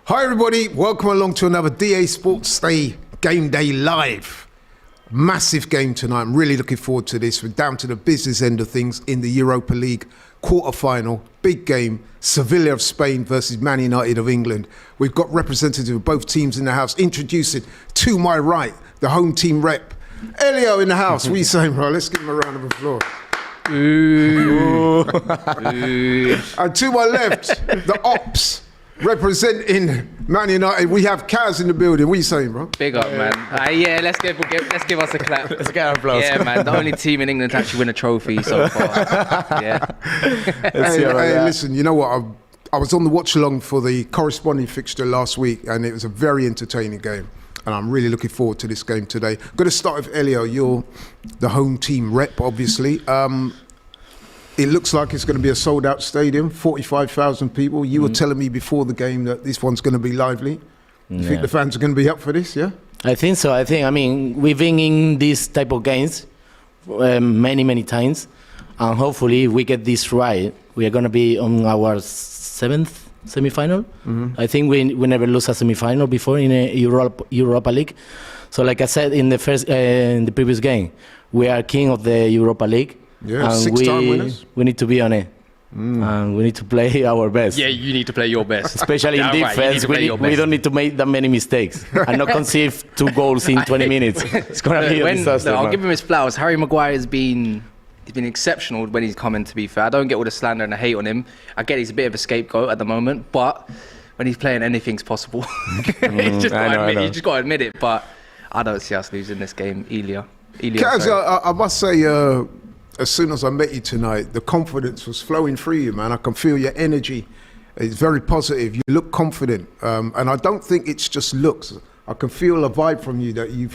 Hi everybody, welcome along to another DA Sports Day Game Day Live. Massive game tonight, I'm really looking forward to this. We're down to the business end of things in the Europa League quarter-final. Big game, Sevilla of Spain versus Man United of England. We've got representatives of both teams in the house. Introducing to my right, the home team rep, Elio in the house. What are you saying, bro? Let's give him a round of applause. Ooh. And to my left, the Ops. Representing Man United, we have Kas in the building. What are you saying, bro? Big up, man. Yeah, let's give us a clap. Let's get an applause. Yeah, man. The only team in England to actually win a trophy so far. Yeah. Hey, listen, you know what? I was on the watch along for the corresponding fixture last week, and it was a very entertaining game. And I'm really looking forward to this game today. I'm going to start with Elio. You're the home team rep, obviously. It looks like it's going to be a sold-out stadium, 45,000 people. You were telling me before the game that this one's going to be lively. You think the fans are going to be up for this, yeah? I think so. I mean, we've been in this type of games many times. And hopefully, if we get this right, we are going to be on our 7th semi-final. I think we never lose a semi-final before in a Europa League. So like I said in the previous game, we are king of the Europa League. Yeah, six-time winners. We need to be on it. And we need to play our best. Yeah, you need to play your best. Especially in defense, we don't need to make that many mistakes and not concede 2 goals in 20 minutes. It's going to be a disaster. I'll give him his flowers. Harry Maguire has been exceptional when he's come in, to be fair. I don't get all the slander and the hate on him. I get he's a bit of a scapegoat at the moment, but when he's playing, anything's possible. You just got to admit it, but I don't see us losing this game, Elio. Kas, I must say, as soon as I met you tonight, the confidence was flowing through you, man. I can feel your energy. It's very positive. You look confident. And I don't think it's just looks. I can feel a vibe from you that you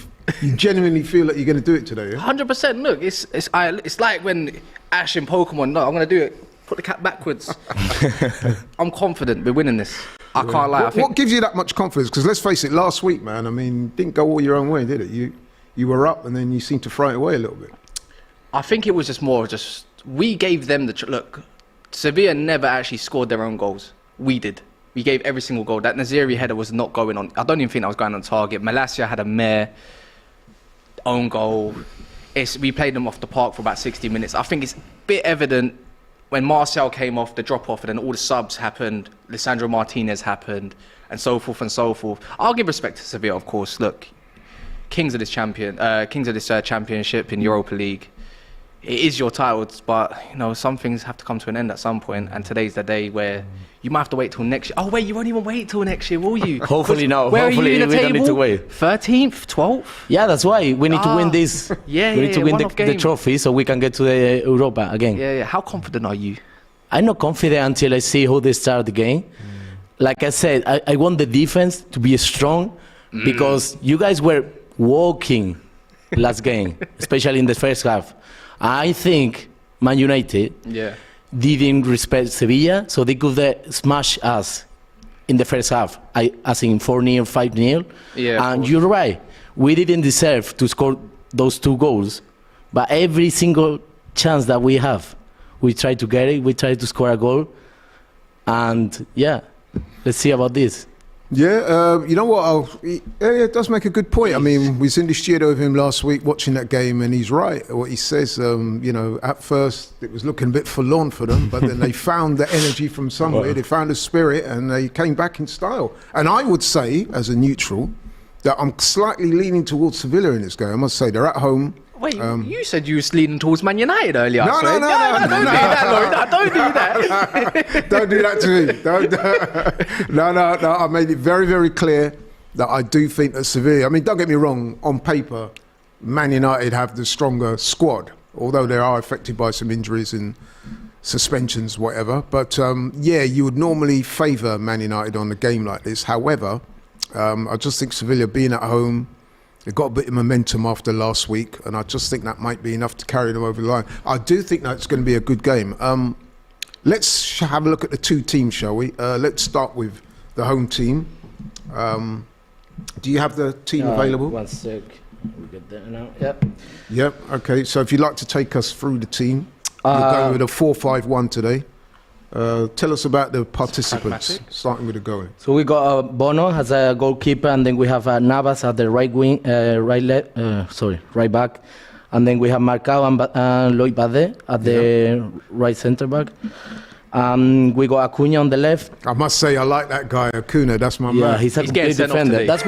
genuinely feel that you're going to do it today. Yeah? 100%. Look, it's like when Ash in Pokemon, no, I'm going to do it. Put the cap backwards. I'm confident we're winning this. I can't lie. What gives you that much confidence? Because let's face it, last week, man, I mean, didn't go all your own way, did it? You were up and then you seemed to throw it away a little bit. I think it was just we gave them the look. Sevilla never actually scored their own goals. We did. We gave every single goal. That Naziri header was not going on. I don't even think that was going on target. Malacia had a mere own goal. We played them off the park for about 60 minutes. I think it's a bit evident when Marcel came off, the drop off, and then all the subs happened. Lisandro Martinez happened, and so forth and so forth. I'll give respect to Sevilla, of course. Look, kings of this championship in Europa League. It is your titles, but you know some things have to come to an end at some point, and today's the day where you might have to wait till next year. Oh wait, you won't even wait till next year, will you? Hopefully no. Where Hopefully are you in the we don't need to wait. 13th, 12th? Yeah, that's why we need to win this. We need to win the trophy so we can get to the Europa again. Yeah. How confident are you? I'm not confident until I see how they start the game. Like I said, I want the defense to be strong because you guys were walking last game, especially in the first half. I think Man United didn't respect Sevilla, so they could smash us in the first half, as in 4-0, 5-0. Yeah, and you're right, we didn't deserve to score those 2 goals, but every single chance that we have, we try to get it, we try to score a goal, and let's see about this. Yeah, you know what? It does make a good point. I mean, we was in the studio with him last week watching that game, and he's right. What he says, you know, at first it was looking a bit forlorn for them, but then they found the energy from somewhere. They found the spirit, and they came back in style. And I would say, as a neutral, that I'm slightly leaning towards Sevilla in this game. I must say, they're at home. Wait, you said you was leaning towards Man United earlier. No, don't do that, Laurie. Don't do that. Don't do that to me. No. I made it very, very clear that I do think that Sevilla, I mean, don't get me wrong, on paper, Man United have the stronger squad, although they are affected by some injuries and suspensions, whatever. But you would normally favour Man United on a game like this. However, I just think Sevilla being at home, they got a bit of momentum after last week, and I just think that might be enough to carry them over the line. I do think that it's going to be a good game. Let's have a look at the 2 teams, shall we? Let's start with the home team. Do you have the team available? One sec. We get there now. Yep. Okay. So if you'd like to take us through the team, you're going with a 4-5-1 today. Tell us about the participants, Pragmatic. starting with the goalie. So we got Bono as a goalkeeper, and then we have Navas at the right wing, right back, and then we have Marcao and Lloyd Bade at the right centre back. We got Acuna on the left. I must say, I like that guy, Acuna. That's my man. He's a He's getting complete sent off defender. today. That's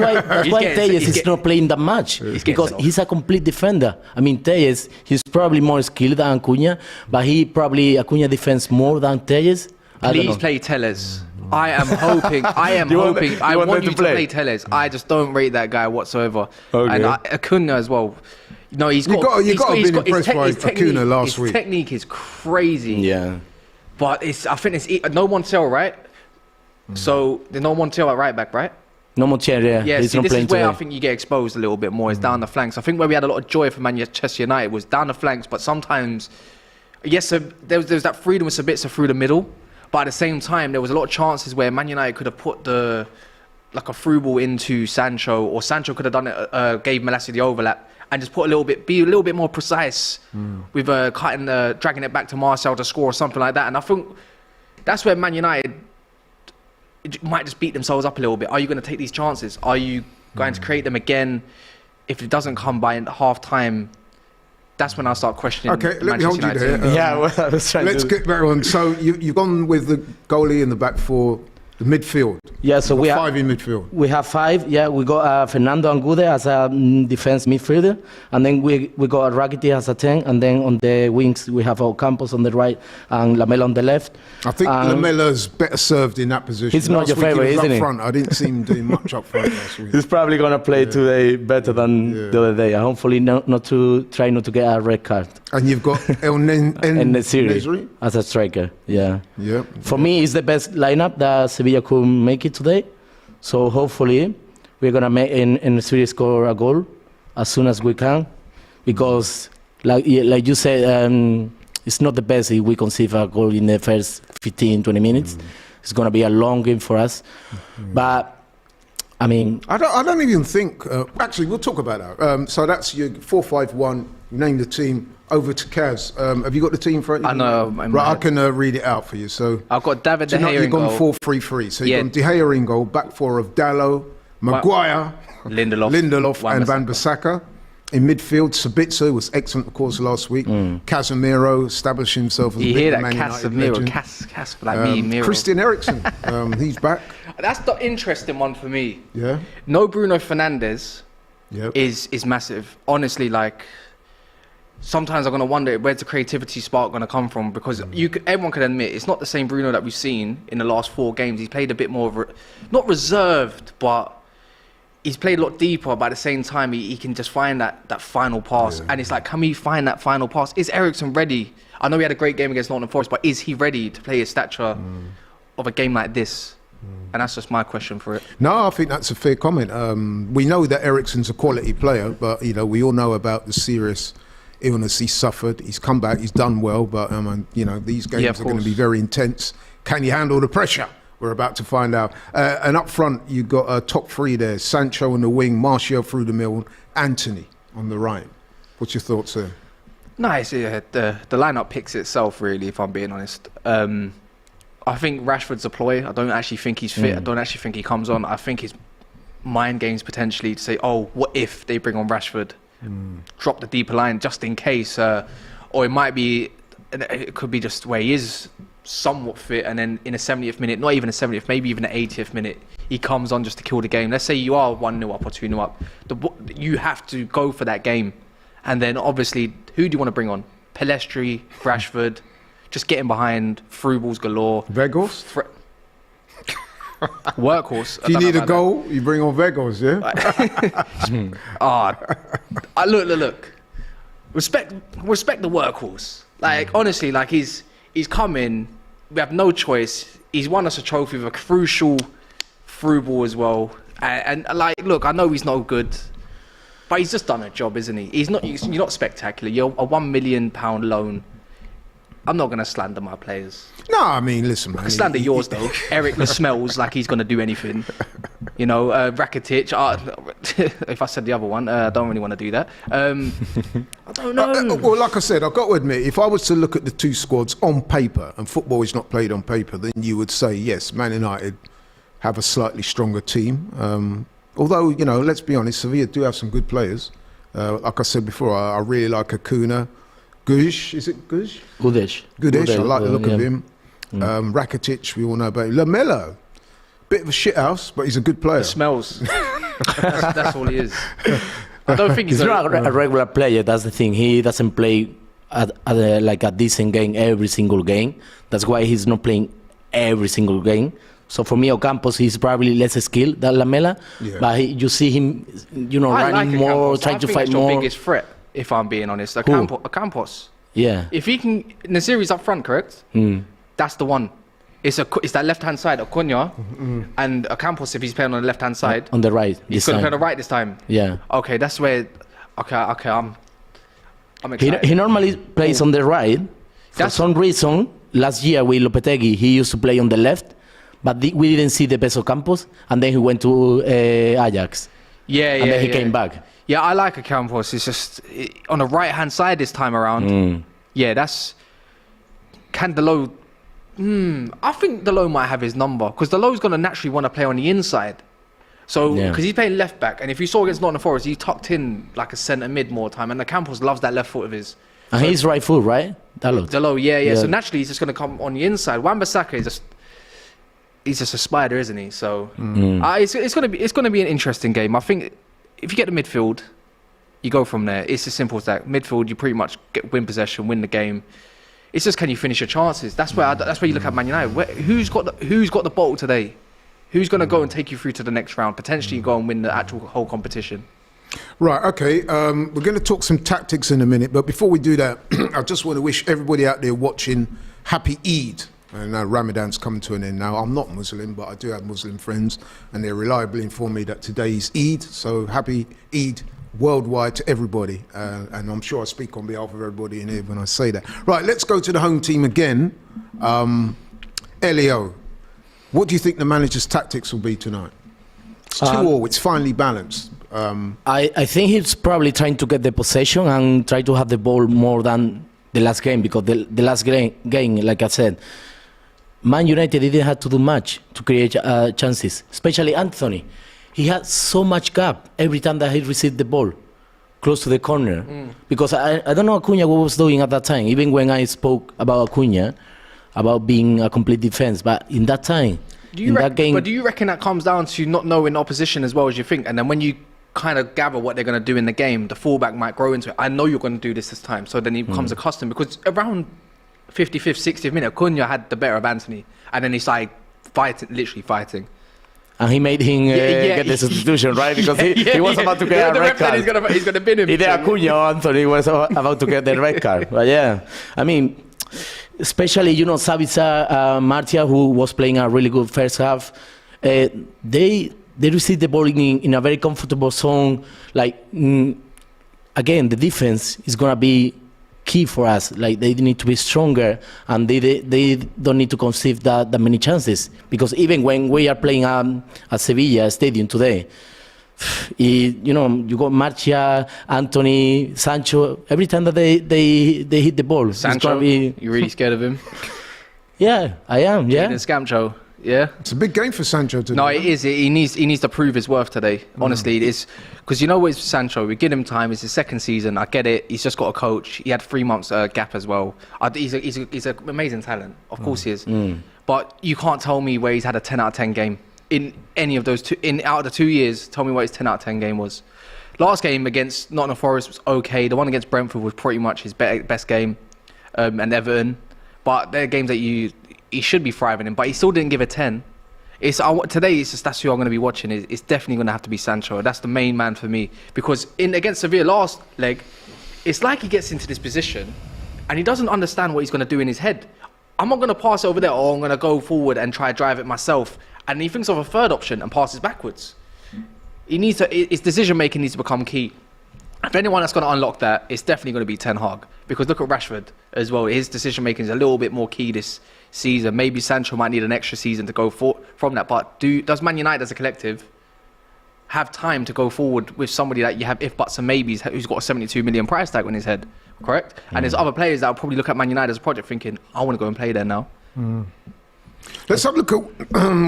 why Telles is not playing that much because sent off. he's a complete defender. I mean, Telles, he's probably more skilled than Acuna, but Acuna defends more than Telles. I don't Please know. play Telles. I am hoping. I want you to play Telles. I just don't rate that guy whatsoever. Okay. And Acuna as well. No, he's You got he's to be he's got- his impressed by his Acuna last his week. technique is crazy. Yeah. But I think it's no Montiel, right? So there's no Montiel at right back, right? No more chair, Yeah, he's see, not this playing is where today. I think you get exposed a little bit more, is down the flanks. I think where we had a lot of joy for Manchester United was down the flanks, but sometimes, yes, so there was that freedom with Sabitzer through the middle, but at the same time, there was a lot of chances where Man United could have put a through ball into Sancho, or Sancho could have done it, gave Malacia the overlap, and just be a little bit more precise with dragging it back to Marcel to score or something like that. And I think that's where Man United might just beat themselves up a little bit. Are you going to take these chances? Are you going to create them again? If it doesn't come by half time, that's when I start questioning. Okay, the let me hold you Manchester there. United team. Yeah, well, I was trying Let's to... get back on. So you've gone with the goalie in the back four, the midfield. Yeah, so we have... Five in midfield. We have five. Yeah, we got Fernando Angude as a defense midfielder, and then we got Rakitic as a 10, and then on the wings we have Ocampos on the right and Lamela on the left. I think Lamella's better served in that position. He's not Last your week favourite, he was isn't up he? front. I didn't see him doing much up front last week. He's probably gonna play today better than the other day. And hopefully not to get a red card. And you've got And Nesiri Nesri. as a striker. Yeah. Yeah. For me, it's the best lineup that Sevilla could make it today. So hopefully, we're gonna make in Sevilla score a goal as soon as we can, because like you said, it's not the best if we conceive a goal in the first 15-20 minutes. It's gonna be a long game for us, but I mean, I don't even think. Actually, we'll talk about that. So that's your 4-5-1. You named the team. Over to Kaz. Have you got the team for it? I know. Right, I can read it out for you. So I've got David De Gea you've in gone goal. 4-3-3. So Yeah. you've got De Gea in goal. Back four of Dallo, Maguire, Lindelof, and Van Bissaka. In midfield, Sabitzer was excellent, of course, last week. Casemiro established himself as a You bit hear of a that? Man United Casemiro, legend. Cas like me, Miro. Christian Eriksen, he's back. That's the interesting one for me. Yeah, No Bruno Fernandes yeah. is massive. Honestly, like, sometimes I'm gonna wonder where's the creativity spark gonna come from, because everyone can admit it's not the same Bruno that we've seen in the last 4 games. He's played a bit more not reserved, but he's played a lot deeper. But at the same time, he can just find that final pass, and it's like, can we find that final pass? Is Eriksen ready? I know he had a great game against Nottingham Forest, but is he ready to play his stature of a game like this? And that's just my question for it. No, I think that's a fair comment. We know that Eriksen's a quality player, but we all know about the serious illness he suffered. He's come back, he's done well, but these games are going to be very intense. Can he handle the pressure? We're about to find out. And up front, you've got a top 3 there: Sancho on the wing, Martial through the middle, Antony on the right. What's your thoughts there? Nice. Yeah, the lineup picks itself, really, if I'm being honest. I think Rashford's a ploy. I don't actually think he's fit. I don't actually think he comes on. I think his mind games potentially to say, oh, what if they bring on Rashford? Drop the deeper line just in case. Or it could be just where he is somewhat fit, and then in a 70th minute, not even a 70th, maybe even an 80th minute, he comes on just to kill the game. Let's say you are 1-0 up or 2-0 up. You have to go for that game. And then obviously, who do you want to bring on? Pelestri, Rashford, just getting behind, through balls galore. Vegas? Workhorse. If you need a goal, you bring on Vegas, yeah? Look. Respect the workhorse. Like, honestly, like, he's come in. We have no choice. He's won us a trophy with a crucial through ball as well. And like, look, I know he's not good, but he's just done a job, isn't he? You're not spectacular. You're a £1 million loan. I'm not gonna slander my players. No, I mean, listen, man. I can slander yours though. Eric smells like he's gonna do anything. You know, Rakitic. If I said the other one, I don't really want to do that. I don't know. Well, like I said, I've got to admit, if I was to look at the two squads on paper, and football is not played on paper, then you would say, yes, Man United have a slightly stronger team. Although, you know, let's be honest, Sevilla do have some good players. Like I said before, I really like Acuna. Gush, is it Gush? Gudesh. Gudesh, I like the look of him. Rakitic, we all know about him. Lamela, bit of a shithouse, but he's a good player. It smells. that's all he is. I don't think He's not a regular player, that's the thing. He doesn't play at like a decent game every single game. That's why he's not playing every single game. So for me, Ocampos, he's probably less skilled than Lamela. Yeah. But you see him, you know, running more, trying to fight more. That's your biggest threat, if I'm being honest. Ocampos. Yeah. If he can, Naziri's up front, correct? That's the one. It's that left-hand side, Acuna, and Ocampos, if he's playing on the left-hand side. On the right. He's going to play on the right this time. Yeah. Okay, that's where. Okay, I'm excited. He normally plays on the right. For some reason, last year with Lopetegui, he used to play on the left, but we didn't see the best of Campos, and then he went to Ajax. Yeah, and then he came back. Yeah, I like Ocampos. It's just on the right-hand side this time around. Yeah, that's. Can Delo? I think Delo might have his number because Delo's going to naturally want to play on the inside. So, because he's playing left back, and if you saw against Nottingham Forest, he tucked in like a centre mid more time, and Ocampos loves that left foot of his. And so, he's right foot, right? Delo, yeah. So naturally, he's just going to come on the inside. Wan-Bissaka is he's just a spider, isn't he? So, it's going to be an interesting game. I think if you get the midfield, you go from there. It's as simple as that. Midfield, you pretty much win possession, win the game. It's just, can you finish your chances? That's where you look at Man United. Who's got the bottle today? Who's going to go and take you through to the next round? Potentially go and win the actual whole competition. Right, okay. We're going to talk some tactics in a minute, but before we do that, I just want to wish everybody out there watching happy Eid. And now Ramadan's coming to an end now. I'm not Muslim, but I do have Muslim friends, and they reliably inform me that today is Eid. So happy Eid worldwide to everybody, and I'm sure I speak on behalf of everybody in here when I say that. Right, let's go to the home team again. Elio, what do you think the manager's tactics will be tonight? It's 2-2, it's finely balanced. I think he's probably trying to get the possession and try to have the ball more than the last game, because the last game, like I said, Man United didn't have to do much to create chances, especially Antony. He had so much gap every time that he received the ball close to the corner. Because I don't know Acuna what was doing at that time, even when I spoke about Acuna, about being a complete defense. But in that time, that game... But do you reckon that comes down to not knowing opposition as well as you think? And then when you kind of gather what they're going to do in the game, the fullback might grow into it. I know you're going to do this time. So then he becomes accustomed. Because around 55th, 60th minute, Acuna had the better of Antony. And then he started literally fighting. And he made him get the substitution, right? Because he was about to get a red card. He's going to bin him. Either Acuna or Antony was about to get the red card. But yeah, I mean, especially, you know, Sabitzer, Martia, who was playing a really good first half, they received the ball in a very comfortable zone. Like, again, the defense is going to be key for us. Like, they need to be stronger, and they don't need to conceive that many chances, because even when we are playing at Sevilla Stadium today, you know, you got Marcia, Antony, Sancho, every time that they hit the ball, Sancho, you're really scared of him? Yeah, I am. Yeah, Scamcho. Yeah, it's a big game for Sancho today. No, it is. He needs to prove his worth today. Honestly, it is, because you know what, it's Sancho. We give him time. It's his second season. I get it. He's just got a coach. He had 3 months gap as well. He's an amazing talent. Of course he is. But you can't tell me where he's had a 10 out of 10 game in any of those out of the 2 years. Tell me what his 10 out of 10 game was. Last game against Nottingham Forest was okay. The one against Brentford was pretty much his best game, and Everton. But they're games that he should be thriving in, but he still didn't give a 10. Today, that's who I'm going to be watching. It's definitely going to have to be Sancho. That's the main man for me, because against Sevilla last leg, it's like he gets into this position and he doesn't understand what he's going to do in his head. I'm not going to pass it over there, or I'm going to go forward and try to drive it myself. And he thinks of a third option and passes backwards. His decision making needs to become key. if anyone that's going to unlock that, it's definitely going to be Ten Hag. Because look at Rashford as well. His decision making is a little bit more key this season. Maybe Sancho might need an extra season to go from that. But does Man United as a collective have time to go forward with somebody that you have if buts and maybes, who's got a 72 million price tag on his head, correct? And there's other players that will probably look at Man United as a project thinking, I want to go and play there now. Let's have a look at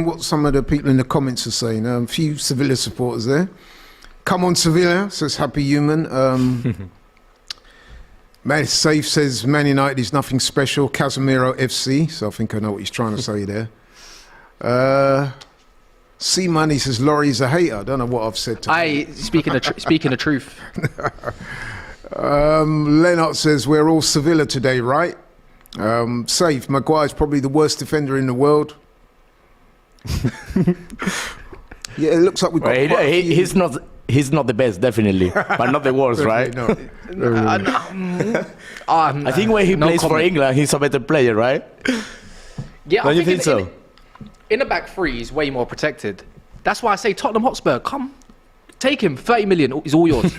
what some of the people in the comments are saying. A few Sevilla supporters there. Come on, Sevilla, says Happy Human. Man Safe says Man United is nothing special. Casemiro FC, so I think I know what he's trying to say there. C Money says Laurie's a hater. I don't know what I've said to him. Speaking the truth. Lennart says we're all Sevilla today, right? Safe. Maguire's probably the worst defender in the world. Yeah, it looks like we've got. He's not the best, definitely, but not the worst, right? No. I think when he plays for England, he's a better player, right? Yeah, Don't you think so? In the back three, he's way more protected. That's why I say Tottenham Hotspur, come, take him. 30 million is all yours.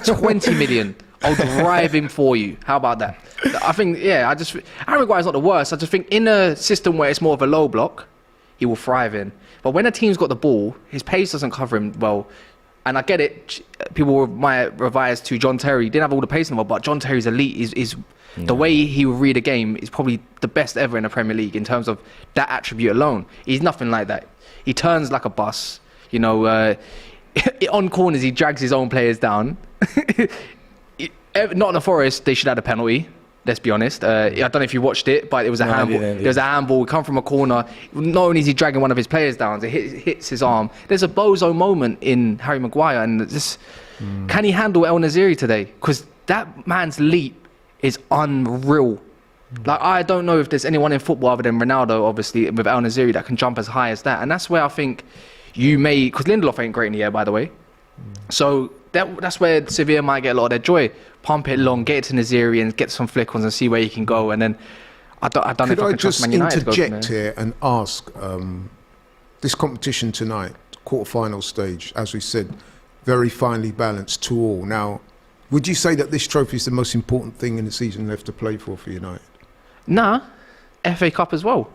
20 million, I'll drive him for you. How about that? I think, Harry Maguire's not the worst. I just think in a system where it's more of a low block, he will thrive in. But when a team's got the ball, his pace doesn't cover him well. And I get it, people might revise to John Terry. He didn't have all the pace in the world, but John Terry's elite is the way he will read a game is probably the best ever in the Premier League in terms of that attribute alone. He's nothing like that. He turns like a bus. You know, on corners, he drags his own players down. Not in the Forest, they should have had a penalty. Let's be honest. I don't know if you watched it, but it was a handball. There was a handball. Come from a corner. Not only is he dragging one of his players down, it hits his arm. There's a bozo moment in Harry Maguire, and just can he handle El Naziri today? Because that man's leap is unreal. Like, I don't know if there's anyone in football other than Ronaldo, obviously, with El Naziri that can jump as high as that. And that's where I think you may, because Lindelof ain't great in the air, by the way. So that's where Sevilla might get a lot of their joy. Pump it long, get it to Naziri and get some flick-ons and see where he can go. And then I don't know if I can trust Man United to go from there. Could I just interject here and ask, this competition tonight, quarter-final stage, as we said, very finely balanced to all. Now, would you say that this trophy is the most important thing in the season left to play for United? Nah, FA Cup as well.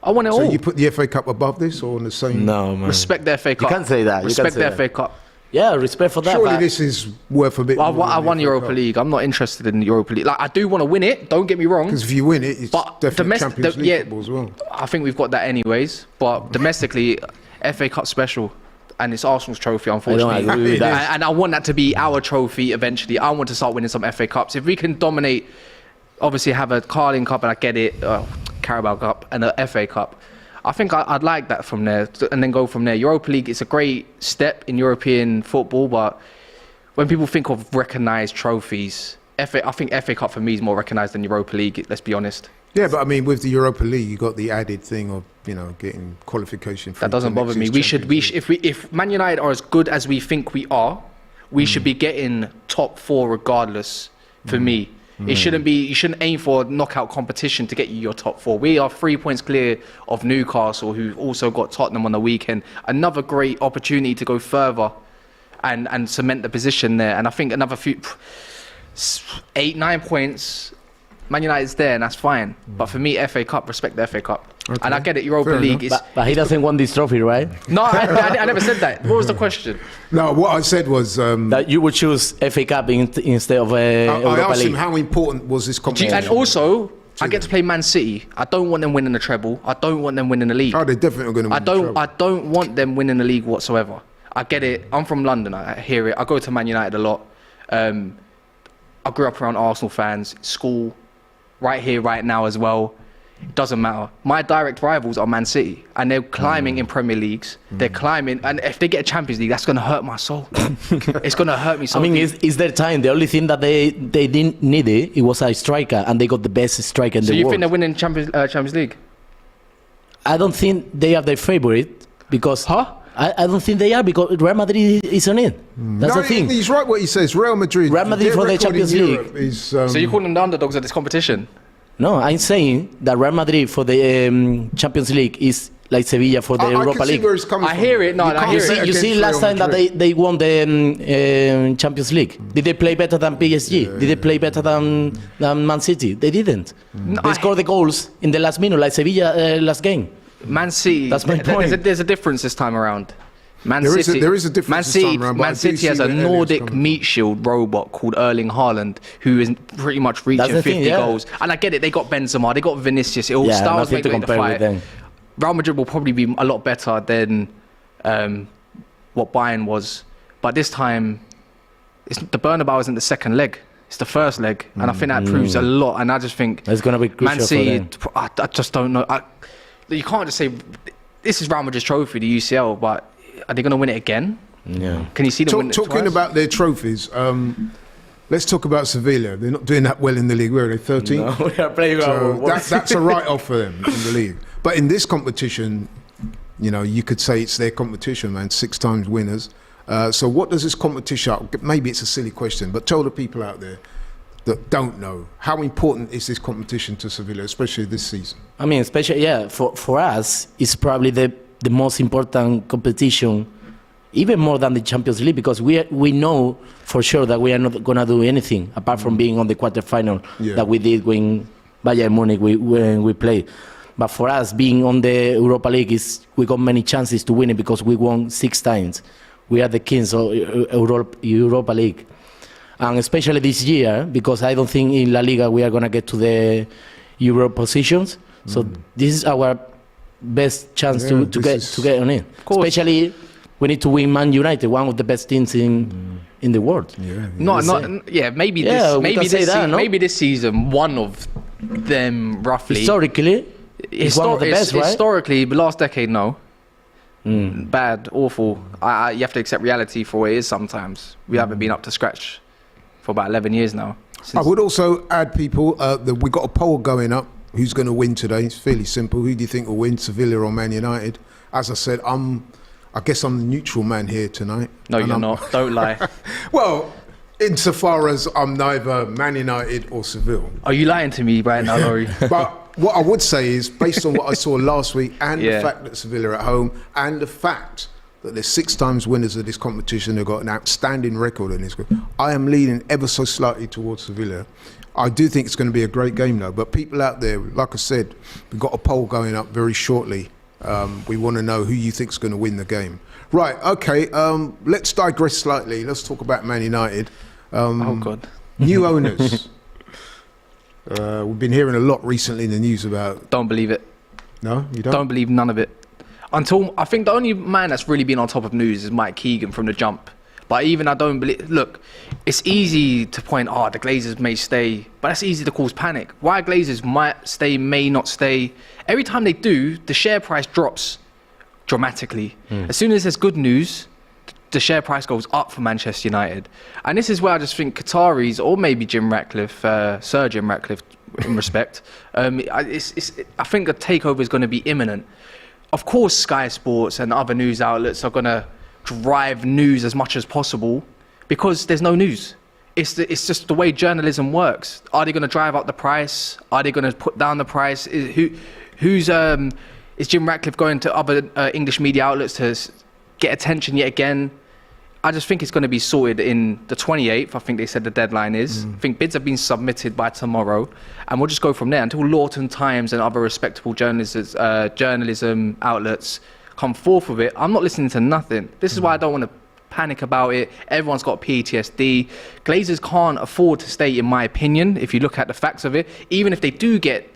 I want it all. So you put the FA Cup above this or on the same? No, man. Respect the FA Cup. You can't say that. Respect the FA Cup. Yeah, respect for that. Surely this is worth a bit more. I won Europa League. I'm not interested in the Europa League. Like, I do want to win it. Don't get me wrong. Because if you win it, it's definitely Champions League football as well. I think we've got that anyways. But domestically, FA Cup special. And it's Arsenal's trophy, unfortunately. I don't agree with that. And I want that to be our trophy eventually. I want to start winning some FA Cups. If we can dominate, obviously have a Carling Cup, and I get it, Carabao Cup, and a FA Cup. I think I'd like that from there, and then go from there. Europa League, it's a great step in European football, but when people think of recognised trophies, I think FA Cup for me is more recognised than Europa League, let's be honest. Yeah, but I mean, with the Europa League, you got the added thing of, getting qualification. That doesn't bother me. If Man United are as good as we think we are, we should be getting top 4 regardless. For me, it shouldn't be. You shouldn't aim for knockout competition to get you your top 4. We are 3 points clear of Newcastle, who've also got Tottenham on the weekend. Another great opportunity to go further and cement the position there. And I think another few 8-9 points. Man United's there, and that's fine. But for me, FA Cup, respect the FA Cup. Okay. And I get it, Europa League is... But he doesn't want this trophy, right? No, I never said that. What was the question? No, what I said was... that you would choose FA Cup instead of Europa League. I asked him how important was this competition. And also, I get to play Man City. I don't want them winning the treble. I don't want them winning the league. Oh, they're definitely going to win the treble. I don't want them winning the league whatsoever. I get it. I'm from London. I hear it. I go to Man United a lot. I grew up around Arsenal fans, school... right here, right now as well. It doesn't matter. My direct rivals are Man City, and they're climbing in Premier Leagues. They're climbing, and if they get a Champions League, that's going to hurt my soul. It's going to hurt me so I mean, it's their time. The only thing that they didn't need it was a striker, and they got the best striker in the world. So you think they're winning Champions League? I don't think they are their favourite, because... I don't think they are, because Real Madrid is on it. That's the thing. He's right what he says. Real Madrid for the Champions League. So you call them the underdogs of this competition? No, I'm saying that Real Madrid for the Champions League is like Sevilla for the I Europa can see League. where it's coming I from. hear it. No, You I can't hear say it. You see against last Real time that Madrid. they won the Champions League. Did they play better than PSG? Did they play better than Man City? They didn't. No, They scored the goals in the last minute, like Sevilla last game. Man City. That's my point. There's a difference this time around. Man There is a- City. there is a difference this time around, but I Man do City see has a where Elliot's Nordic coming from. meat shield robot called Erling Haaland, who is pretty much reaching the 50 thing, yeah. goals. And I get it. They got Benzema. They got Vinicius. It all Yeah, styles nothing make to the compare fight. with them. Real Madrid will probably be a lot better than what Bayern was, but this time, the Bernabeu isn't the second leg; it's the first leg, and I think that proves a lot. And I just think It's gonna be crucial Man City. for them. I just don't know. You can't just say this is Real Madrid's trophy, the UCL, but are they going to win it again? Yeah. Can you see them win it Talking twice? about their trophies, let's talk about Sevilla. They're not doing that well in the league. Where are they? 13th? No, we are playing our So worst. that's a write-off for them in the league. But in this competition, you know, you could say it's their competition, man. 6 times winners. So what does this competition? Maybe it's a silly question, but tell the people out there that don't know, how important is this competition to Sevilla, especially this season? I mean, especially, yeah, for us, it's probably the most important competition, even more than the Champions League, because we know for sure that we are not going to do anything apart from being on the quarterfinal that we did when Bayern Munich when we played. But for us, being on the Europa League, we got many chances to win it because we won 6 times. We are the kings of Europa League. And especially this year, because I don't think in La Liga we are going to get to the Euro positions. So this is our best chance to get on it. Especially we need to win Man United, one of the best teams in the world. Maybe this season, one of them roughly. Historically, it's one of the best, right? Historically, but last decade, no. Bad, awful. You have to accept reality for what it is sometimes. We haven't been up to scratch for about 11 years now. I would also add, people, that we've got a poll going up. Who's going to win today? It's fairly simple. Who do you think will win, Sevilla or Man United? As I said, I guess I'm the neutral man here tonight. No, you're not. Don't lie. Well, insofar as I'm neither Man United or Seville. Are you lying to me right now, Laurie? But what I would say is, based on what I saw last week and Yeah. the fact that Sevilla are at home and the fact that they're 6 times winners of this competition, they've got an outstanding record in this group, I am leaning ever so slightly towards Sevilla. I do think it's going to be a great game though, but people out there, like I said, we've got a poll going up very shortly. We want to know who you think is going to win the game. Right, okay, let's digress slightly. Let's talk about Man United. Oh, God. New owners. We've been hearing a lot recently in the news about... Don't believe it. No, you don't? Don't believe none of it. Until I think the only man that's really been on top of news is Mike Keegan from the jump. But even I don't believe. Look, it's easy to point. Oh, the Glazers may stay, but that's easy to cause panic. Why Glazers might stay, may not stay. Every time they do, the share price drops dramatically. As soon as there's good news, the share price goes up for Manchester United. And this is where I just think Qataris, or maybe Jim Ratcliffe, Sir Jim Ratcliffe, in respect, I think a takeover is going to be imminent. Of course, Sky Sports and other news outlets are going to drive news as much as possible because there's no news. It's just the way journalism works. Are they going to drive up the price? Are they going to put down the price? Is Jim Ratcliffe going to other English media outlets to get attention yet again? I just think it's going to be sorted in the 28th. I think they said the deadline is. I think bids have been submitted by tomorrow, and we'll just go from there until Lawton Times and other respectable journalism outlets come forth with it. I'm not listening to nothing. This is why I don't want to panic about it. Everyone's got PTSD. Glazers can't afford to stay, in my opinion, if you look at the facts of it. Even if they do get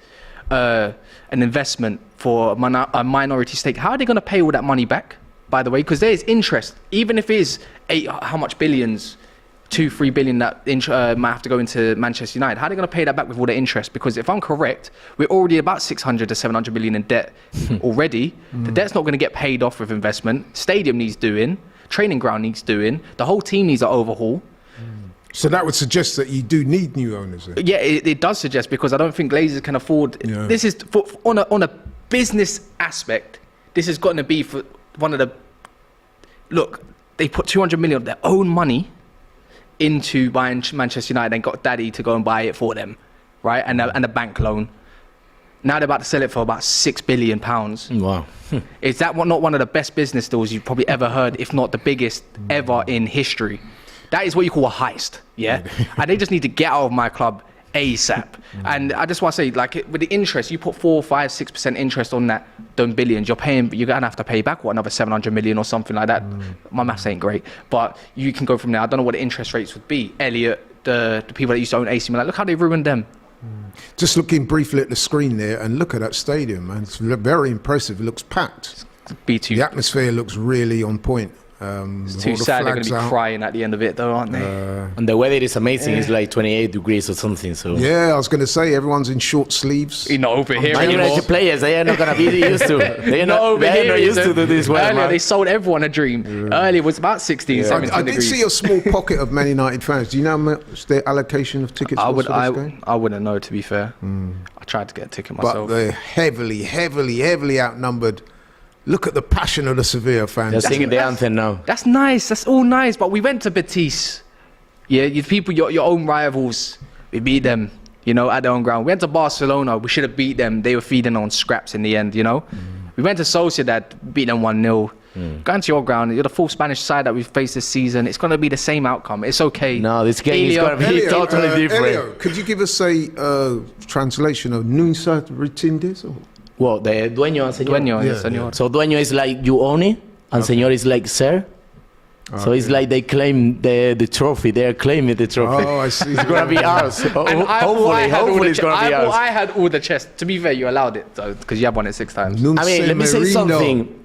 an investment for a minority stake, how are they going to pay all that money back, by the way? Because there's interest. Even if it is how much billions, 2-3 billion that might have to go into Manchester United, how are they going to pay that back with all the interest? Because if I'm correct, we're already about 600 to 700 billion in debt already. The debt's not going to get paid off with investment. Stadium needs doing. Training ground needs doing. The whole team needs an overhaul. So that would suggest that you do need new owners then? Yeah, it does suggest, because I don't think Glazers can afford... Yeah. This is, on a business aspect, this is going to be for one of the... Look, they put 200 million of their own money into buying Manchester United and got Daddy to go and buy it for them, right? And a bank loan. Now they're about to sell it for about £6 billion. Wow. Is that not one of the best business deals you've probably ever heard, if not the biggest ever in history? That is what you call a heist, yeah? And they just need to get out of my club ASAP. And I just want to say, like, with the interest, you put 4, 5, 6% interest on that, them billions, you're going to have to pay back, what, another 700 million or something like that? My maths ain't great, but you can go from there. I don't know what the interest rates would be. Elliot, the people that used to own AC Milan, look how they ruined them. Just looking briefly at the screen there, and look at that stadium, man. It's very impressive. It looks packed. B2. The atmosphere looks really on point. It's too sad. They're going to be crying at the end of it, though, aren't they? And the weather is amazing. It's like 28 degrees or something. So yeah, I was going to say everyone's in short sleeves. Not over here Man anymore. United players, they are not going to be used to. They're not used to do this weather. Earlier, Man. they sold everyone a dream. Earlier was about 16, 17 I did degrees. see a small pocket of Man United fans. Do you know how much their allocation of tickets was for this game? I wouldn't know, to be fair. I tried to get a ticket But myself. they're heavily outnumbered. Look at the passion of the Sevilla fans. They're singing the anthem now. That's nice. That's all nice. But we went to Betis. Yeah, you people, your own rivals. We beat them, at their own ground. We went to Barcelona. We should have beat them. They were feeding on scraps in the end, We went to Sociedad, beat them 1-0. Going to your ground, you're the full Spanish side that we've faced this season. It's going to be the same outcome. It's okay. No, this game is going to be totally different. Elio, could you give us a translation of Nunsa Ritindes? Well, the dueño and señor. Dueño, Yeah, señor. So dueño is like you own it, and señor is like sir. So it's like they claim the trophy. They are claiming the trophy. Oh, I see. It's gonna be ours. And Hopefully it's gonna be ours. I had all the chests. To be fair, you allowed it, though, because you have won it 6 times. I mean, let me say something.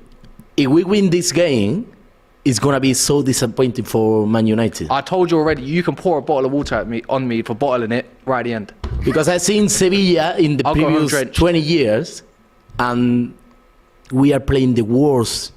If we win this game, it's gonna be so disappointing for Man United. I told you already. You can pour a bottle of water on me for bottling it right at the end. Because I've seen Sevilla in the I'll go home previous drenched. 20 years, and we are playing the worst.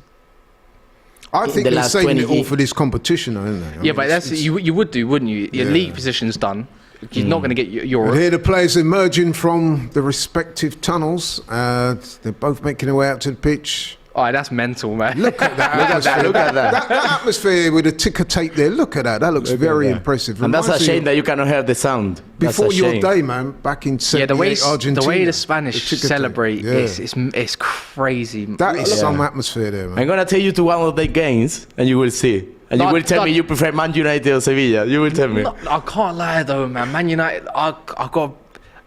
I think the they're last saving 20 it all years. for this competition, aren't they? I Yeah, mean, but that's you would do, wouldn't you? Your league position's done. You're not going to get But Europe. here the players emerging from the respective tunnels. They're both making their way out to the pitch. Oh, that's mental, man. Look at that atmosphere. Look at that. That atmosphere with the ticker tape there. Look at that. That looks very impressive. And that's a Reminds me shame of that you cannot hear the sound. That's Before a your shame. day, man, back in 78 Argentina. the way the Spanish ticker tape. celebrate, Yeah. it's crazy. That is some atmosphere there, man. I'm gonna take you to one of the games, and you will see. And you will tell me you prefer Man United or Sevilla. You will tell me. No, I can't lie though, man. Man United, I got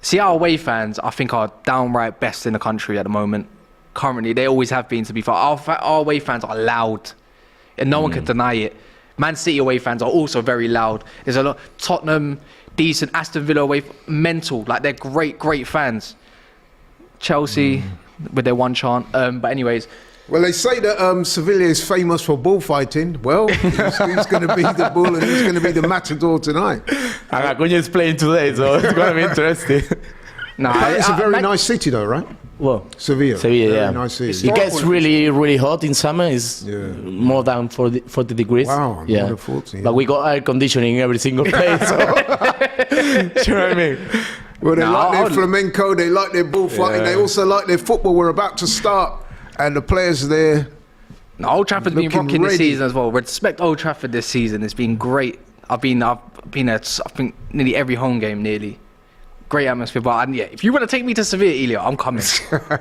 see our away fans. I think are downright best in the country at the moment. Currently, they always have been. To be fair, our away fans are loud, and no one can deny it. Man City away fans are also very loud. There's a lot. Tottenham, decent. Aston Villa away, mental. Like they're great fans. Chelsea with their one chant. But anyways. Well, they say that Sevilla is famous for bullfighting. Well, who's going to be the bull and who's going to be the matador tonight? And Acuña is playing today, so it's gonna be interesting. Nah, It's a very nice city, though, right? Well, Sevilla. Sevilla, Very yeah. nice city. It gets really hot in summer. It's Yeah. more than 40 degrees. Wow, yeah. more than 40, yeah. But we got air conditioning in every single place. So. Do you know what I mean? Well, they No, like their I'll- flamenco, they like their bullfighting, they also like their football. We're about to start, and the players there. No, Old Trafford's been Looking rocking this ready. season as well. Respect Old Trafford this season. It's been great. I've been at I think nearly every home game nearly. Great atmosphere. But yeah, if you want to take me to Sevilla, Elio, I'm coming.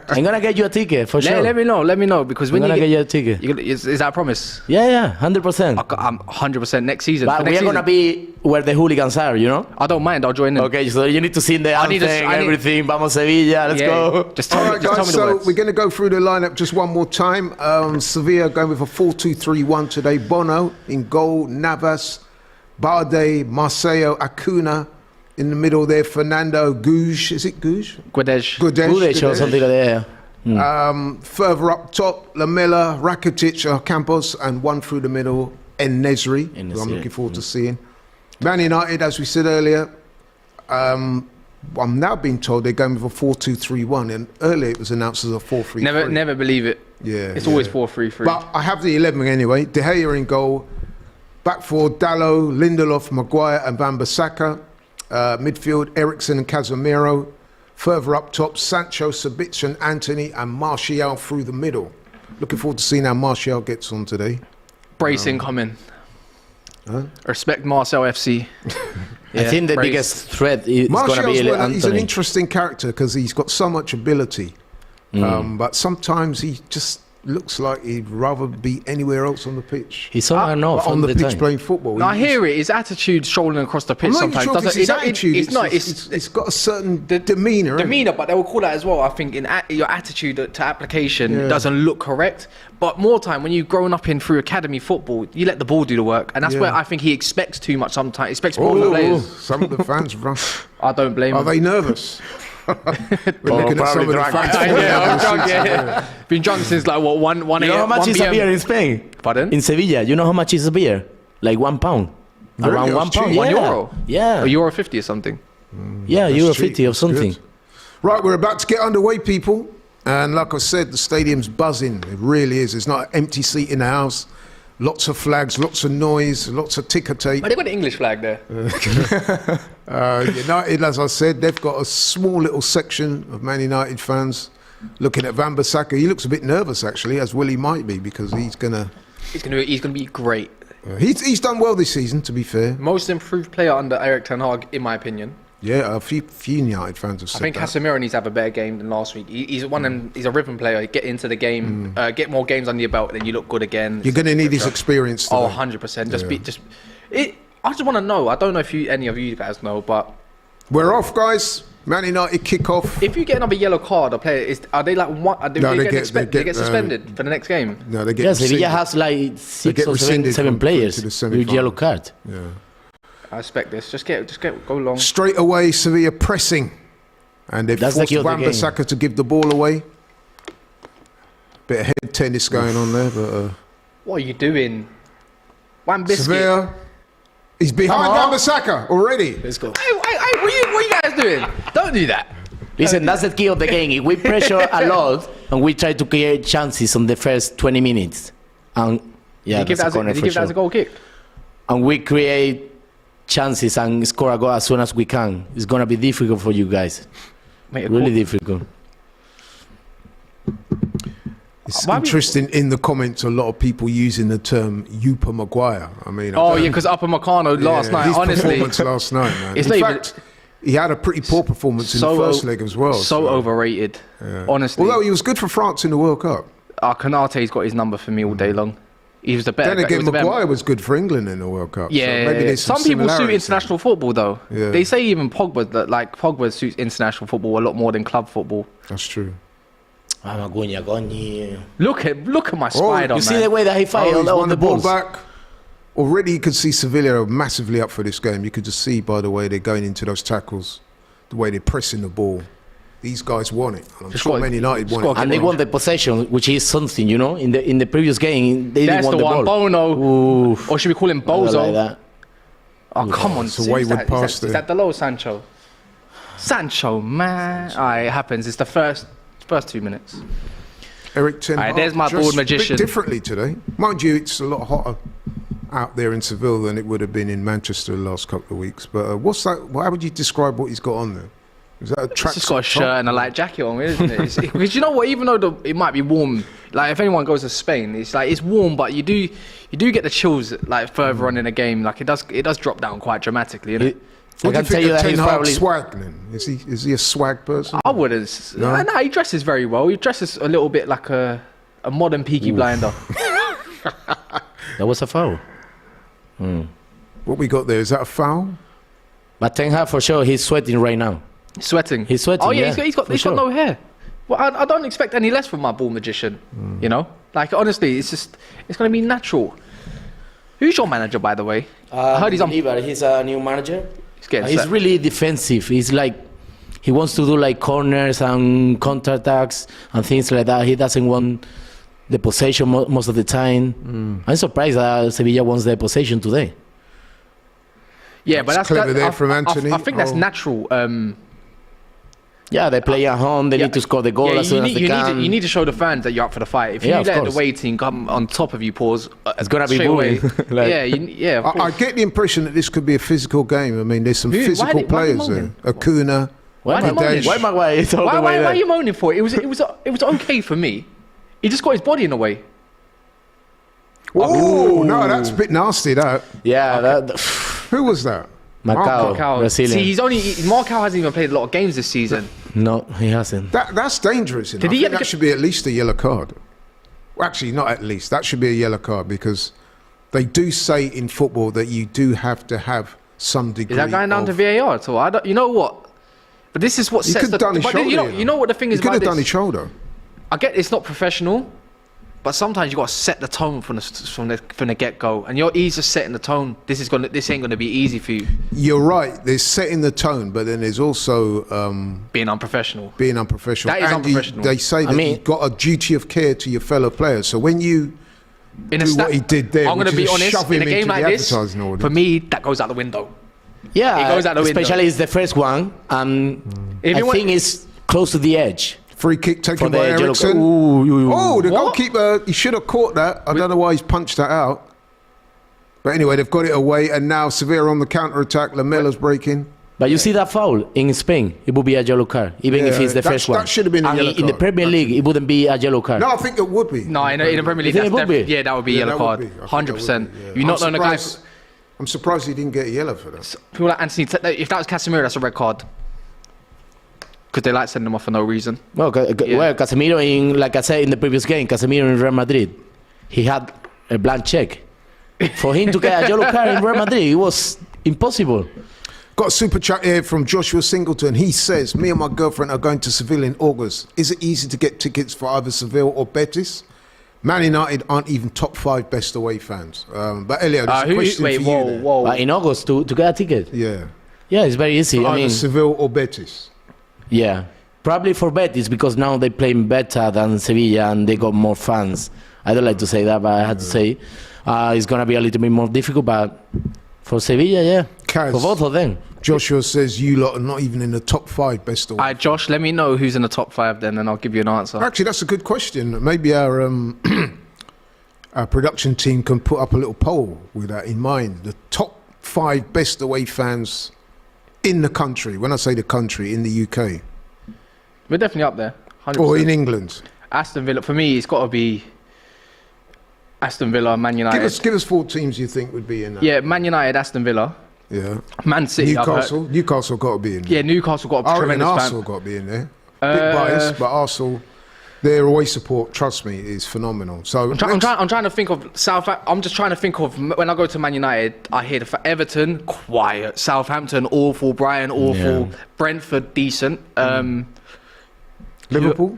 I'm gonna get you a ticket for sure. Let me know because I'm when gonna you get you a ticket. is that a promise? Yeah, 100%. I'm 100% next season. But For we next are gonna season. be where the hooligans are, you know? I don't mind. I'll join them. Okay, so you need to sing the I need anthem, to- I need- everything. Vamos Sevilla, let's Yeah, go. Just tell All me, right, just tell guys, me the so words. we're going to go through the lineup just one more time. Sevilla going with a 4-2-3-1 today. Bono in goal, Navas, Barde, Marcelo, Acuna. In the middle there, Fernando, Gouge. Is it Gouge? Guedes. Gudesh or something like that. Yeah. Further up top, Lamela, Rakitic, Campos, and one through the middle, En-Nesyri, who I'm En-Nesyri, looking forward to seeing. Man United, as we said earlier, I'm now being told they're going with a 4-2-3-1, and earlier it was announced as a 4-3-3. Never believe it. Yeah, It's always yeah. 4-3-3. But I have the 11 anyway. De Gea in goal, back four, Dallo, Lindelof, Maguire, and Van Bissaka. Midfield, Eriksen and Casemiro. Further up top, Sancho, Sabic and Antony, and Martial through the middle. Looking forward to seeing how Martial gets on today. Bracing coming. Respect Marcel FC. I think the brace. biggest threat is going to Martial's be well, he's an Antony. interesting character because he's got so much ability, but sometimes he just looks like he'd rather be anywhere else on the pitch. He's on and off on all the the pitch time. playing football. No, I hear it. His attitude strolling across the pitch I'm not sometimes sure if it's doesn't. his attitude. It's not. It's got a certain demeanour. innit? Demeanor, but they will call that as well. I think your attitude to application doesn't look correct. But more time when you've grown up in through academy football, you let the ball do the work, and that's where I think he expects too much. Sometimes expects more from the players. Some of the fans run. I don't blame Are him. they nervous? We're looking at some of the drunk. fans. I'm drunk. Yeah. Been drunk since like what 1 You know how much 1 is a PM? beer in Spain? Pardon? In Sevilla, you know how much is a beer? Like £1. Really? Around That's £1. cheap. Yeah. €1? Yeah. €1.50 or something. Yeah, That's Euro cheap. 50 or That's something. good. Right, we're about to get underway, people. And like I said, the stadium's buzzing. It really is. It's not an empty seat in the house. Lots of flags, lots of noise, lots of ticker tape. But they got the English flag there. United, as I said, they've got a small little section of Man United fans looking at Van Bissaka. He looks a bit nervous, actually, as well he might be, because he's gonna He's gonna be great. he's done well this season, to be fair. Most improved player under Eric Ten Hag, in my opinion. Yeah, a few United fans have said I think that. Casemiro needs to have a better game than last week. He's one of them. He's a rhythm player. Get into the game, get more games under your belt, then you look good again. You're going to need his experience. Oh, today. 100%. I just want to know. I don't know if any of you guys know, but We're off, guys. Man United kick off. if you get another yellow card, a player are they like what? Are they, No, they get suspended for the next game. No, they get Yeah, Sevilla rescinded. has like get 6 or rescinded seven from- players to the with semi-final. yellow card. Yeah. I expect this. Just go long. Straight away, Sevilla pressing, and they've That's the forced key of the Wan game. Bissaka to give the ball away. Bit of head tennis going on there, but What are you doing? One biscuit. Sevilla, he's behind Wan Bissaka already. Let's go. Hey, what are you guys doing? Don't do that. Listen, that's the key of the game. If we pressure a lot and we try to create chances on the first 20 minutes, and yeah, Did he give that's a corner that for as a sure. goal kick? And we create chances and score a goal as soon as we can, it's gonna be difficult for you guys. Mate, Really difficult. It's Why we- interesting in the comments. A lot of people using the term "Yupa Maguire." I mean, Oh yeah, because Upper Meccano last night. his honestly, performance last night, man. It's In not even- fact, he had a pretty poor performance in the first leg as well. So overrated. Honestly, Although he was good for France in the World Cup. Kanate's got his number for me all day long. He was the better. Then again, he was the better- Maguire was good for England in the World Cup. Yeah, so maybe there's some people suit similarities international football though. Yeah. They say even Pogba suits international football a lot more than club football. there. That's true. Look at my spider, You man. see the way that he fired He's on won the the ball balls. back. Already, you could see Sevilla are massively up for this game. You could just see by the way they're going into those tackles, the way they're pressing the ball. These guys want it. And I'm Just sure got- Man United just want got it. to And they won the possession, which is something, you know. In the previous game, they That's didn't the want one, the ball. Bono. Oof. Or should we call him I don't Bozo? like that. Oh, come on. It's a is wayward that- pass is there. that the low Sancho? Sancho, man. Alright, it happens. It's the first 2 minutes. Eric Ten Alright, Hag there's my dressed board a bit magician. differently today. Mind you, it's a lot hotter out there in Seville than it would have been in Manchester the last couple of weeks. But what's that? How would you describe what he's got on there? Is that a He's just got a tracksuit shirt top? and a light jacket on, isn't it? Because you know what? Even though it might be warm, like if anyone goes to Spain, it's like it's warm, but you do get the chills like further on in the game. Like it does drop down quite dramatically. Innit? What I do can you tell think you of that Ten he's Hag's probably swag then? Is he a swag person? I wouldn't. No? No, he dresses very well. He dresses a little bit like a modern Peaky Blinder. That was a foul. What we got there, is that a foul? But Ten Hag for sure, he's sweating right now. Sweating. He's sweating, Oh yeah, yeah, he's got for sure. no hair. Well, I don't expect any less from my ball magician. You know, like honestly, it's gonna be natural. Who's your manager, by the way? I heard he's on. He's a new manager. He's getting He's set. really defensive. He's like, he wants to do like corners and counterattacks and things like that. He doesn't want the possession most of the time. I'm surprised that Sevilla wants the possession today. Yeah, but That's that's clever there from Antony. I think that's Oh. natural. Yeah, they play at home. They need to score the goal Yeah, as soon as they can. you need to show the fans that you're up for the fight. If you Yeah, of let the course. away team come on top of you, It's gonna be straight away. bullying. Like- yeah, of I course. get the impression that this could be a physical game. I mean, there's some Who- why physical did- why are you players there. moaning? Acuna. Why Why are you Maguire? moaning? Why Maguire? It's all Why the way are there. you moaning for it? It was okay for me. He just got his body in the way. Oh, no, that's a bit nasty, that. Yeah, Okay. that, Who was that? Marcao, Brazilian. See, Marcao hasn't even played a lot of games this season. No, he hasn't. That's dangerous. Did he I think that should be at least a yellow card. Well, actually, not at least. That should be a yellow card because they do say in football that you do have to have some degree. Is that going down to VAR at all? You know what? But this is what He sets could have done his shoulder. you know what the thing is He could about have this? done his shoulder. I get it's not professional, but sometimes you got to set the tone from the get go, and you're easy setting the tone. This ain't gonna be easy for you. You're right. There's setting the tone, but then there's also Being unprofessional. being unprofessional. That is And unprofessional. they say that you've got a duty of care to your fellow players. So when you do what he did there, I'm gonna which be is honest. shove In him a game into like the this, advertising order. for me, that goes out the window. Yeah, It goes out the window. especially it's the first one, and If I you want- think it's close to the edge. Free kick taken For by the yellow Ericsson. card. Ooh. Oh, the What? goalkeeper, he should have caught that. I don't know why he's punched that out. But anyway, they've got it away, and now Sevilla on the counter-attack. Lamella's breaking. But you see that foul in Spain, it would be a yellow card, even if Yeah, it's the that- first one. that should have been a And yellow in the card. Premier League, it wouldn't be a yellow card. No, I think it would be. No, in the Premier League, think that's it would be? definitely that would be Yeah, yellow that would card, be. I think that would 100%. be, yeah. You're not I'm knowing the guy. surprised- I'm surprised he didn't get a yellow for that. People like Antony, if that was Casemiro, that's a red card. Because they like sending him off for no reason. Well, Casemiro, like I said in the previous game, Casemiro in Real Madrid, he had a blank check. For him to get a yellow card in Real Madrid, it was impossible. Got a super chat here from Joshua Singleton. He says, me and my girlfriend are going to Seville in August. Is it easy to get tickets for either Seville or Betis? Man United aren't even top 5 best away fans. But Elio, there's a question for you there. whoa. In August, to get a ticket. Yeah. Yeah, it's very easy. I Either mean, Seville or Betis. yeah. Probably for Betis, because now they're playing better than Sevilla and they got more fans. I don't like to say that, but I had to say it's going to be a little bit more difficult, but for Sevilla, yeah. Kaz. For both of them. Joshua says you lot are not even in the top 5 best away. Josh, let me know who's in the top 5 then, and I'll give you an answer. Actually, that's a good question. Maybe our our production team can put up a little poll with that in mind. The top 5 best away fans in the country. When I say the country, in the UK We're definitely up there. 100%. or in England. Aston Villa, for me, it's got to be Aston Villa, Man United. Give us 4 teams you think would be in that. Yeah, Man United, Aston Villa, Yeah. Man City. I've heard. Newcastle got to be in there. Yeah, Newcastle got a I reckon tremendous Arsenal fan. got to be in there. Bit biased, but Arsenal, their away support, trust me, is phenomenal. So I'm trying to think of I'm just trying to think of when I go to Man United. I hear for Everton quiet, Southampton awful, Brighton awful, Yeah. Brentford decent. Liverpool,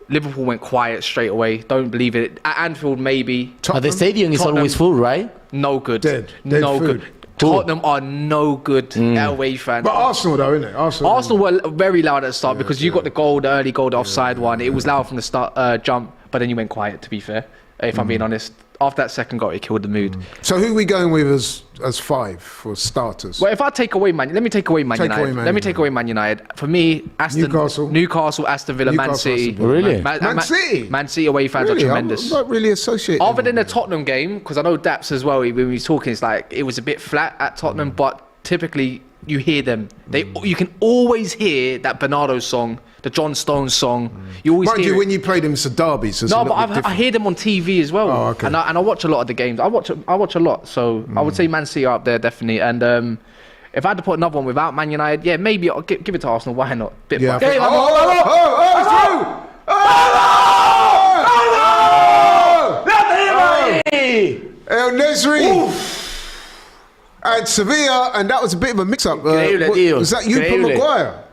Liverpool went quiet straight away. Don't believe it. At Anfield maybe But Tottenham, the stadium is Tottenham. always full, right? no good. Dead no food. good. Tottenham are no good away fans. but Arsenal though, isn't it? Arsenal were very loud at the start because you got the goal, the early goal, the offside one. It was loud from the start, jump, but then you went quiet. To be fair, if I'm being honest, after that second goal, it killed the mood. So who are we going with as 5 for starters? Well, if I take away let me take away Man Take United. away Man Let me United. take away Man United. For me, Newcastle, Aston Villa, Man Newcastle, City. Aston Villa. Really? Man City? Man City away fans Really? are tremendous. I'm not really associated. Other than the Tottenham game, because I know Daps as well, when we was talking, it's like it was a bit flat at Tottenham, but typically you hear them. You can always hear that Bernardo song, the John Stones song. You always Mind hear you, it. when you play them, it's a derby, so it's a No, little but bit I different. hear them on TV as well, Oh, okay. and I watch a lot of the games. I watch a lot, so I would say Man City are up there definitely. And if I had to put another one without Man United, yeah, maybe I'll give it to Arsenal. Why not? Bit Yeah, I biased. think- El Nesri and Sevilla, and that was a bit of a mix-up. Increíble, tío. Was that you, Increíble. Maguire?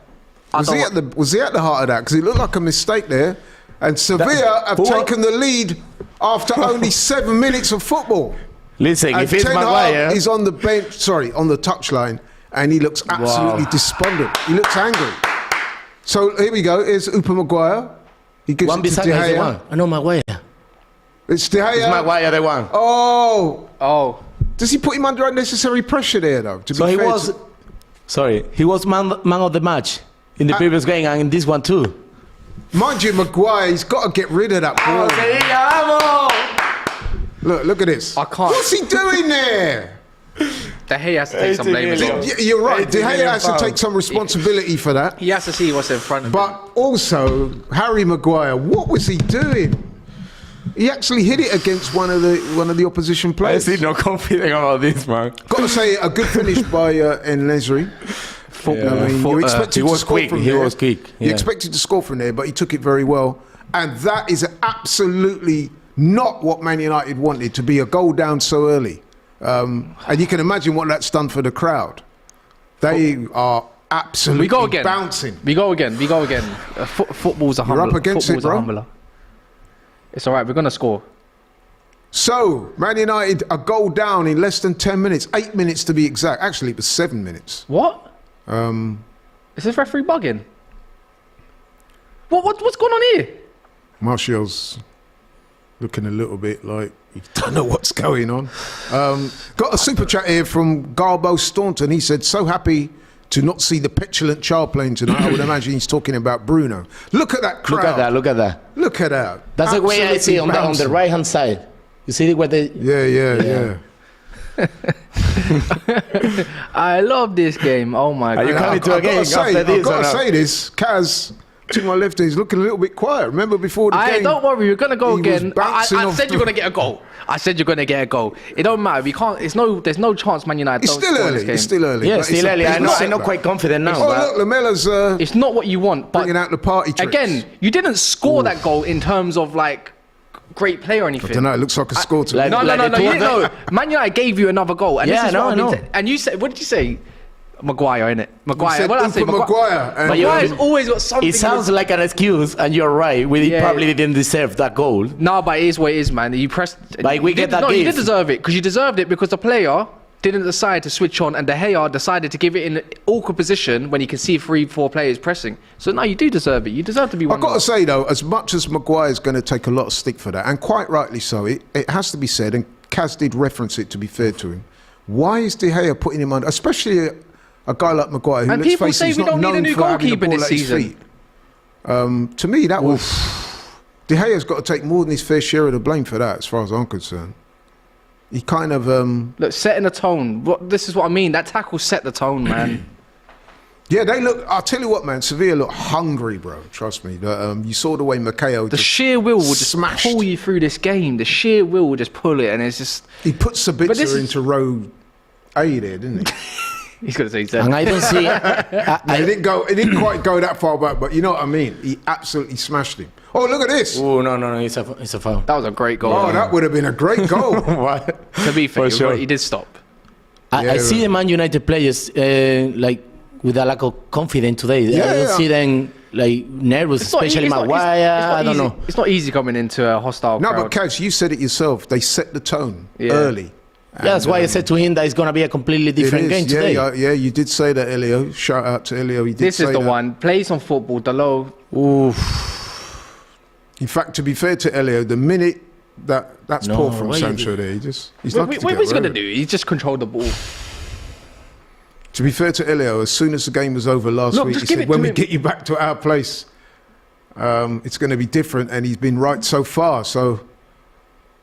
Was he at the heart of that? Because it looked like a mistake there. And Sevilla have taken the lead after only 7 minutes of football. Listen, And if it's Ten Maguire, Hag is on the bench, on the touchline, and he looks absolutely despondent. He looks angry. So here we go. Here's Upa Maguire. He gives one it to beside De is the Gea. one. I know Maguire. It's De Gea. It's Maguire the one. Oh, does he put him under unnecessary pressure there, though? To be So he fair was, to- sorry, he was man of the match in the previous game and in this one too. Mind you, Maguire, he's got to get rid of that ball. Look at this. I can't. What's he doing there? De Gea has to take some blame as well. You're right. De 80 Gea million has to pounds. take some responsibility for that. He has to see what's in front of him. But also, Harry Maguire, what was he doing? He actually hit it against one of the opposition I players. see no confidence about this, man. Got to say, a good finish by En-Nesyri. I mean, you expected he to was score quick. from He there. was quick. You Yeah. expected to score from there, but he took it very well. And that is absolutely not what Man United wanted, to be a goal down so early. And you can imagine what that's done for the crowd. They are absolutely We go again. bouncing. We go again. Football's a humbler. up against it, Football's a bro. humbler. It's all right. We're going to score. So, Man United a goal down in less than 10 minutes. 8 minutes to be exact. Actually, it was 7 minutes. What? Is this referee bugging? What's going on here? Martial's looking a little bit like he don't know what's going on. Got a super chat here from Garbo Staunton. He said, so happy to not see the petulant child playing tonight. I would imagine he's talking about Bruno. Look at that crowd. Look at that. Look at that. Look at that. That's the way I see Absolutely on the bouncing. right hand side. You see where the Yeah. I love this game. Oh my Are you god. coming to a game after I've this? got or to not? say this. Kaz, to my left, he's looking a little bit quiet. Remember before the game? Don't worry, we're gonna go he was again. bouncing I off said the- you're gonna get a goal. I said you're gonna get a goal. It don't matter. We can't. There's no chance Man United It's don't still score in early. this game. It's still early. Yeah, but still it's a early. I big know. I'm setback. quite confident now. Oh, but look, Lamella's It's not what you want. But bringing out the party tricks. again, you didn't score that goal in terms of like great play or anything. I don't know. It looks like a score to me. like- No, the you two didn't of know. them. Man United gave you another goal. And Yeah, this is I what know, I've I been know. and you said, what did you say? Maguire, innit? He Maguire. said, What did I say? "Open Maguire." And Maguire's always got something. it sounds like an excuse, and you're right. We Yeah. probably didn't deserve that goal. No, but it is what it is, man. You pressed. Like, we you get did- that No, you did gift. deserve it because you deserved it because the player didn't decide to switch on, and De Gea decided to give it in an awkward position when he can see 3-4 players pressing. So no, you do deserve it. You deserve to be one. I've got to say though, as much as Maguire's going to take a lot of stick for that, and quite rightly so, it has to be said, and Kaz did reference it to be fair to him. Why is De Gea putting him under, especially a guy like Maguire, who And let's people face it, say he's we not don't need a known new for having the goalkeeper ball this at his season. feet. To me, that was De Gea's got to take more than his fair share of the blame for that, as far as I'm concerned. He kind of, Look, setting the tone. This is what I mean. That tackle set the tone, man. yeah, they look. I'll tell you what, man. Sevilla look hungry, bro. Trust me. You saw the way Maceo The just sheer will just smashed. pull you through this game. The sheer will will just pull it, and it's just. He put this Sabitzer is- into row A there, didn't he? He's gonna say And I don't see. It didn't quite go that far back, but you know what I mean. He absolutely smashed him. Oh, look at this! Oh no, it's a foul. that was a great goal. Oh, that would have been a great goal. What? To be fair, For sure. he did stop. I Yeah, see right. the Man United players like with a lack of confidence today. Yeah, I don't yeah. see them like nervous, It's not especially it's not- Maguire. it's not I don't easy. know. It's not easy coming into a hostile No, crowd. but Kaz, you said it yourself. They set the tone Yeah. early. Yeah, that's why I said to him that it's going to be a completely It different is. game today. Yeah, you did say that, Elio. Shout out to Elio. He did This say is the that. one. Play some football. Delo. In fact, to be fair to Elio, the minute that's No, poor from why you Sancho there, he's lucky to What get was he rid gonna of it. do? He just controlled the ball. To be fair to Elio, as soon as the game was over last Look, week, just he give said, it when to we him." get you back to our place, it's going to be different. And he's been right so far. So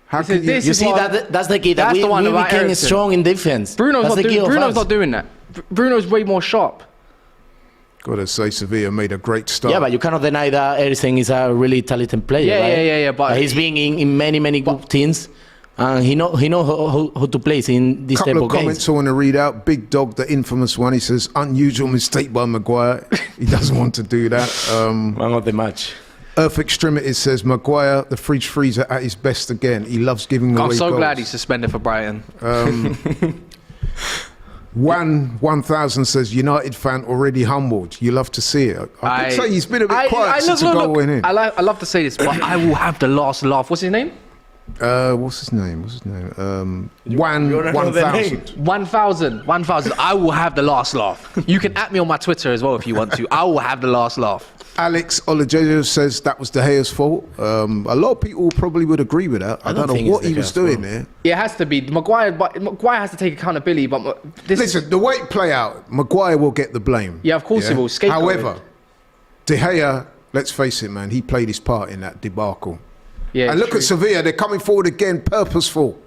how can you... this You is see, what- that's the key. That that's we, the one we about became Eriksen. strong in defense. Bruno's that's not the key doing. of Bruno's us. not doing that. Bruno's way more sharp. Got to say, Sevilla made a great start. Yeah, but you cannot deny that Eriksen is a really talented player. Yeah, right? yeah, but- he's been in many good teams, and he know how to play in this type Couple of of comments games. I want to read out. Big Dog, the infamous one, he says, unusual mistake by Maguire. He doesn't want to do that. Man of the match. Earth Extremities says, Maguire, the fridge freezer at his best again. He loves giving away I'm so goals. glad he's suspended for Brighton. 1000 says, United fan already humbled. You love to see it. I could say he's been a bit quiet since the goal went in. I love to say this, but I will have the last laugh. What's his name? What's his name? You wanna know the name? 1000. 1,000. I will have the last laugh. You can at me on my Twitter as well if you want to. I will have the last laugh. Alex Olajejo says that was De Gea's fault. A lot of people probably would agree with that. I don't know think what it's he De was Gea's doing fault. there. It has to be Maguire, but Maguire has to take accountability. But this is, Listen, the way it play out, Maguire will get the blame. Yeah, of course he will. Scapegoated. However, De Gea, let's face it, man, he played his part in that debacle. yeah. And look at Sevilla, they're coming forward again, purposeful.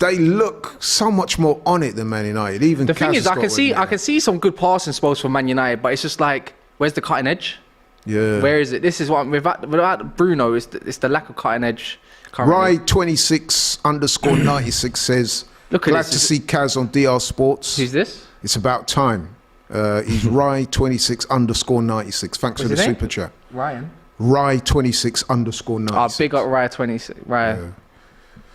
They look so much more on it than Man United. Even The thing Kaz is, has I got can to see admit I can see some good passing spells for Man United, but it's just like, where's the cutting edge? Yeah. Where is it? This is what without Bruno, it's the lack of cutting edge. Currently. Rye26_96 says, Look at glad this. to see Kaz on DR Sports. Who's this? It's about time. He's Rye26_96. Thanks for the his name? super chat. Ryan. Rye26_96. Oh, big up Ryan 26. Ryan.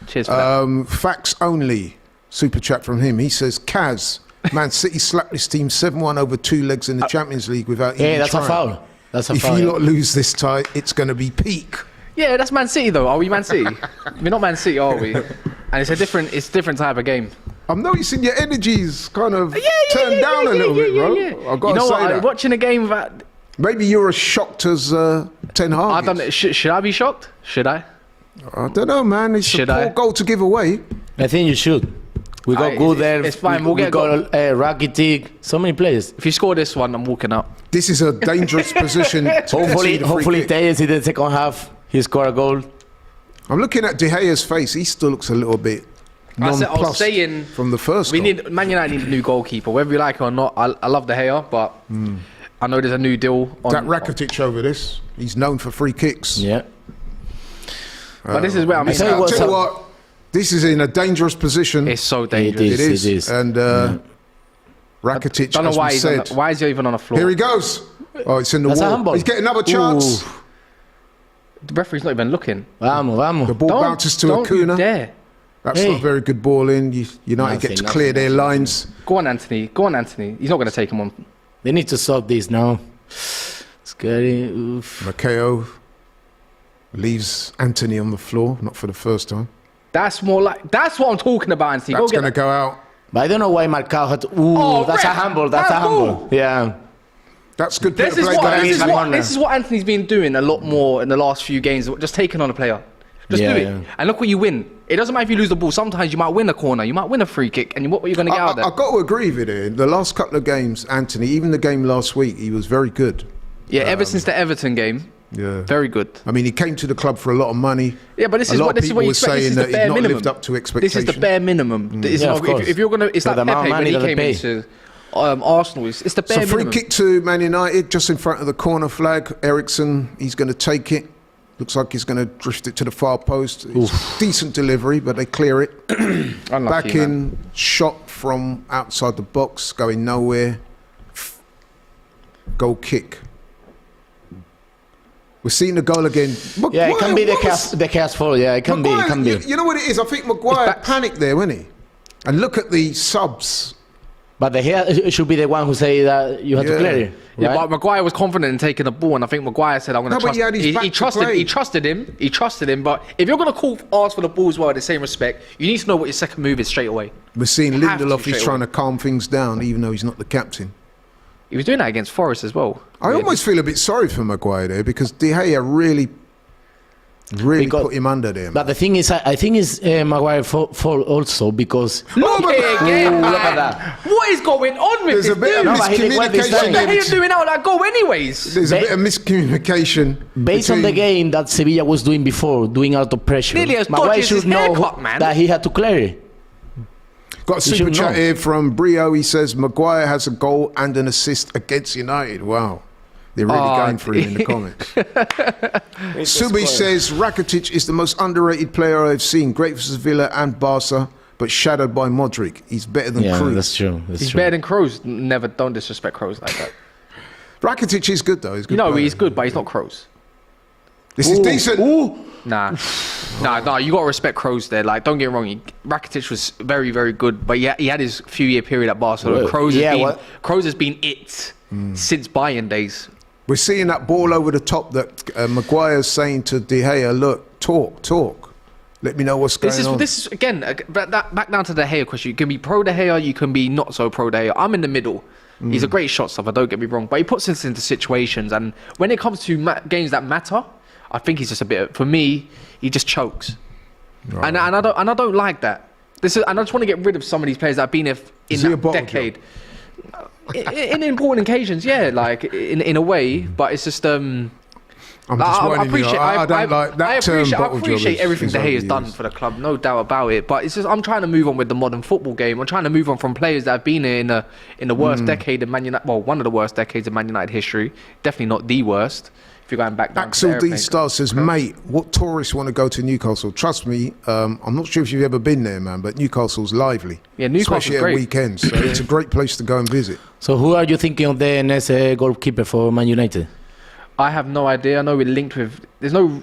Cheers for that. Facts only. Super chat from him. He says, Kaz, Man City slapped this team 7-1 over 2 legs in the Champions League without even that's trying. a foul. That's a If foul. you lot lose this tie, it's going to be peak. Yeah, that's Man City though. Are we Man City? We're not Man City, are we? And it's a different type of game. I'm noticing your energy's kind of turned down a little bit, bro. I've got You to know say what? that. Watching a game without. Maybe you're as shocked as Ten Hag. I don't. Should I be shocked? Should I? I don't know, man. It's Should a poor I? goal to give away. I think you should. We got It's- good there. it's fine, we'll We get got Rakitic. So many players. If you score this one, I'm walking out. This is a dangerous position. To concede a free Hopefully, kick. Tejes in the second half he score a goal. I'm looking at De Gea's face. He still looks a little bit I was nonplussed saying from the first we goal. need Man United need a new goalkeeper, whether you like it or not. I love De Gea, but I know there's a new deal. That Rakitic over this. He's known for free kicks. Yeah. But this is where I mean. tell you I'll what, tell you what. This is in a dangerous position. It's so dangerous. It is. It is. And Rakitic, Don't know as why we he's said. why is he even on the floor? Here he goes. Oh, it's in the That's a wall. handball. He's getting another chance. Ooh. The referee's not even looking. Vamos, vamos. The ball bounces to don't you Acuna. dare. That's Hey. not a very good ball in. United get to Nothing, clear their lines. Go on, Anthony. Go on, Anthony. He's not going to take him on. They need to solve this now. Scary. Oof. Maceo leaves Antony on the floor, not for the first time. That's more like. That's what I'm talking about, Anthony. That's Go going to get go out. But I don't know why Marcao had to. Ooh, Oh, that's a ref, handball. That's a handball. handball. Yeah. That's good This play is, by what, Antony. this is what Anthony's been doing a lot more in the last few games. Just taking on a player. Just Yeah, do it. yeah. And look what you win. It doesn't matter if you lose the ball. Sometimes you might win a corner. You might win a free kick. And what are you going to get out of that? I've got to agree with it. The last couple of games, Antony, even the game last week, he was very good. Yeah, ever since the Everton game, Yeah. very good. I mean, he came to the club for a lot of money. Yeah, but this A is lot what of this is what people you were expect. This saying is that the he'd bare not minimum. lived up to This expectation. is the bare minimum. It's Yeah, not, of course. if you're gonna, it's For like the amount of Pepe when money he that they came pay. into Arsenal. It's the bare So free minimum. kick to Man United, just in front of the corner flag. Ericsson, he's going to take it. Looks like he's going to drift it to the far post. It's a decent delivery, but they clear it. Unlucky, Back man. in, shot from outside the box, going nowhere. Goal kick. We're seeing the goal again. Yeah, it can be Maguire was- the cast fall. Yeah, it can be. It Maguire, can be. You know what it is? I think Maguire panicked there, wasn't he? And look at the subs. But the hair should be the one who say that you have to Yeah. clear it. Yeah, right? but Maguire was confident in taking the ball, and I think Maguire said, "I'm going to No, but trust." he had his back He to trusted. play. He trusted him. He trusted him. But if you're going to ask for the ball as well, in the same respect, you need to know what your second move is straight away. We're seeing Have to Lindelof, straight he's away. trying to calm things down, even though he's not the captain. He was doing that against Forest as well. I almost feel a bit sorry for Maguire there because De Gea really Because- put him under there. But the thing is, I think it's Maguire fault also because. Look but- here again, Ooh, man. look at that. What is going on with There's this a bit dude? of No, but he did well this miscommunication time. What there. the hell are you doing out that goal anyways? There's a Ba- bit of miscommunication. Based on the between- game that Sevilla was doing before, doing out of pressure, Nearly as Maguire dodgy as should his know haircut, man. that he had to clear it. Got a You super should chat know. here from Brio. He says Maguire has a goal and an assist against United. Wow. They're really Oh, going for him in the comments. Subi says Rakitic is the most underrated player I've seen. Great for Sevilla and Barca, but shadowed by Modric. He's better than Yeah, Cruz. that's true. That's He's true. better than Kroos. Never, don't disrespect Kroos like that. Rakitic is good though. He's a good. You know, player. he's good, but he's not Kroos. This is decent. Nah, nah. You gotta respect Kroos there. Like, don't get me wrong. Rakitic was very, very good, but yeah, he had his few-year period at Barcelona. Well, Kroos yeah, has been, what- Kroos has been it since Bayern days. We're seeing that ball over the top that Maguire's saying to De Gea, look, talk. Let me know what's going on. This is again back down to the De Gea question. You can be pro De Gea, you can be not so pro De Gea. I'm in the middle. He's a great shot stopper, don't get me wrong, but he puts us into situations, and when it comes to games that matter, I think he's just a bit. For me, he just chokes, and I don't like that. And I just want to get rid of some of these players that have been here in Is he a that bottle decade. In important occasions, yeah, like in a way, but it's just I'm Like, just I winding you appreciate. up. I don't like that term. I bottle appreciate job everything is De Gea has done overused. for the club, no doubt about it. But it's just I'm trying to move on with the modern football game. I'm trying to move on from players that have been here in the worst decade of Man United. Well, one of the worst decades of Man United history. Definitely not the worst. If you're going back down to the Axel D airplane. Star says, mate, what tourists want to go to Newcastle? Trust me, I'm not sure if you've ever been there, man, but Newcastle's lively. Yeah, Newcastle's especially great. at weekends. So it's a great place to go and visit. So who are you thinking of the next goalkeeper for Man United? I have no idea. I know we're linked with. We're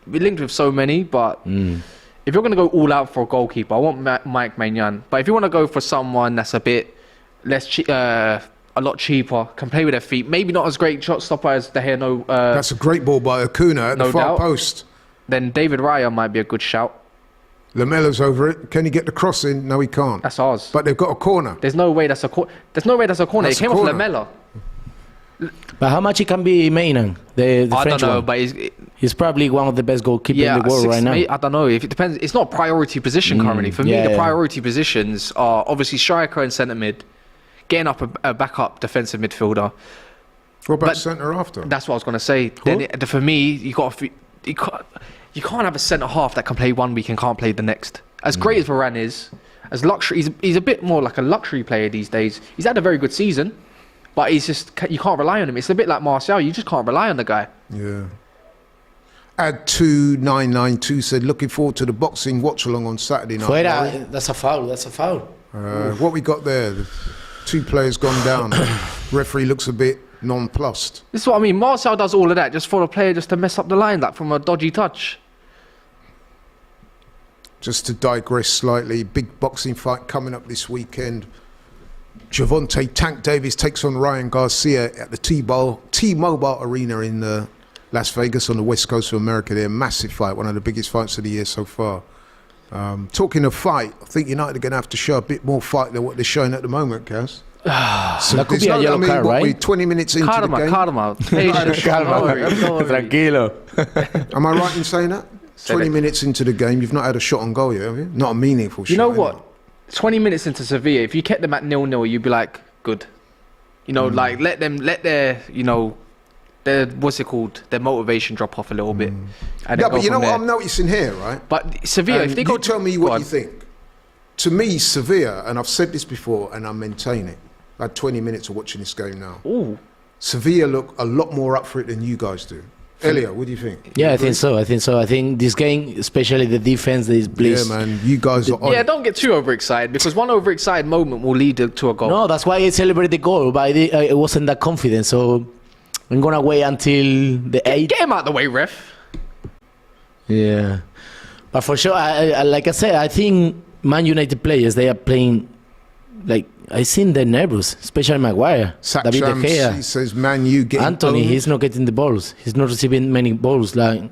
linked with so many, but if you're going to go all out for a goalkeeper, I want Mike Maignan. But if you want to go for someone that's a bit less, a lot cheaper, can play with their feet, maybe not as great shot stopper as De Gea. No, That's a great ball by Acuna at no the far doubt. post. Then David Raya might be a good shout. Lamella's over it. Can he get the cross in? No, he can't. That's ours. But they've got a corner. There's no way that's a corner. There's no way that's a corner. That's It came a off corner. Lamella. But how much he can be Maignan, the I French don't know, one? but He's probably one of the best goalkeepers yeah, in the world right now. I don't know. If it depends. It's not a priority position currently. For me, yeah, the yeah. priority positions are obviously striker and centre mid, getting up a backup defensive midfielder. What about But centre after? That's what I was going to say. Then for me, you can't have a centre half that can play one week and can't play the next. As great as Varane is, as luxury, he's a bit more like a luxury player these days. He's had a very good season, but he's just you can't rely on him. It's a bit like Martial. You just can't rely on the guy. Yeah. Add 2992 said, looking forward to the boxing watch along on Saturday night. Fuera, that's a foul. That's a foul. What we got there? The 2 players gone down. Referee looks a bit nonplussed. This is what I mean. Martial does all of that just for a player just to mess up the line, like from a dodgy touch. Just to digress slightly, big boxing fight coming up this weekend. Javonte Tank Davis takes on Ryan Garcia at the T-Mobile Arena in Las Vegas on the west coast of America. They're a massive fight, one of the biggest fights of the year so far. Talking of fight, I think United are going to have to show a bit more fight than what they're showing at the moment, Kaz. So That could there's be a yellow card, what, right? we're 20 minutes into the game. Calma. Patience. Don't worry. Tranquilo. Am I right in saying that? Say 20 that. minutes into the game, you've not had a shot on goal yet, have you? Not a meaningful shot. You know anyway. what? 20 minutes into Sevilla, if you kept them at 0-0, you'd be like, good. You know, like let their, their what's it called? Their motivation drop off a little bit. And Yeah, then but go you know from what there. I'm noticing here, right? But Sevilla, if they You go tell me go what on. you think. To me, Sevilla, and I've said this before, and I maintain it. I had 20 minutes of watching this game now. Ooh. Sevilla look a lot more up for it than you guys do. Elio, what do you think? Yeah, I think so. I think this game, especially the defense, is Yeah, please. man, you guys are on Yeah, it. don't get too overexcited because one overexcited moment will lead to a goal. No, that's why I celebrated the goal, but I wasn't that confident. So I'm gonna wait until the 8th. Get him out the way, ref. Yeah, but for sure, I like I said, I think Man United players, they are playing like I seen they're nervous, especially Maguire, David De Shams, he Gea, says, man, you getting Antony. owned. He's not getting the balls. He's not receiving many balls like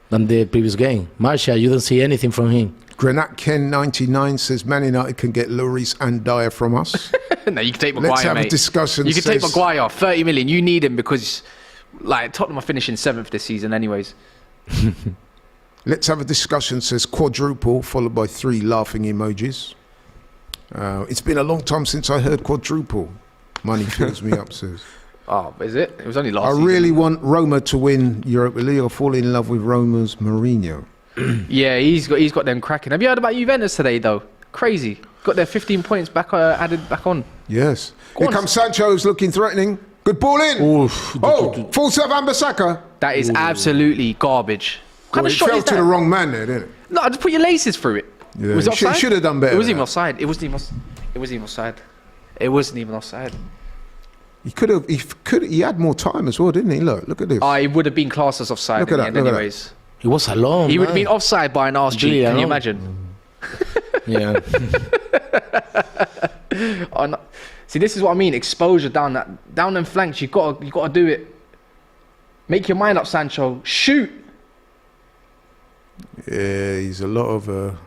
than the previous game. Martial, you don't see anything from him. Grenat Ken 99 says, Man United can get Lloris and Dyer from us. No, you can take Maguire, Let's have mate. a discussion. You can take says- Maguire, 30 million. You need him because, like, Tottenham are finishing 7th this season, anyways. Let's have a discussion, says quadruple, followed by 3 laughing emojis. It's been a long time since I heard quadruple. Money fills me up, says. Oh, is it? It was only last I season. really want Roma to win Europa League or fall in love with Roma's Mourinho. Yeah, he's got them cracking. Have you heard about Juventus today, though? Crazy. Got their 15 points back added back on. Yes. Go Here on. comes Sancho's looking threatening. Good ball in. Oof. Oh, full serve Ambasaka. That is absolutely garbage. What kind Well, of it shot fell is to that? the wrong man there, didn't it? No, just put your laces through it. Yeah, Was it he should- offside? should have done better It wasn't than even that. offside. It wasn't even offside. It wasn't even offside. He could have. He had more time as well, didn't he? Look at this. It would have been classed as offside Look in at the end that, look at anyways. It was alone. He would have man. been offside by an arse cheek. Really Can you alone. imagine? Yeah. Oh, no. See, this is what I mean. Exposure down them flanks. You gotta do it. Make your mind up, Sancho. Shoot. Yeah, he's a lot of.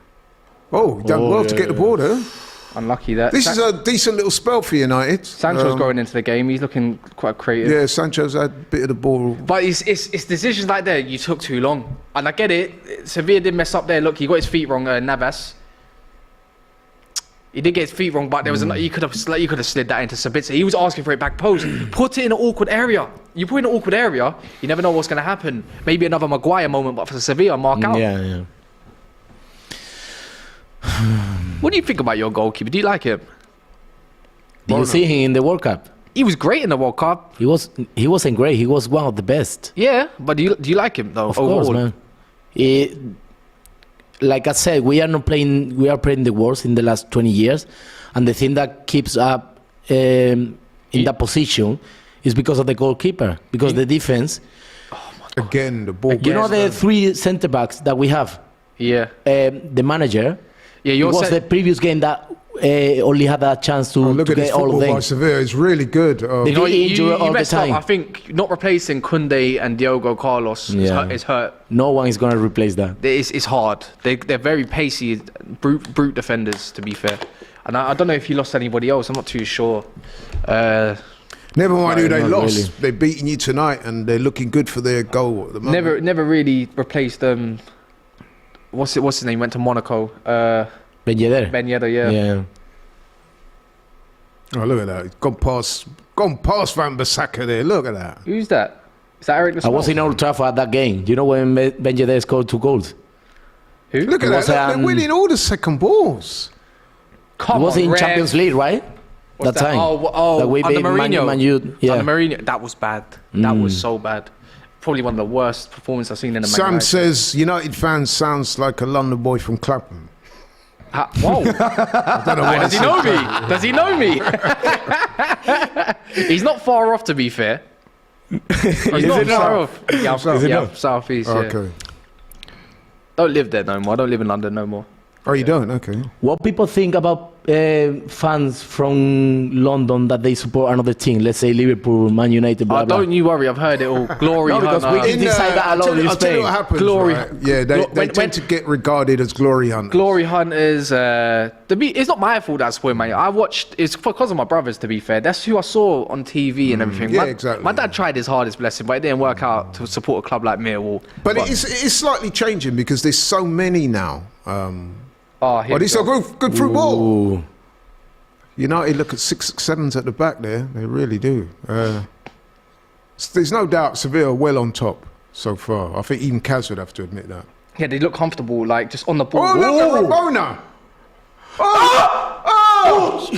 Oh, he done Oh, well to yeah, get the yeah. ball there. Unlucky that. This is a decent little spell for United. Sancho's going into the game. He's looking quite creative. Yeah, Sancho's had a bit of the ball. But it's decisions like that. You took too long, and I get it. Sevilla did mess up there. Look, he got his feet wrong. Navas. He did get his feet wrong, but there was you could have slid that into Sabitzer. He was asking for it back post. Put it in an awkward area. You put it in an awkward area, you never know what's going to happen. Maybe another Maguire moment, but for Sevilla, mark out. Yeah. What do you think about your goalkeeper? Do you like him? Did you see him in the World Cup? He was great in the World Cup. He wasn't great. He was one of the best. Yeah, but do you like him though? Of course, man. Like I said, we are playing the worst in the last 20 years, and the thing that keeps up in that position is because of the goalkeeper, because the defense. Again, the ball. You know the 3 centre backs that we have. Yeah. The manager. Yeah, it was the previous game that only had a chance to look at get this all of football them. by Sevilla. It's really good. They get injured all the messed time. up. I think not replacing Koundé and Diogo Carlos is hurt. No one is going to replace that. It's hard. They're very pacey, brute defenders, to be fair. And I don't know if you lost anybody else. I'm not too sure. Never mind who they lost. Really. They're beating you tonight, and they're looking good for their goal at the moment. Never really replaced them. What's his name? Went to Monaco. Ben Yedder. Ben Yedder, yeah. Oh, look at that. He's gone past Van Bissaka there. Look at that. Who's that? Is that Eric? I was in Old Trafford at that game. You know when Ben Yedder scored 2 goals? Who? Look at that. They're winning all the second balls. Come It was on, in Rev. Champions League, right? What's That time. Oh, we under beat Mourinho. Man U. Yeah. Under Mourinho. That was bad. That was so bad. Probably one of the worst performances I've seen in a Man Sam United. says United fans sounds like a London boy from Clapham. Whoa. Does he know me? Does he know me? He's not far off, to be fair. He's not far off. Yeah, South East. Yeah. Okay. Don't live there no more. I don't live in London no more. Oh, you don't? Okay. What people think about fans from London that they support another team, let's say Liverpool, Man United, blah, blah. Don't you worry, I've heard it all. Glory, No, because we Hunter. did decide that a lot in I'll tell you what Spain. happens. Glory. Right? Yeah, they tend to get regarded as glory hunters. Glory Hunters. It's not my fault that's where, man. I watched. It's because of my brothers. To be fair, that's who I saw on TV and everything. Yeah, exactly. My dad tried his hardest, bless him, but it didn't work out to support a club like Millwall. But it's slightly changing because there's so many now. Here we It's a go. good through ball. Ooh. United look at 6-7s at the back there. They really do. There's no doubt Sevilla are well on top so far. I think even Kas would have to admit that. Yeah, they look comfortable, like just on the ball. Oh, look at Rabona! Oh!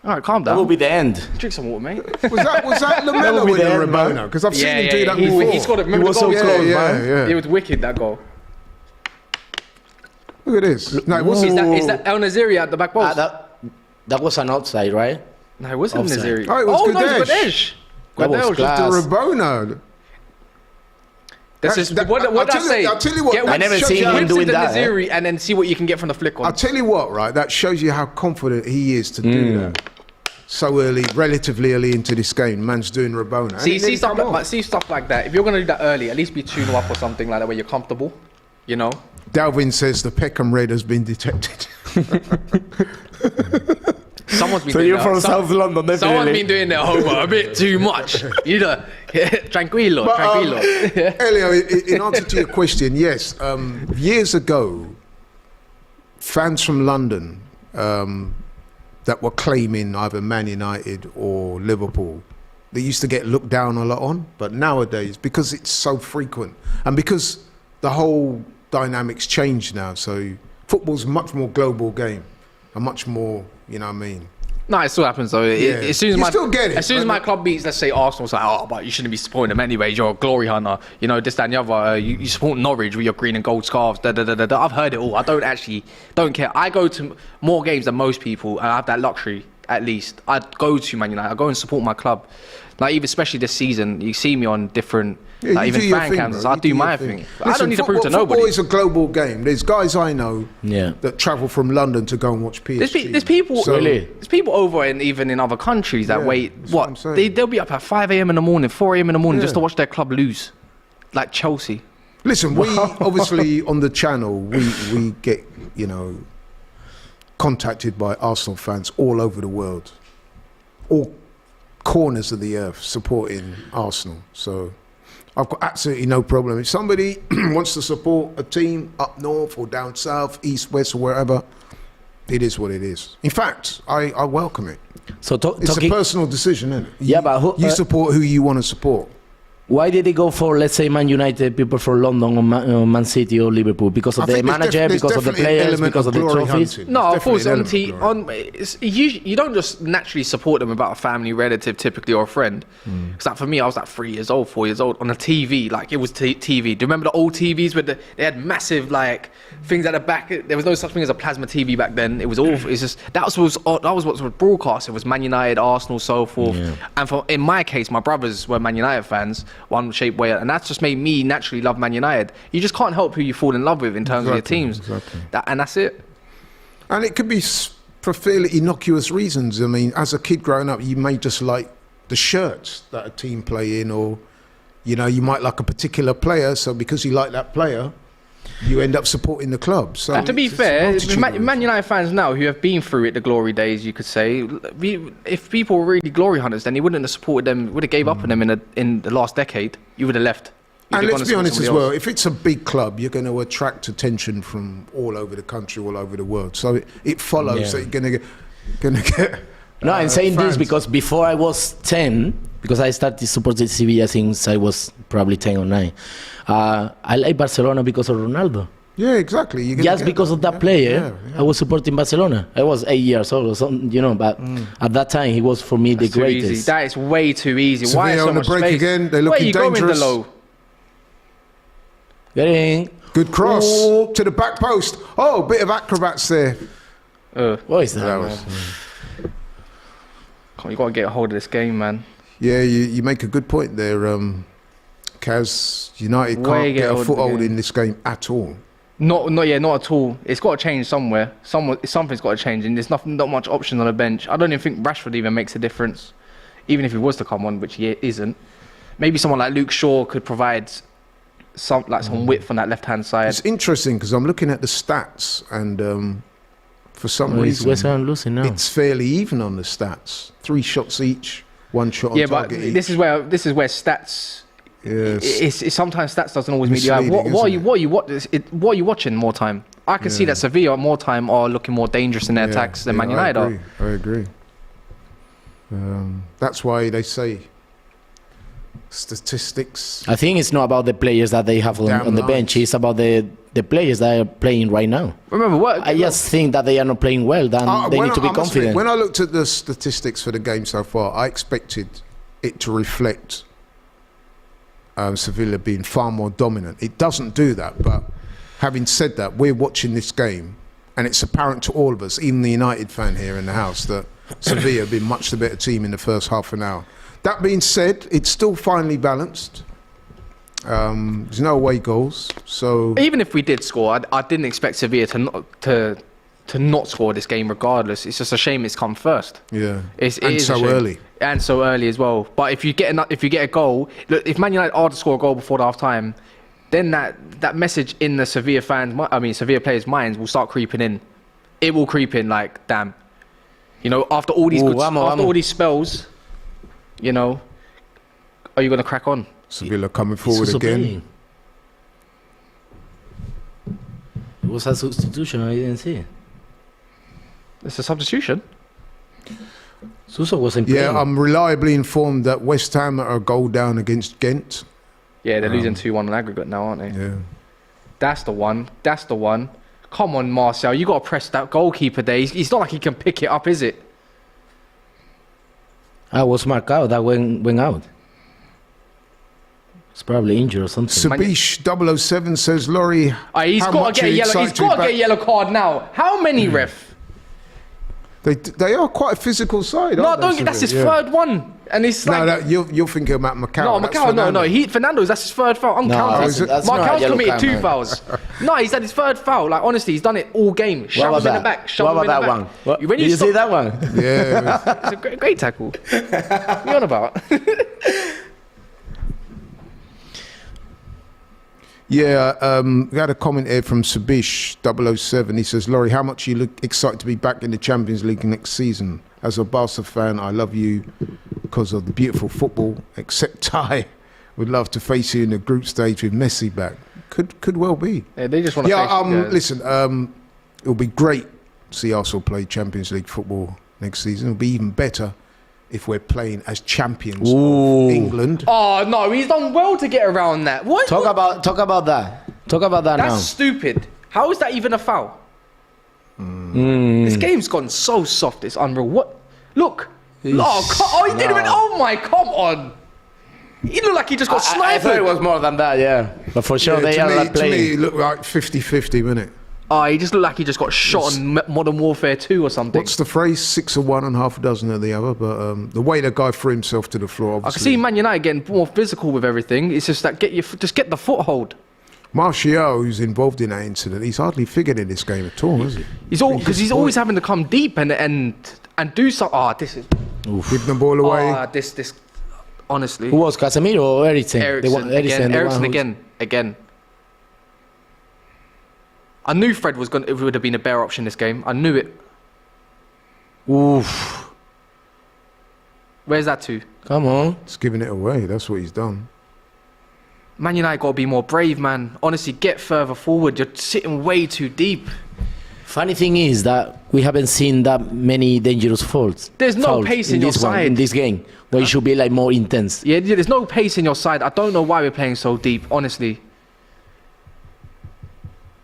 All right, calm That will down. be the end. Drink some water, mate. Was that Lamella will be winning the end, man. Rabona? Because I've seen him do that before. He scored it. Remember was the goal? so close, yeah. It was wicked, that goal. Look at this. No, it wasn't. Is that El Naziri at the back post? That was an outside, right? No, it wasn't Offside. Naziri. Oh, it was no, it was Gadesh. Gadesh. That was Gadesh. class. To Rabona. This is That- what I'll I say. I'll tell you what, Get I whips- never shows seen you him whips doing into that, Naziri and then see what you can get from the flick on. I'll tell you what, right? That shows you how confident he is to do that so early, relatively early into this game. Man's doing Rabona. And See it didn't stuff come like, off. see stuff like that. If you're gonna do that early, at least be 2-0 up or something like that, where you're comfortable. You know. Dalvin says the Peckham Red has been detected. Someone's been So doing you're their- from South London, definitely. Someone's been doing their homework a bit too much. You know, tranquilo. Elio, in answer to your question, yes. Years ago, fans from London that were claiming either Man United or Liverpool, they used to get looked down a lot on. But nowadays, because it's so frequent and because the whole dynamics changed now, so football's a much more global game, a much more, you know what I mean? No, it still happens though. As soon as You still get it, as soon as but- my club beats, let's say Arsenal, it's like, oh, but you shouldn't be supporting them anyway. You're a glory hunter. You know, this, that, and the other. You support Norwich with your green and gold scarves. I've heard it all. I don't care. I go to more games than most people, and I have that luxury. At least I go to Man United. I go and support my club. Like even especially this season, you see me on different, Yeah, like you even do your fan thing, cams. bro. I You do your my thing. thing. I Listen, don't need to prove to nobody. Football is a global game. There's guys I know Yeah. that travel from London to go and watch PSG. There's people, So- Really? there's people over and even in other countries that Yeah, wait. that's what I'm saying. They'll be up at 5 a.m. in the morning, 4 a.m. in the morning just Yeah. to watch their club lose, like Chelsea. Listen, we obviously on the channel we get, you know, contacted by Arsenal fans all over the world, all corners of the earth supporting Arsenal. So I've got absolutely no problem. If somebody wants to support a team up north or down south, east, west, or wherever, it is what it is. In fact, I welcome it. So It's a personal decision, isn't it? Yeah, but you support who you want to support. why did they go for, let's say, Man United, people from London or Man City or Liverpool? Because of the manager, because of the players, because of the trophies? No, of course, you don't just naturally support them without a family relative, typically, or a friend. Because like, for me, I was like 3 years old, 4 years old, on a TV, like it was TV. Do you remember the old TVs where they had massive like things at the back? There was no such thing as a plasma TV back then. It was all. It's just that was what was broadcast. It was Man United, Arsenal, so forth. Yeah. And in my case, my brothers were Man United fans, one shape way, and that's just made me naturally love Man United. You just can't help who you fall in love with in terms of your teams. Exactly. And that's it. And it could be for fairly innocuous reasons. I mean, as a kid growing up, you may just like the shirts that a team play in, or you know, you might like a particular player. So because you like that player, you end up supporting the club. So and to be fair, Man United fans now who have been through it, the glory days, you could say, if people were really glory hunters, then he wouldn't have supported them, would have gave up on them in the last decade. You would have left. And let's be honest as well, if it's a big club, you're going to attract attention from all over the country, all over the world. So it follows that you're going to get. No, I'm saying fans. This because before I was 10, because I started supporting Sevilla since I was probably 10 or 9. I like Barcelona because of Ronaldo. Yeah, exactly. Just because of that player, I was supporting Barcelona. I was 8 years old or something, you know, but at that time, he was for me the greatest. Easy. That is way too easy. Sevilla Why so on the much break space? again. They're looking dangerous. Low? Get in. Good cross to the back post. Oh, bit of acrobats there. What is that? You got to get a hold of this game, man. Yeah, you make a good point there, Kaz. United can't get a foothold in this game at all. Not at all. It's got to change somewhere. Something's got to change, and there's not much option on the bench. I don't even think Rashford even makes a difference, even if he was to come on, which he isn't. Maybe someone like Luke Shaw could provide some width on that left-hand side. It's interesting because I'm looking at the stats, and for some reason, West Ham losing now. It's fairly even on the stats. 3 shots each, 1 shot on target each. This is where stats. Yes. Sometimes stats doesn't always mean the eye. What are you watching more time? I can see that Sevilla more time are looking more dangerous in their attacks than Man United are. I agree. That's why they say statistics. I think it's not about the players that they have on the bench. It's about the players that are playing right now. Remember, I just think that they are not playing well. Then they need to be confident. When I looked at the statistics for the game so far, I expected it to reflect Sevilla being far more dominant. It doesn't do that, but having said that, we're watching this game and it's apparent to all of us, even the United fan here in the house, that Sevilla have been much the better team in the first half an hour. That being said, it's still finely balanced. There's no away goals, so even if we did score, I didn't expect Sevilla to not score this game regardless. It's just a shame it's come first. Yeah, and so early. And so early as well. But if you get a goal, look, if Man United are to score a goal before the half time, then that message in the Sevilla Sevilla players' minds will start creeping in. It will creep in like, damn. You know, after all these all these spells, you know, are you going to crack on? Sevilla coming forward again. It was a substitution, I didn't see it. It's a substitution? Suso wasn't playing. Yeah, I'm reliably informed that West Ham are a goal down against Ghent. Yeah, they're losing 2-1 on aggregate now, aren't they? Yeah. That's the one. Come on, Marcel. You got to press that goalkeeper there. He's not like he can pick it up, is it? I was marked out. That went out. It's probably injured or something. Sabish 007 says, Laurie, he's got to get a yellow card now. How many, ref? They are quite a physical side, aren't they? That's his third one. And it's like... you're thinking about Macau. No, Macau, Fernando's, that's his third foul. I'm counting. Marcal's committed 2 fouls. No, he's had his third foul. Like, honestly, he's done it all game. Shove him in the back, shove him in the back. What about that one? Did you see that one? Yeah. It's a great tackle. What are you on about? Yeah, we had a comment here from Sabish 007. He says, Laurie, how much you look excited to be back in the Champions League next season? As a Barca fan, I love you because of the beautiful football, except I would love to face you in the group stage with Messi back. Could well be. Yeah, they just want to face you guys. Listen, it'll be great see Arsenal play Champions League football next season. It'll be even better if we're playing as champions of England. Oh no, he's done well to get around that. What? Talk about that. Talk about that That's now. stupid. How is that even a foul? This game's gone so soft. It's unreal. What? Look. He didn't even. Oh my, come on. He looked like he just got sniped. I thought it was more than that, yeah. But for sure, they are not To me, playing. it looked like 50-50, wasn't it? Oh, he just looked like he just got shot on Modern Warfare 2 or something. What's the phrase? 6 of one and half a dozen of the other. But the way the guy threw himself to the floor, obviously. I can see Man United getting more physical with everything. It's just that just get the foothold. Martial, who's involved in that incident, he's hardly figured in this game at all, is he? He's always having to come deep and do something. Oh, this is. Giving the ball away. This. Honestly. Who was Casemiro or Eriksen? Eriksen again. I knew Fred it would have been a better option this game. I knew it. Oof. Where's that to? Come on. He's giving it away. That's what he's done. Man United got to be more brave, man. Honestly, get further forward. You're sitting way too deep. Funny thing is that we haven't seen that many dangerous faults. There's no pace in your side. In this game, where it should be like more intense. Yeah, there's no pace in your side. I don't know why we're playing so deep, honestly.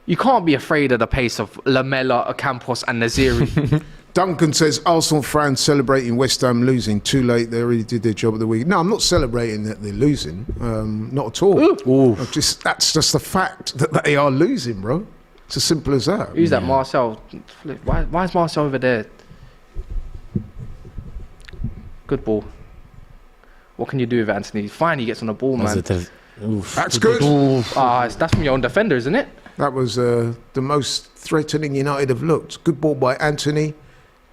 You can't be afraid of the pace of Lamela, Campos and Naziri. Duncan says, Arsenal fans celebrating West Ham losing. Too late, they already did their job of the week. No, I'm not celebrating that they're losing. Not at all. That's just the fact that they are losing, bro. It's as simple as that. Who's that, Marcel? Why is Marcel over there? Good ball. What can you do with Antony? Fine, he gets on the ball, man. That's good. That's from your own defender, isn't it? That was the most threatening United have looked. Good ball by Antony.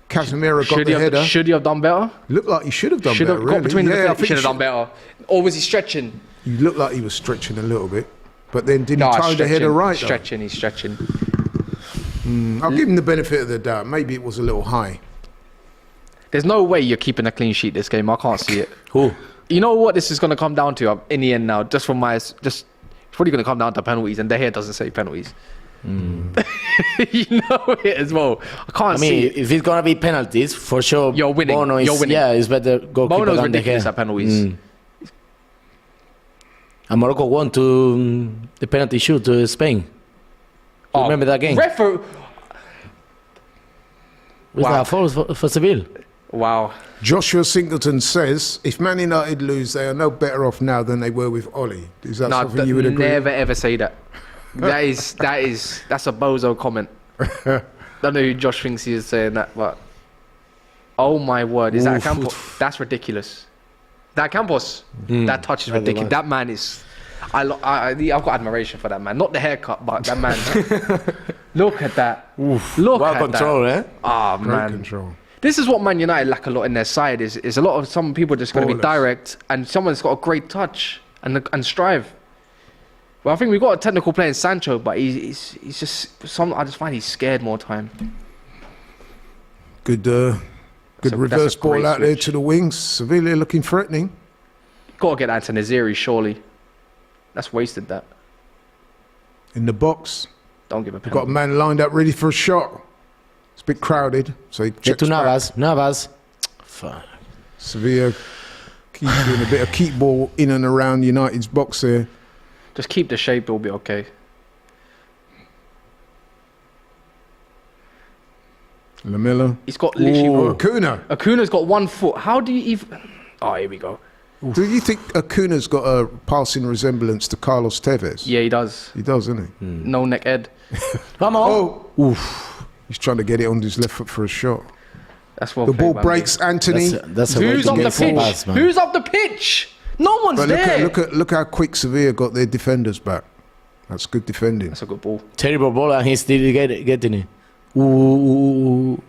Casemiro got the header. Should he have done better? Looked like he should have done better, got really. between the should have done better. Or was he stretching? He looked like he was stretching a little bit. But then did he tie the header right? He's stretching. I'll give him the benefit of the doubt. Maybe it was a little high. There's no way you're keeping a clean sheet this game. I can't see it. Who? You know what this is going to come down to in the end now? It's probably going to come down to penalties, and De Gea doesn't say penalties. You know it as well. I mean, if it's going to be penalties, for sure, you're winning. You're winning. Yeah, it's better goalkeeper Bono's than De Gea. ridiculous at penalties. And Morocco won to the penalty shoot to Spain. Remember that game? Was that a foul for Sevilla? Wow. Joshua Singleton says, if Man United lose, they are no better off now than they were with Ollie. Is that something you would agree? Never ever say that. That's a bozo comment. Don't know who Josh thinks he is saying that, but oh my word, is that Campos? That's ridiculous. That Campos, that touch is ridiculous. That man is. I've got admiration for that man. Not the haircut, but that man. Look at that. Look at control, that. Eh? Great control. This is what Man United lack a lot in their side. Is a lot of some people just going to be direct, and someone's got a great touch and strive. Well, I think we've got a technical player in Sancho, but he's just I just find he's scared more time. Good reverse ball out there to the wings. Sevilla looking threatening. Got to get that to Naziri, surely. That's wasted, that. In the box. Don't give a penalty. Got a man lined up ready for a shot. It's a bit crowded, so he Get to Navas. Fuck. Sevilla keep doing a bit of keep ball in and around United's box here. Just keep the shape, it'll be okay. Lamela. He's got literally... Acuna's got 1 foot. How do you even... Oh, here we go. Do you think Acuna's got a passing resemblance to Carlos Tevez? Yeah, he does. He does, doesn't he? No neck head. Come on. Oof. He's trying to get it on his left foot for a shot. That's well the ball breaks, Antony. Who's off the pitch? Who's off the pitch? No one's there. Look how quick Sevilla got their defenders back. That's good defending. That's a good ball. Terrible ball, and he's still getting it. Ooh.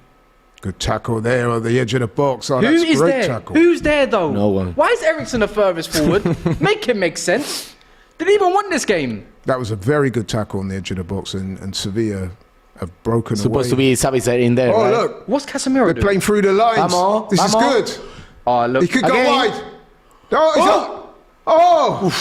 Good tackle there on the edge of the box. Oh, Who that's is great there? tackle. Who's there though? No one. Why is Eriksen the furthest forward? Make him make sense. Didn't even win this game. That was a very good tackle on the edge of the box, and Sevilla have broken Supposed away. to be Savitzer in there. Oh, right? look. What's Casemiro doing? Playing through the lines. This is good. Oh, look. He could go Again. wide. Oh!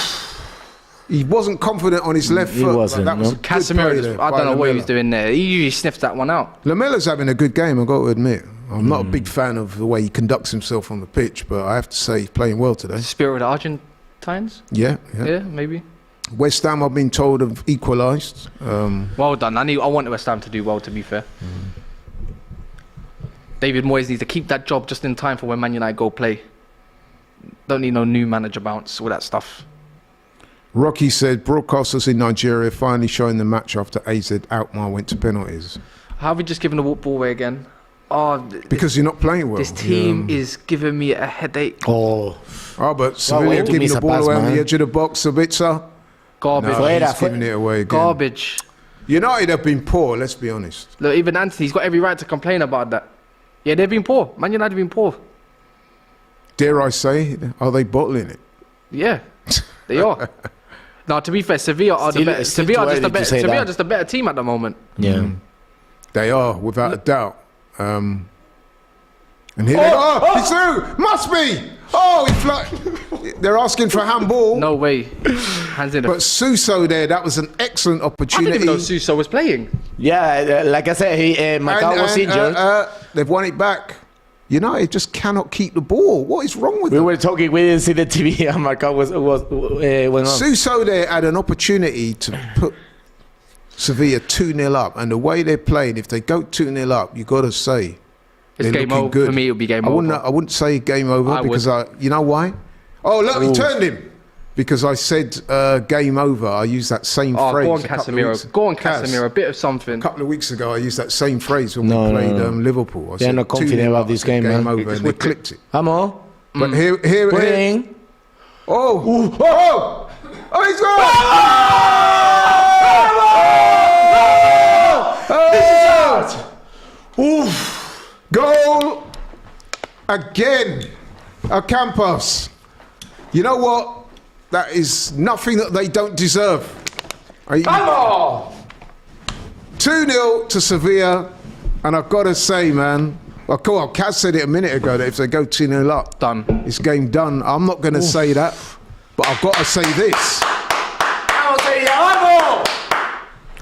He wasn't confident on his left He foot. wasn't, That was no. a good play Casemiro, there I by don't know what he was Lamela. doing there. He usually sniffs that one out. Lamela's having a good game, I've got to admit. I'm not a big fan of the way he conducts himself on the pitch, but I have to say he's playing well today. Spirit of the Argentines? Yeah. Yeah, maybe. West Ham, I've been told, have equalised. Well done. I want West Ham to do well, to be fair. David Moyes needs to keep that job just in time for when Man United go play. Don't need no new manager bounce, all that stuff. Rocky said, broadcasters in Nigeria finally showing the match after AZ Alkmaar went to penalties. How have we just given the ball away again? Oh, Because you're not playing well. this team is giving me a headache. Oh, But Sevilla way to giving miss the a ball pass, away on man. the edge of the box. Sabitzer, Garbage. no, Fuera, he's giving it away again. Garbage. United have been poor, let's be honest. Look, even Antony's got every right to complain about that. Yeah, they've been poor. Man United have been poor. Dare I say, are they bottling it? Yeah, they are. Now, to be fair, Sevilla are Still- the better. still Sevilla too are just early a to better. say Sevilla that. are just a better team at the moment. yeah. They are, without a doubt. And here they are. It's through. Must be. Oh, they're asking for a handball. No way. Hands in. But Suso there, that was an excellent I opportunity. didn't even know Suso was playing. Yeah, like I said, Macau was injured. They've won it back. United just cannot keep the ball. What is wrong with We them? were talking, we didn't see the TV, and Macau went on. Suso there had an opportunity to put Sevilla 2-0 up. And the way they're playing, if they go 2-0 up, you got to say, It's they're game looking over. good. For me, it would be game I over. wouldn't say game over I would. because you know why? Oh, look, he turned him. Because I said game over. I used that same Oh, phrase. go on, a couple of Casemiro. weeks- Go on, Cas, Casemiro. A bit of something. A couple of weeks ago, I used that same phrase when No, we no, played no. Liverpool. I They're said not confident 2-0 about up, this I said game, man. over, It's and they wicked. clipped it. Vamos. But here. Playing. Oh, he's gone! Goal again. Campos. You know what? That is nothing that they don't deserve. 2-0 to Sevilla, and I've got to say, man, Kaz said it a minute ago that if they go 2-0 up, Done. it's game done. I'm not going to say that, but I've got to say this.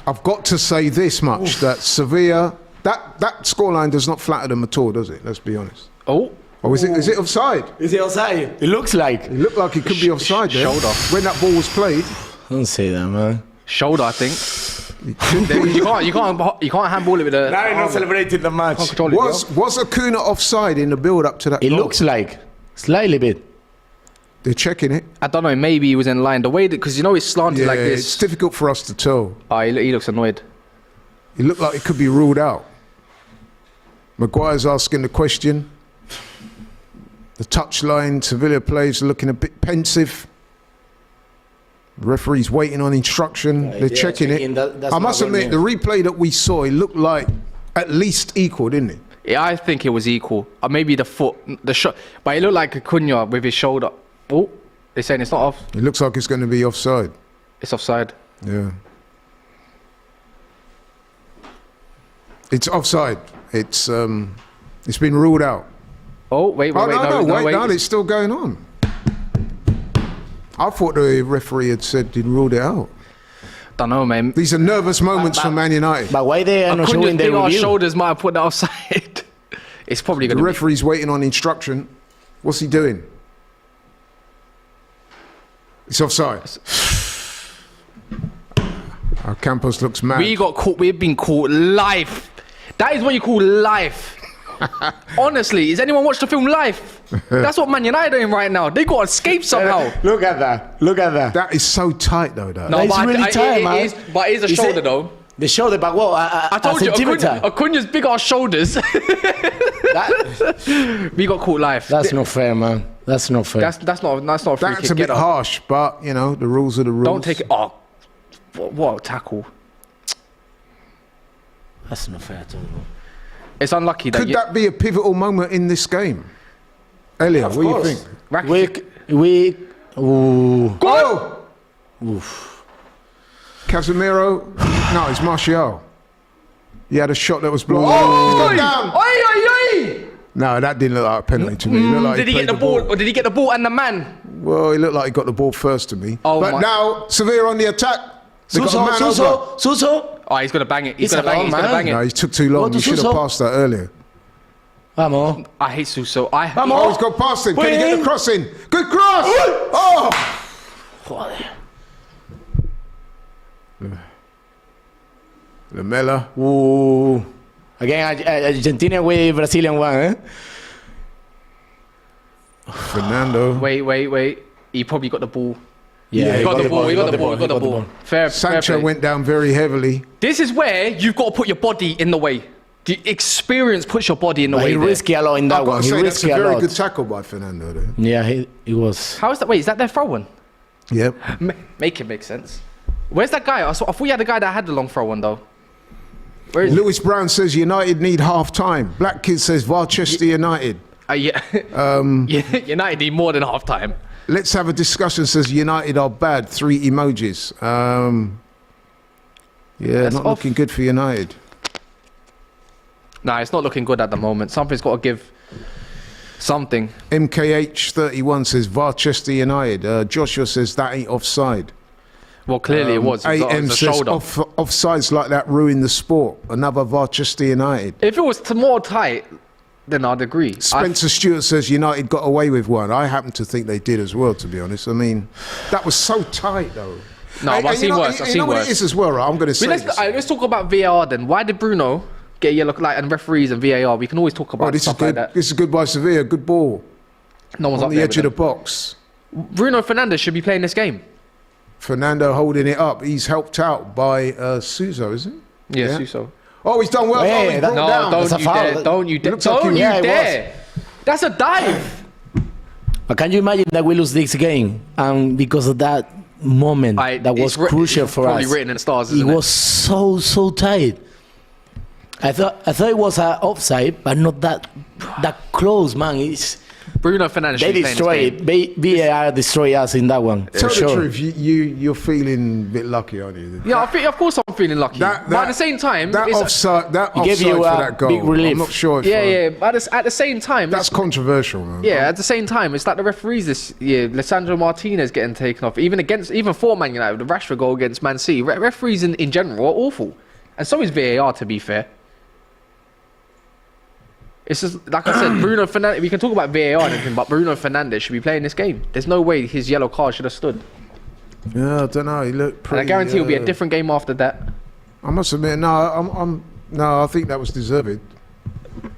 I've got to say this much, that Sevilla, that scoreline does not flatter them at all, does it? Let's be honest. Oh, Or is it offside? Is it outside? It looks like. It looked like it could be offside there. Shoulder. When that ball was played. Don't say that, man. shoulder, I think. you can't handball it with a. Now you're not celebrating the match. Can't control it, Was Acuna offside in the build up to that It goal? looks like. Slightly bit. They're checking it. I don't know. Maybe he was in line. The way that, because you know it's slanted Yeah, like it's this. difficult for us to tell. Oh, he looks annoyed. It looked like it could be ruled out. Maguire's asking the question. The touchline, Sevilla players are looking a bit pensive. Referee's waiting on instruction. They're checking it. That's I must not admit, good the replay that we saw, it looked like at least equal, didn't it? Yeah, I think it was equal. Or maybe the foot, the shot, but it looked like Acuna with his shoulder. Oh, they're saying it's not off. It looks like it's going to be offside. It's offside. Yeah. It's offside. It's been ruled out. Oh, wait, Oh, wait. it's still going on. I thought the referee had said he'd ruled it out. Don't know, man. These are nervous moments for Man United. But why they are not Acuna's showing big their ass review? shoulders might have put that offside. It's probably The going to be. referee's waiting on instruction. What's he doing? It's offside. Campos looks mad. We got caught. We've been caught live. That is what you call live. Honestly, has anyone watched the film Life? That's what Man United are doing right now. They got to escape somehow. Look at that. Look at that. That is so tight, though. That. No, It's but really tight, it man. is, but it is a Is shoulder it- though. The shoulder, but what? I told you, Acuna's big ass shoulders. We got caught live. That's not fair, man. That's not fair. That's not a free That's kick. a bit Get up. harsh, but, you know, the rules are the rules. Don't take it. Oh, what a tackle! That's not fair at all. It's unlucky that. Could that be a pivotal moment in this game? Elio, what do you think? Ooh. Go! Casemiro. No, it's Martial. He had a shot that was blocked. Oh, he's gone down. Oi, oi, oi! No, that didn't look like a penalty to me. It looked like Did he played get the ball? Or did he get the ball and the man? Well, he looked like he got the ball first to me. Oh, but my- now Sevilla on the attack. They got a man over. Suso. Oh, he's gonna bang it. He's It's gonna bang it. alone, He's gonna man. bang No, it. he took too long. Go to You should have Suso. passed that earlier. Vamos. I hate Suso. Vamos. Oh, he's got past him. Can he get Put the in. cross in? Good cross! Oh! Joder. Lamela. Ooh. Again, Argentina with Brazilian one, eh? Fernando. Wait. He probably got the ball. Yeah, He got the ball. He got the ball. Fair Sancho play. went down very heavily. This is where you've got to put your body in the way. The experience puts your body in the But way. he there. risky a lot in that I've got one. to He say, that's a risky a very lot. good tackle by Fernando there. Yeah, he was. How is that? Wait, is that their throw one? Yep. Make it make sense. Where's that guy? I thought you had a guy that had the long throw one though. Where is Lewis Brown says United need half time. Black Kid says Barchester United. yeah. United need more than half time. Let's have a discussion says United are bad. 3 emojis. Yeah, That's not off. looking good for United. Nah, it's not looking good at the moment. Something's got to give. Something. MKH31 says Barchester United. Joshua says that ain't offside. Well, clearly it was. It was AM a says shoulder. offsides like that ruin the sport. Another Barchester United. If it was more tight, then I'd agree. Spencer Stewart says United got away with one. I happen to think they did as well, to be honest. I mean, that was so tight, though. No, but I've seen worse. I've You seen know what worse. it is as well, right? I'm going to say this. Let's talk about VAR then. Why did Bruno get a yellow light and referees and VAR? We can always talk about Oh, this is stuff good. like that. This is good by Sevilla. Good ball No one's on up the there edge with of the them. box. Bruno Fernandes should be playing this game. Fernando holding it up. He's helped out by Suso, isn't he? Yeah, Suso. Oh, he's done well. Hey, Oh, he's that- brought No, down. That's a don't you foul. dare. Don't you dare. looks like Don't he- you Yeah, it dare. That's a dive. But can you imagine that we lose this game? And because of that moment, that was crucial for probably us. written in the stars, It isn't it? was so tight. I thought it was an offside, but not that close, man. It's, Bruno Fernandes should they be playing this game. VAR destroy us in that one. Tell for the sure. truth, you're feeling a bit lucky, aren't you? Yeah, of course I'm feeling lucky. but at the same time, that it's offside, He gave you for a that goal. big relief. I'm not sure if yeah. But at the same time, that's controversial, man. yeah. At the same time, it's like the referees this year. Lisandro Martinez getting taken off, even for Man United, the Rashford goal against Man City. Referees in general are awful, and so is VAR. To be fair. It's just, like I said, Bruno Fernandes, we can talk about VAR and everything, but Bruno Fernandes should be playing this game. There's no way his yellow card should have stood. Yeah, I don't know. He looked And pretty. I guarantee it'll be a different game after that. I must admit, no, I think that was deserved.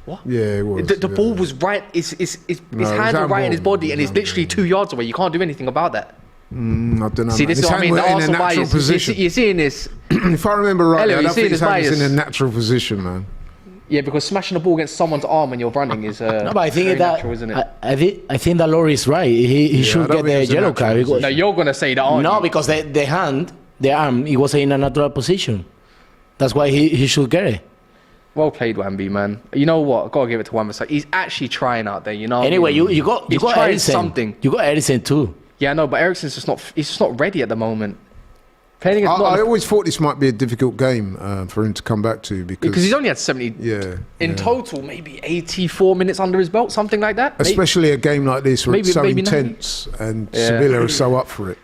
What? Yeah, it was. The yeah. ball was right, his No, hands were right in his handball. body, and he's literally 2 yards away. You can't do anything about that. I don't know. See, man. this His is what I hand mean. The were in a Arsenal natural bias. position. You're seeing this. If I remember right, Elio, I you don't see think his this hand was in bias. a natural position, man. Yeah, because smashing the ball against someone's arm when you're running is No, but I think very that natural, isn't it? I think that Laurie is right. He I should don't get think the it's a yellow natural card. position. No, you're gonna say that, aren't No, you? because the arm, he was in a natural position. That's why he should get it. Well played, Wamby, man. You know what? Gotta give it to Wamby. He's actually trying out there. You know. Anyway, what I mean? you got He's trying Eriksen. something. You got Eriksen too. Yeah, no, but Eriksen's just not. He's just not ready at the moment. Playing against I always thought this might be a difficult game for him to come back to because he's only had 70 yeah in total, maybe 84 minutes under his belt, something like that. especially a game like this where it's so maybe 90. intense and Yeah. Sevilla are so up for it.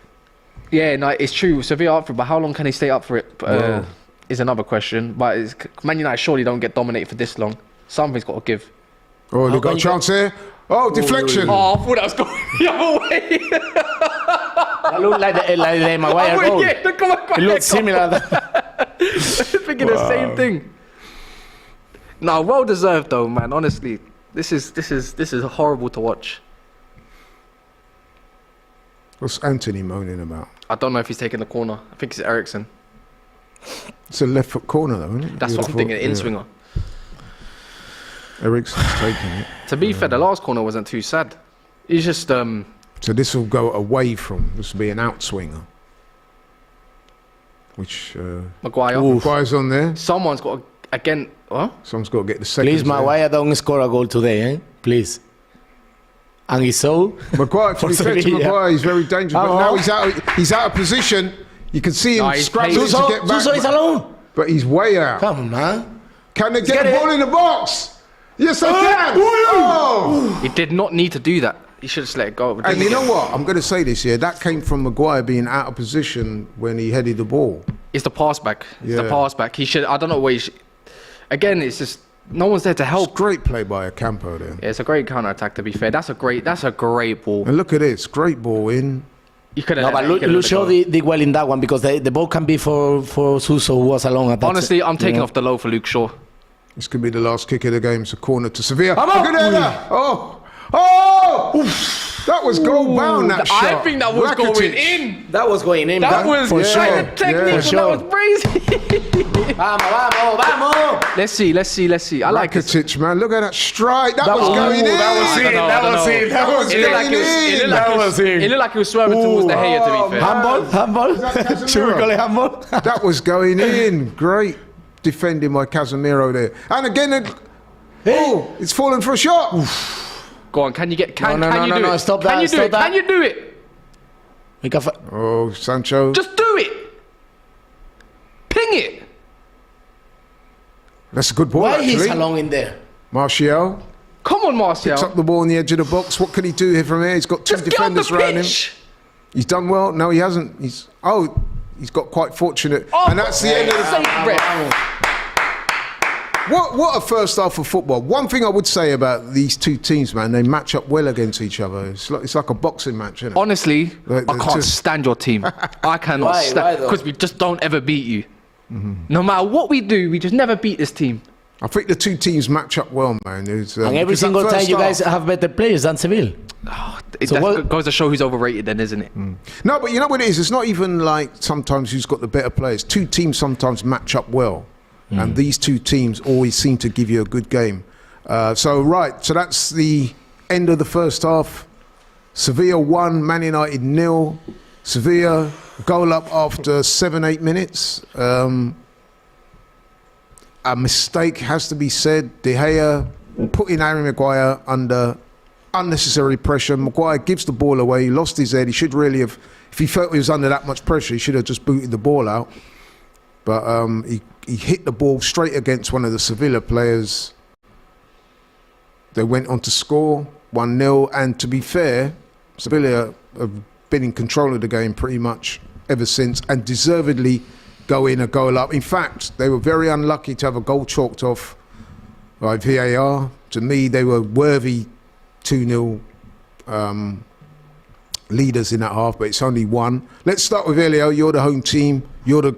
Yeah, no, it's true. Sevilla up for it, but how long can he stay up for it? Well. Is another question. But Man United surely don't get dominated for this long. Something's got to give. Oh, they got a chance here. Oh, deflection. Oh, I thought that was going the other way. That looked like the Maguire Oh, goal. yeah, look at Maguire It looked goal. similar. Thinking the same thing. No, well deserved though, man. Honestly, this is horrible to watch. What's Antony moaning about? I don't know if he's taking the corner. I think it's Eriksen. It's a left foot corner though, isn't it? That's You what would I'm thinking. have In thought, swinger. yeah. Eriksen's taking it. To be fair, the last corner wasn't too sad. He's just So this will go away from. This will be an outswinger. Which Maguire. Maguire's on there. Someone's got to, again. What? Someone's got to get the second. Please, Maguire, don't score a goal today, eh? Please. And he's so. Maguire, to be fair to Sevilla. Maguire, he's very dangerous. But now he's out of position. You can see him No, he's scrambling to Suso, get back. Suso is alone. But he's way out. Come on, man. Can they get get the it. ball in the box? Yes, they can. Oh! He did not need to do that. He should have let it go. And you know what? I'm going to say this here. That came from Maguire being out of position when he headed the ball. It's the pass back. It's the Yeah. pass back. He should. I don't know where he should. Again, it's just no one's there to help. It's great play by Ocampo there. Yeah, it's a great counter attack. To be fair, that's a great ball. And look at this, great ball in. You could have. No, but Lucio did well in that one because the ball can be for Suso, who was along at that. Honestly, I'm taking off the low for Luke Shaw. This could be the last kick of the game. It's a corner to Sevilla. Come Look on! at that! Oh! Oof. That was goal bound, that shot. I think that was Rakitic. going in. That was going in. That was for like sure. the technique. Yeah. That Sure. was crazy. Vamos! Let's see. I like it. Rakitic, man. Look at that strike. That was going in. That was going in. It looked like he was swerving towards the hair, to be fair. Handball? that Casemiro? Should we call it handball? That was going in. Great defending by Casemiro there. And again, oh, it's fallen for a shot. Go on, can you get? Can No, you do it? stop Can that, you do stop it? that. Can you do it? We can Oh, Sancho. Just do it. Ping it. That's a good ball, Why actually. he's along in there? Martial Come on, picks Martial. up the ball on the edge of the box. What can he do here from here? He's got two Just get on the defenders around him. pitch. He's done well. No, he hasn't. He's got quite fortunate. Oh, and that's the end of the save, ref. What a first half of football. One thing I would say about these two teams, man, they match up well against each other. It's like a boxing match, isn't it? Honestly, Like, I they're can't just- stand your team. I cannot Why stand though? because we just don't ever beat you. Mm-hmm. No matter what we do, we just never beat this team. I think the two teams match up well, man. And every because that single time first you guys half- have better players than Seville. So That what- goes to show who's overrated, then, isn't it? No, but you know what it is? It's not even like sometimes who's got the better players. Two teams sometimes match up well. And these two teams always seem to give you a good game. So that's the end of the first half. Sevilla 1, Man United 0. Sevilla goal up after 7-8 minutes. A mistake has to be said. De Gea putting Harry Maguire under unnecessary pressure. Maguire gives the ball away. He lost his head. He should really have, if he felt he was under that much pressure, he should have just booted the ball out. But he hit the ball straight against one of the Sevilla players. They went on to score 1-0. And to be fair, Sevilla have been in control of the game pretty much ever since and deservedly go in a goal up. In fact, they were very unlucky to have a goal chalked off by VAR. To me, they were worthy 2-0 leaders in that half, but it's only one. Let's start with Elio. You're the home team. You're the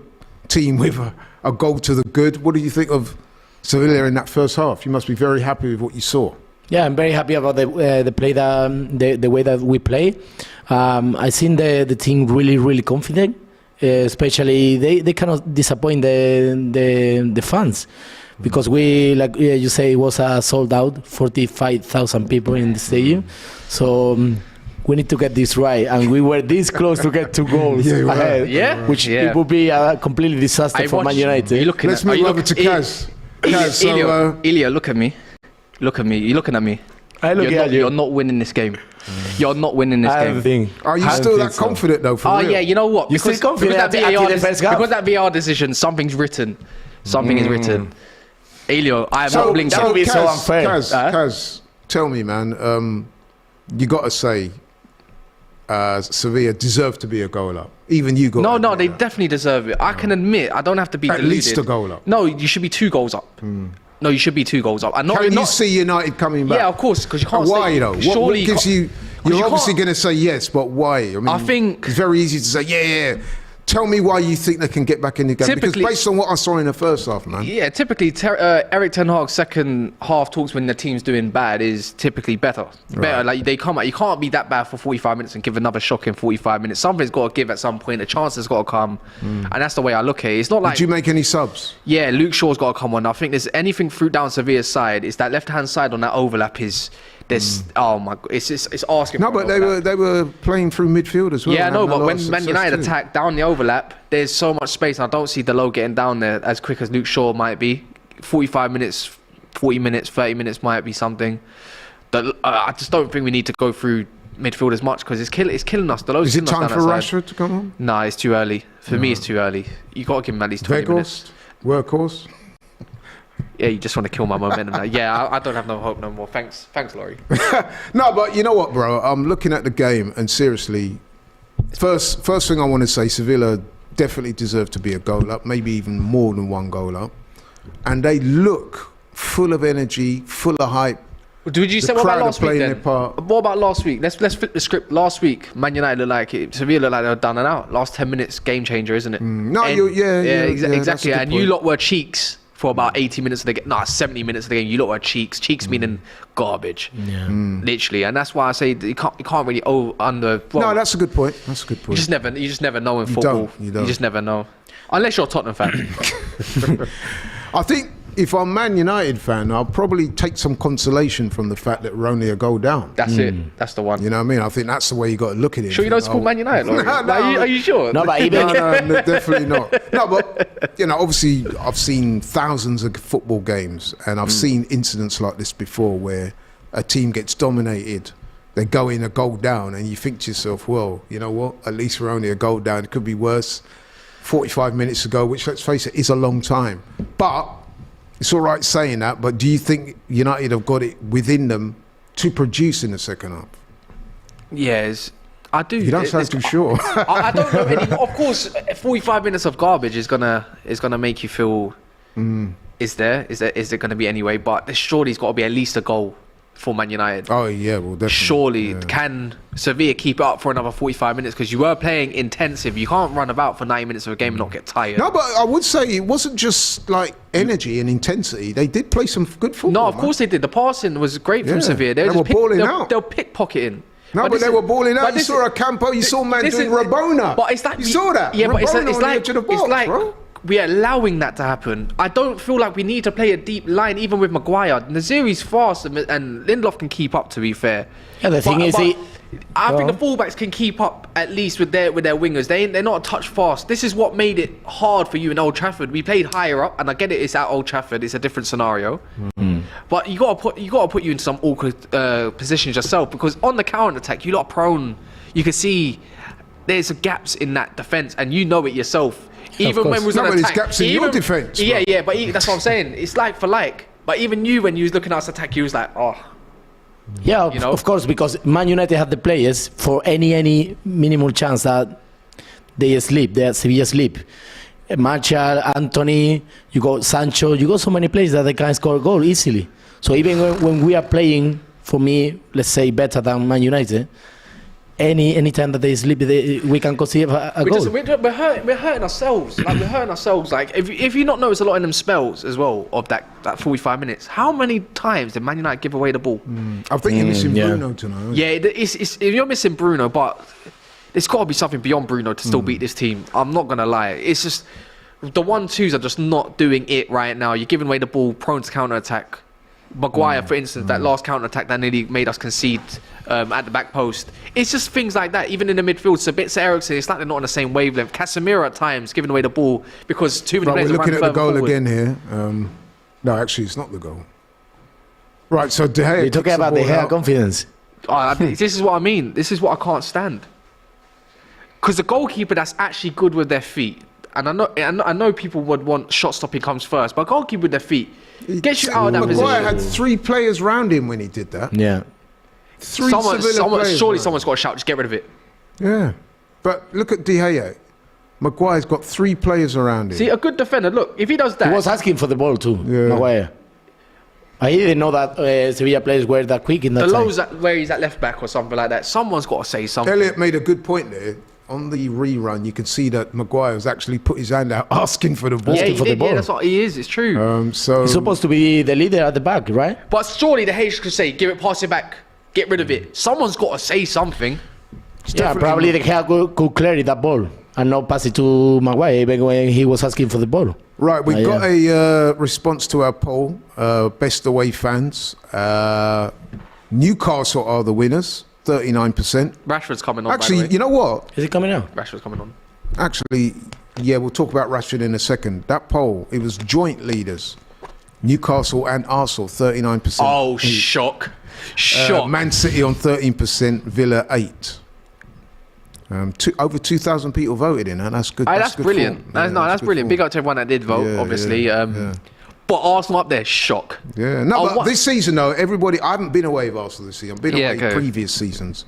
team with a goal to the good. What do you think of Sevilla in that first half? You must be very happy with what you saw. Yeah, I'm very happy about the play the way that we play. I seen the team really confident. Especially they cannot disappoint the fans because we, like you say, it was a sold out 45,000 people in the stadium. So we need to get this right, and we were this close to get 2 goals ahead. Yeah. Which Yeah. it would be a completely disaster for Man United. Let's move over to Kas. Kas, Elio, look at me. Look at me. You're looking at me. I look at you. You're not winning this game. You're not winning this I game. don't think. Are you I don't still think that so. confident though? For Oh real? yeah, you know what? You still confident because until the first half? because that VAR decision, something's written. Something is written. Elio, I am not blinking. that would be so unfair. Kaz, tell me, man. You got to say, Sevilla deserve to be a goal up. Even you got. No, they definitely deserve it. I can admit, I don't have to be At deluded. least a goal up. No, you should be 2 goals up. No, you should be 2 goals up. And not, Can you not, see United coming back? yeah, of course, because you can't. Why say, though? Surely What gives you? 'cause You're you obviously can't- going to say yes, but why? I mean, I think- it's very easy to say yeah. Tell me why you think they can get back in the game. Because Typically- based on what I saw in the first half, man. Yeah, typically Eric Ten Hag's second half talks when the team's doing bad is typically better. Better, like they come out. You can't be that bad for 45 minutes and give another shock in 45 minutes. Something's got to give at some point. A chance has got to come, and that's the way I look at it. It's not like Did you make any subs? yeah, Luke Shaw's got to come on. I think there's anything through down Sevilla's side. It's that left-hand side on that overlap is there's oh my god, it's asking. No, for an but overlap. they were playing through midfield as well. Yeah, I and know, having a but lot when of Man success United too. attack down the overlap, there's so much space, and I don't see Delo getting down there as quick as Luke Shaw might be. 45 minutes, 40 minutes, 30 minutes might be something. That I just don't think we need to go through midfield as much because it's killing us. Delo's Is it killing time us for down that side. Rashford to come on? Nah, it's too early. For me, it's too early. You got to give him at least 20 minutes. Weghorst, workhorse. Yeah, you just want to kill my momentum now. Yeah, I don't have no hope no more. Thanks, Laurie. No, but you know what, bro? I'm looking at the game, and seriously, first thing I want to say, Sevilla definitely deserve to be a goal up, maybe even more than one goal up, and they look full of energy, full of hype. Would you say what about last week then? Part. What about last week? Let's flip the script. Last week, Man United looked like it. Sevilla looked like they were done and out. Last 10 minutes, game changer, isn't it? Exactly. And you lot were cheeks for about 80 minutes of the game. No, 70 minutes of the game. You lot were cheeks. Cheeks meaning garbage. Yeah. Literally, and that's why I say you can't really under. Well, no, that's a good point. That's a good point. You just never know in football. You just never know, unless you're a Tottenham fan. I think if I'm a Man United fan, I'll probably take some consolation from the fact that we're only a goal down. That's it. That's the one. You know what I mean? I think that's the way you got to look at it. Sure, you don't support Man United, Laurie? No, are you sure? No, but even no, definitely not. No, but you know, obviously, I've seen thousands of football games, and I've seen incidents like this before, where a team gets dominated, they go in a goal down, and you think to yourself, well, you know what? At least we're only a goal down. It could be worse. 45 minutes ago, which, let's face it, is a long time. But it's all right saying that, but do you think United have got it within them to produce in the second half? Yes, I do. You don't sound too sure. I don't know any. Of course, 45 minutes of garbage is gonna make you feel. Is it gonna be anyway? But there surely's got to be at least a goal for Man United. Oh yeah, well definitely. Surely can Sevilla keep it up for another 45 minutes? Because you were playing intensive. You can't run about for 90 minutes of a game and not get tired. No, but I would say it wasn't just like energy and intensity. They did play some good football. No, of course they did. The passing was great from Sevilla. They were balling out. They'll pickpocketing. No, but they were balling out. You saw a Campo. You saw man doing Rabona. But it's like you saw that. Yeah, but it's box, like bro. We're allowing that to happen. I don't feel like we need to play a deep line, even with Maguire. Naziri's fast, and Lindelof can keep up. To be fair, yeah, the thing is, I think the fullbacks can keep up at least with their wingers. They're not a touch fast. This is what made it hard for you in Old Trafford. We played higher up, and I get it. It's at Old Trafford. It's a different scenario. But you gotta put you in some awkward positions yourself, because on the counter attack, you lot are prone. You can see there's gaps in that defense, and you know it yourself. Even when we was on attack, there's gaps in your defense. Yeah, but that's what I'm saying. It's like for like. But even you, when you was looking at us attack, you was like, oh. Yeah, of course, because Man United have the players for any minimal chance that they sleep, that Sevilla sleep. Martial, Antony, you got Sancho, you got so many players that they can score a goal easily. So even when we are playing, for me, let's say better than Man United, any time that they sleep, we can conceive a goal. We're hurting ourselves. Like we're hurting ourselves. Like if you not notice a lot in them spells as well of that 45 minutes, how many times did Man United give away the ball? I think you're missing Bruno tonight. Yeah, it's you're missing Bruno, but there's got to be something beyond Bruno to still beat this team. I'm not gonna lie. It's just the 1-2s are just not doing it right now. You're giving away the ball, prone to counter attack. Maguire, for instance, that last counter attack that nearly made us concede at the back post. It's just things like that. Even in the midfield, Sabitzer, Eriksen, it's like they're not on the same wavelength. Casemiro at times giving away the ball because too many players are running further forward. We're looking at the goal again here. No, actually, it's not the goal. Right, so De Gea. You're talking about De Gea confidence. This is what I mean. This is what I can't stand. Because the goalkeeper that's actually good with their feet, and I know people would want shot stopping comes first, but goalkeeper with their feet gets you out of that position. Maguire had 3 players round him when he did that. Yeah. Surely someone's got to shout, just get rid of it. Yeah. But look at De Gea. Maguire's got 3 players around him. See, a good defender, look, if he does that... He was asking for the ball too, Maguire. I didn't know that Sevilla players were that quick in that time. Where he's at left back or something like that. Someone's got to say something. Elliot made a good point there. On the rerun, you can see that Maguire has actually put his hand out asking for the ball. Yeah, yeah, that's what he is. It's true. So he's supposed to be the leader at the back, right? But surely the Hayes could say, give it, pass it back, get rid of it. Someone's got to say something. Yeah, probably the Gea could clear that ball and not pass it to Maguire even when he was asking for the ball. Right, we've got a response to our poll. Best away fans. Newcastle are the winners. 39%. Rashford's coming on. Actually, by the way. You know what? Is he coming out? Rashford's coming on. Actually, yeah, we'll talk about Rashford in a second. That poll, it was joint leaders. Newcastle and Arsenal, 39%. Oh, shock. Shock. Man City on 13%, Villa 8%. Over 2,000 people voted in, and that's good. That's brilliant. That's brilliant. Big up to everyone that did vote, obviously. But put Arsenal up there, shock. Yeah, no, but what- this season though, everybody. I haven't been away with Arsenal this season. I've been away previous seasons,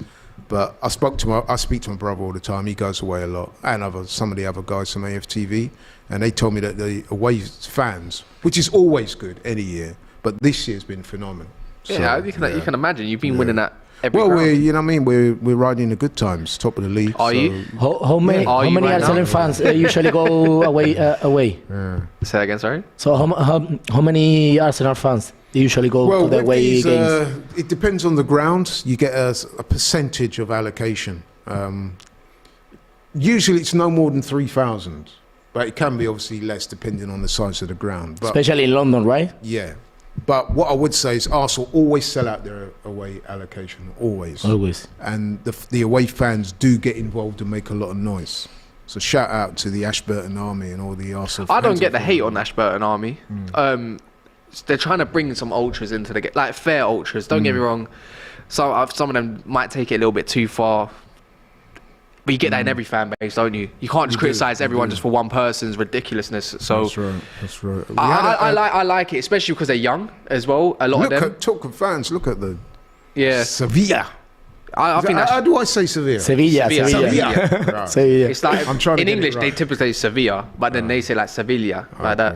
but I speak to my brother all the time. He goes away a lot, and some of the other guys from AFTV, and they told me that the away fans, which is always good any year, but this year's been phenomenal. Yeah, you can imagine. You've been winning that every Well, round. you know what I mean. We're riding the good times, top of the league. Are you? How many Are you right Arsenal now? fans usually go away? Say that again, sorry? So how many Arsenal fans usually go to the with away these, games? it depends on the ground. You get a percentage of allocation. Usually, it's no more than 3,000, but it can be obviously less depending on the size of the ground. But Especially in London, right? yeah, but what I would say is Arsenal always sell out their away allocation, always. Always. And the away fans do get involved and make a lot of noise. So shout out to the Ashburton Army and all the Arsenal fans. I don't get the hate on Ashburton Army. They're trying to bring some ultras into the game, like fair ultras. Don't get me wrong. Some of them might take it a little bit too far. But you get that in every fan base, don't you? You can't just criticise everyone just for one person's ridiculousness. So That's right. That's right. I like it, especially because they're young as well. A lot of them. Talk of fans. Look at the Yeah, Sevilla. I think that's How do I say Sevilla? Sevilla. Right. Sevilla. it's like I'm trying to in get it English right. they typically say Sevilla, but then they say like Sevilla, like Okay. that.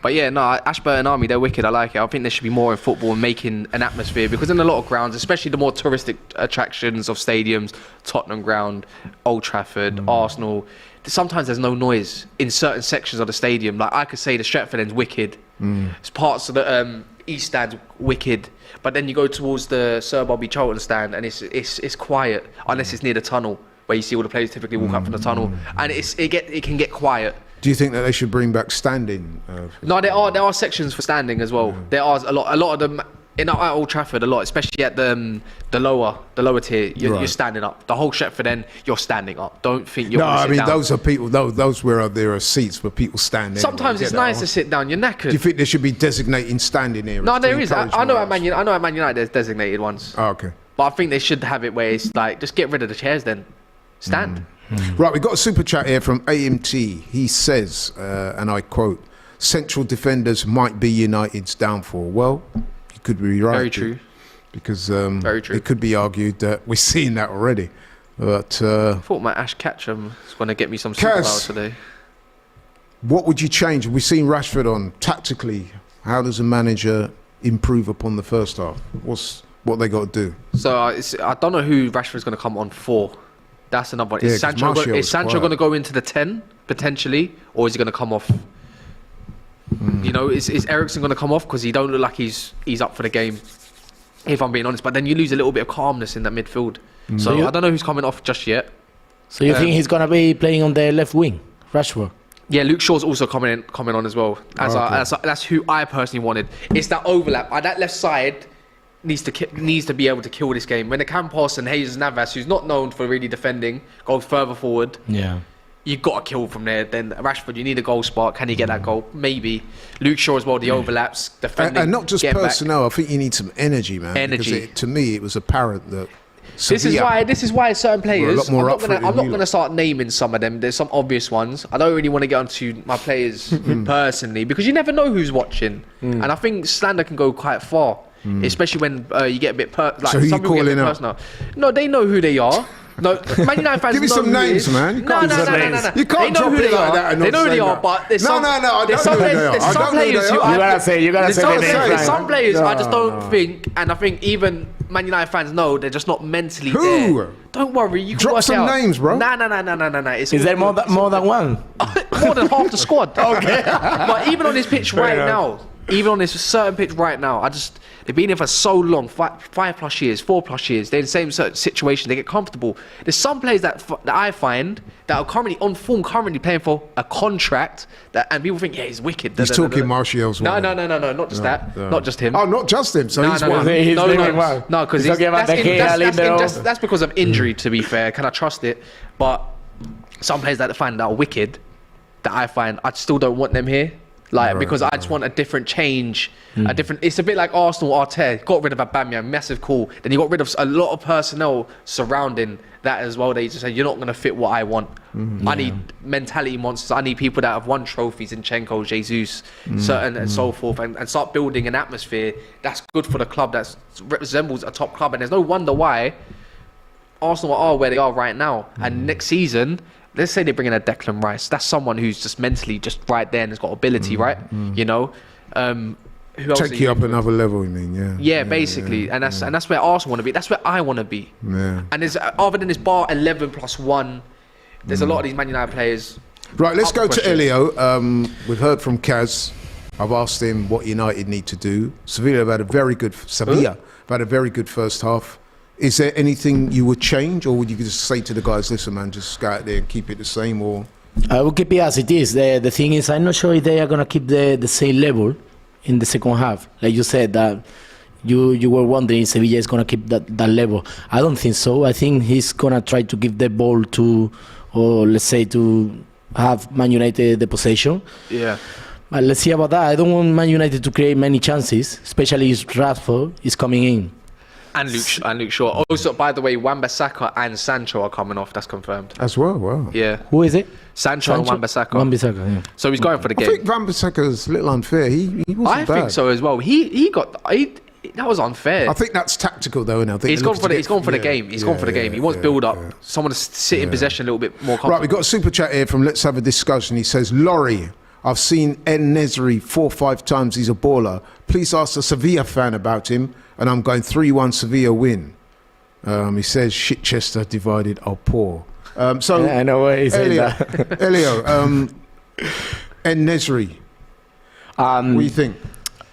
But yeah, no, Ashburton Army, they're wicked. I like it. I think there should be more in football and making an atmosphere, because in a lot of grounds, especially the more touristic attractions of stadiums, Tottenham Ground, Old Trafford, Arsenal, sometimes there's no noise in certain sections of the stadium. Like I could say the Stretford end's wicked. It's parts of the East Stand's wicked. But then you go towards the Sir Bobby Charlton stand and it's quiet, unless it's near the tunnel where you see all the players typically walk up from the tunnel, and it can get quiet. Do you think that they should bring back standing? No, there are sections for standing as well. There are a lot of them at Old Trafford. A lot, especially at the lower tier. You're standing up. The whole Stretford end, you're standing up. Don't think you're. No, gonna I sit mean down. those are people. Those where there are seats for people standing. Sometimes it's nice to sit down. You're knackered. Do you think there should be designating standing areas? No, to there is. encourage I know more at Man United there's designated ones. Oh, okay. But I think they should have it where it's like, just get rid of the chairs then. Stand. Right, we got a super chat here from AMT. He says, and I quote, "Central defenders might be United's downfall." Well, you could be right. Very true. Because Very true. it could be argued that we're seeing that already. But I thought my Ash Ketchum was going to get me some superpowers today. what would you change? We've seen Rashford on tactically. How does a manager improve upon the first half? What they got to do? So I don't know who Rashford's going to come on for. That's another one. Yeah, Is 'cause Sancho, Martial's is Sancho quiet. going to go into the 10 potentially, or is he going to come off? You know, is Eriksen going to come off because he don't look like he's up for the game? If I'm being honest, but then you lose a little bit of calmness in that midfield. So I don't know who's coming off just yet. So you think he's gonna be playing on the left wing, Rashford? Yeah, Luke Shaw's also coming on as well. That's who I personally wanted. It's that overlap. That left side needs to be able to kill this game. When the Campos and Jesus Navas, who's not known for really defending, go further forward, Yeah. you've got to kill from there. Then Rashford, you need a goal spark. Can he get that goal? Maybe. Luke Shaw as well, the overlaps, defending. And not just get back. personnel. I think you need some energy, man. Energy. Because to me, it was apparent that This is why certain players. lot more I'm up for it not than going you to lot. start naming some of them. There's some obvious ones. I don't really want to get onto my players personally, because you never know who's watching, and I think slander can go quite far, especially when you get a bit So who some you people get a bit calling out? personal. No, they know who they are. No, Man United fans Give me know some who it names, is. man. You No, can't no, say no, no, names. no, no. You can't They know drop who it they like are. that and They not know who say they are, that. but there's No, some. no, I don't there's some know who players- they are. there's I some don't know who players they who are. I- You gotta say There's the some names, players, right? some players I just don't No. think, and I think even Man United fans know they're just not mentally Who? there. Don't worry, you can Drop work some out. names, bro. Nah. It's Is all there good. more than one? More than half the squad. Okay. But even on this pitch right now, even on this certain pitch right now, they've been here for so long, 5+ years, 4+ years. They're in the same certain situation. They get comfortable. There's some players that I find that are currently on form, currently playing for a contract, and people think, yeah, he's wicked. He's talking Martial's No, one. not just that. no. Not just him. Oh, not just him. So he's one. He's doing well. No, because He's talking about De Gea, that's because of injury, to be fair. Can I trust it? But some players that I find that are wicked, that I find, I still don't want them here. Because I just want a different change, it's a bit like Arsenal. Arteta got rid of Aubameyang, massive call. Then he got rid of a lot of personnel surrounding that as well. They just said, you're not going to fit what I want. I need mentality monsters. I need people that have won trophies, Zinchenko, Jesus, certain and so forth, and start building an atmosphere that's good for the club, that resembles a top club. And there's no wonder why Arsenal are where they are right now. And next season, let's say they bring in a Declan Rice. That's someone who's just mentally just right there and has got ability, right? You know, who else? Take you up another level, you mean? Yeah. Yeah, basically, and that's where Arsenal want to be. That's where I want to be. Yeah. And there's other than this bar 11+1, there's a lot of these Man United players. Right, let's Up go the to question. Elio. We've heard from Kas. I've asked him what United need to do. Sevilla have had a very good first half. Is there anything you would change, or would you just say to the guys, listen, man, just go out there and keep it the same? Or I will keep it as it is. The thing is, I'm not sure if they are going to keep the same level in the second half. Like you said, that you were wondering if Sevilla is going to keep that level. I don't think so. I think he's going to try to give the ball to, or let's say to have Man United the possession. Yeah. But let's see about that. I don't want Man United to create many chances, especially if Rashford is coming in. And Luke Shaw. Also, by the way, Wan-Bissaka and Sancho are coming off. That's confirmed. as well? Wow. Yeah. Who is it? Sancho and Wan-Bissaka. Wan-Bissaka, yeah. So he's going for the I game. think Wan-Bissaka's a little unfair. He wasn't I bad. think so as well. That was unfair. I think that's tactical, though. And I think He's gone for the game. He's gone for the game. He wants build up. Someone to sit in possession a little bit more comfortable. Right, we've got a super chat here from Let's Have a Discussion. He says, Laurie, I've seen En-Nesyri 4 or 5 times. He's a baller. Please ask a Sevilla fan about him. And I'm going 3-1 Sevilla win. He says, Shitchester divided are poor. So I know why he said that. Elio, En-Nesyri, what do you think?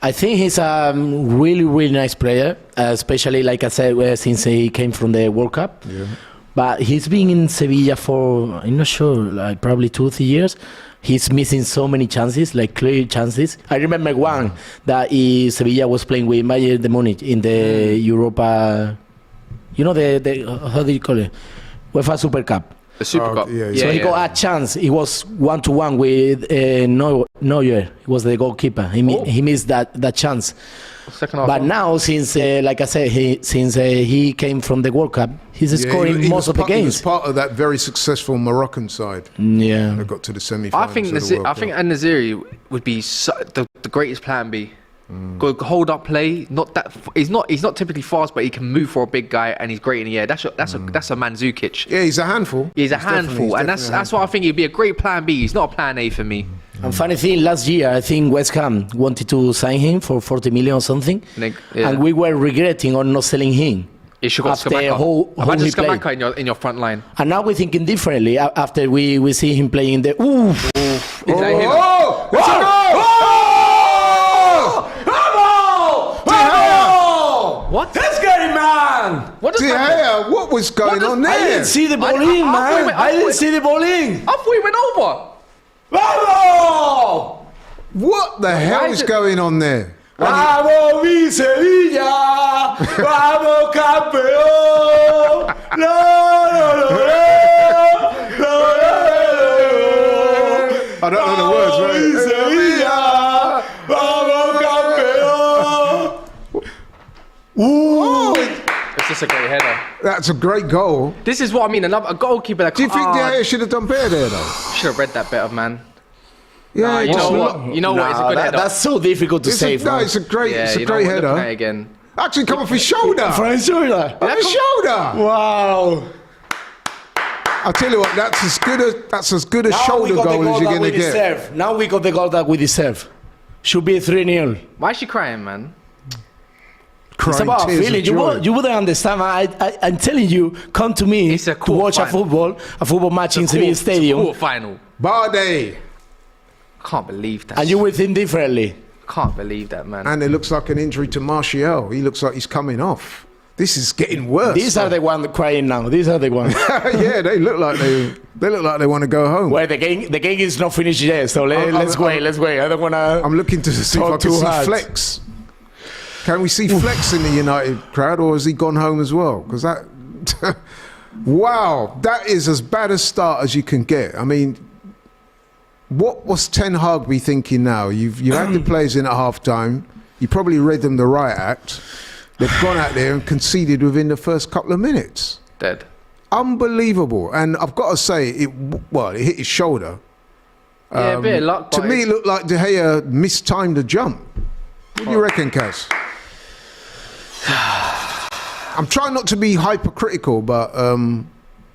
I think he's a really, really nice player, especially, like I said, since he came from the World Cup. Yeah. But he's been in Sevilla for, I'm not sure, like probably 2 or 3 years. He's missing so many chances, like clear chances. I remember one that Sevilla was playing with Bayern Munich in the Europa, you know, the how do you call it? UEFA Super Cup. The Super Cup. yeah, So he got a chance. He was 1-1 with Neuer. He was the goalkeeper. He missed that chance. Second half. But now, since like I said, he came from the World Cup, he's scoring he most of the He was games. part of that very successful Moroccan side. Yeah. They got to the semi-finals. I think En-Nesyri would be the greatest plan B. Good hold up play. He's not typically fast, but he can move for a big guy, and he's great in the air. That's a Mandzukic. Yeah, he's a handful. He's a handful, and that's why I think he'd be a great plan B. He's not a plan A for me. And funny thing, last year I think West Ham wanted to sign him for 40 million or something, and we were regretting on not selling him. You should got After Scamacca. Imagine he played. Scamacca in your front line. And now we're thinking differently after we see him playing the. Oof. Is that him? Oh! It's a goal! What? Let's get him, man! What does De that Gea, what was going on there? I didn't see the ball I in, thought man. he went- I didn't see the ball in. I thought he went over. Vamos! What the hell is is it- going on there? Vamos, mi Sevilla! Vamos, campeón! I don't know the words, right? Sevilla! Vamos, campeón! Oh, It's just a great header. that's a great goal. This is what I mean. A goalkeeper that Do you think De Gea should have done better there, though? should have read that better, man. Yeah, you just know look- what? You know what? It's a good header. That's so difficult to It's save. no, it's a great, Yeah, it's a you know great what? Looking at it header. again. Actually, come off his shoulder. Frank shoulder. Off his shoulder. Wow. I tell you what, that's as good a shoulder goal as you're gonna get. Now we got the goal that we deserve. Should be 3-0. Why is she crying, man? It's Crying about tears of feeling. joy. You wouldn't understand. I'm telling you, come to me It's a to watch a football match in Sevilla Stadium, Quarter final. Bardet. Can't believe that. and you will think differently. Can't believe that, man. And it looks like an injury to Martial. He looks like he's coming off. This is getting worse. These are the ones crying now. These are the ones. Yeah, they look like they want to go home. Well, the game is not finished yet, so let's wait. I don't want to. I'm looking to see if I Talk can too see hard. Flex. Can we see Flex in the United crowd, or has he gone home as well? Because that, wow, that is as bad a start as you can get. I mean, what was Ten Hag be thinking now? You've had the players in at half time. You probably read them the riot act. They've gone out there and conceded within the first couple of minutes. Dead. unbelievable. And I've got to say, it hit his shoulder. Yeah, a bit of luck. To me, it looked like De Gea mistimed the jump. What do you reckon, Kas? I'm trying not to be hypercritical, but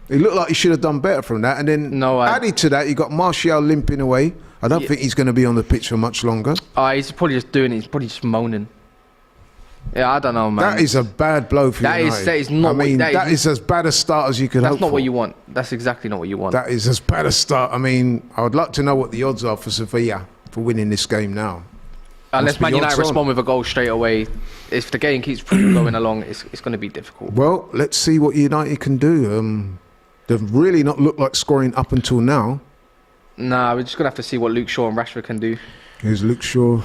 it looked like he should have done better from that. And then added to that, you got Martial limping away. I don't think he's going to be on the pitch for much longer. He's probably just doing it. He's probably just moaning. Yeah, I don't know, man. That is a bad blow for United. That is not. That is as bad a start as you could hope for. That's not what you want. That's exactly not what you want. That is as bad a start. I mean, I would like to know what the odds are for Sevilla for winning this game now. Unless Man United respond with a goal straight away. If the game keeps going along, it's going to be difficult. Well, let's see what United can do. They've really not looked like scoring up until now. Nah, we're just going to have to see what Luke Shaw and Rashford can do. Here's Luke Shaw.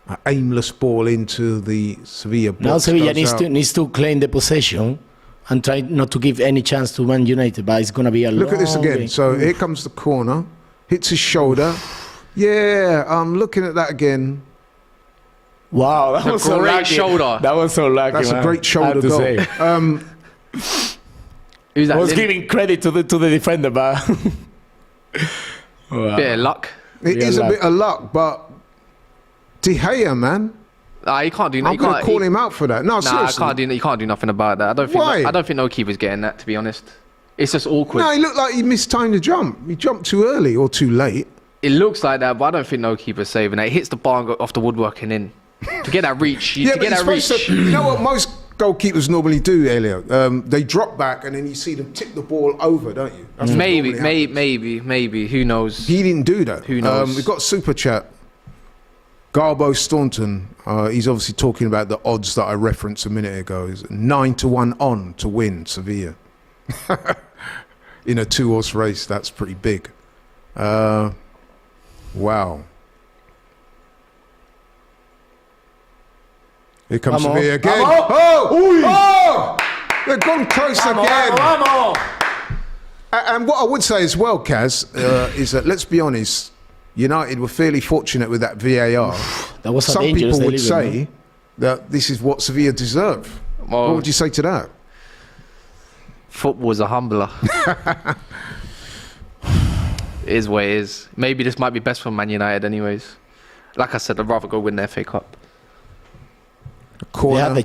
An aimless ball into the Sevilla box. Now Sevilla needs to claim the possession and try not to give any chance to Man United, but it's going to be a Look at this again. So here comes the corner. Hits his shoulder. Yeah, I'm looking at that again. Wow, that was a great shoulder. That was so lucky. That's a great shoulder goal. I was giving credit to the defender, but wow. Bit of luck. It is a bit of luck, but De Gea, man. You can't do. I'm going to call him out for that. No, seriously. You can't do nothing about that. I don't think no keeper's getting that. To be honest, it's just awkward. No, he looked like he mistimed the jump. He jumped too early or too late. It looks like that, but I don't think no keeper's saving it. It hits the bar and off the woodwork and in. To get that reach, you know what most goalkeepers normally do, Elio? They drop back and then you see them tip the ball over, don't you? That's maybe. Who knows? He didn't do that. Who knows? We've got Super Chat. Garbo Staunton, he's obviously talking about the odds that I referenced a minute ago. It's 9-1 on to win Sevilla. In a 2-horse race, that's pretty big. Wow. Here comes Sevilla again. Oh! They've gone close again. And what I would say as well, Kas, is that, let's be honest, United were fairly fortunate with that VAR. That was Some people would say that this is what Sevilla deserve. Well, what would you say to that? Football's a humbler. It is what it is. Maybe this might be best for Man United anyways. Like I said, I'd rather go win the FA Cup. They had the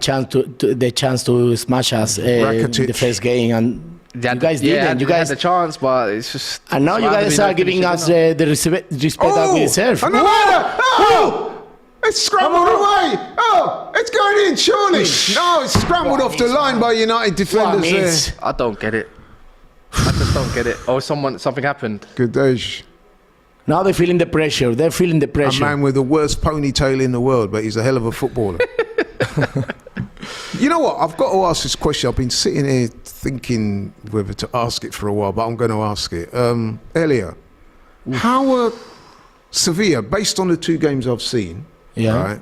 chance to smash us in the first game, and you guys didn't. You guys had the chance, but it's just. And now you guys are giving us the respect that we deserve. It's scrambled away. Oh, it's going in, surely. No, it's scrambled off the line by United defenders there. I don't get it. I just don't get it. Oh, something happened. Good day. Now they're feeling the pressure. They're feeling the pressure. A man with the worst ponytail in the world, but he's a hell of a footballer. You know what? I've got to ask this question. I've been sitting here thinking whether to ask it for a while, but I'm going to ask it. Elio, how are Sevilla, based on the 2 games I've seen, right?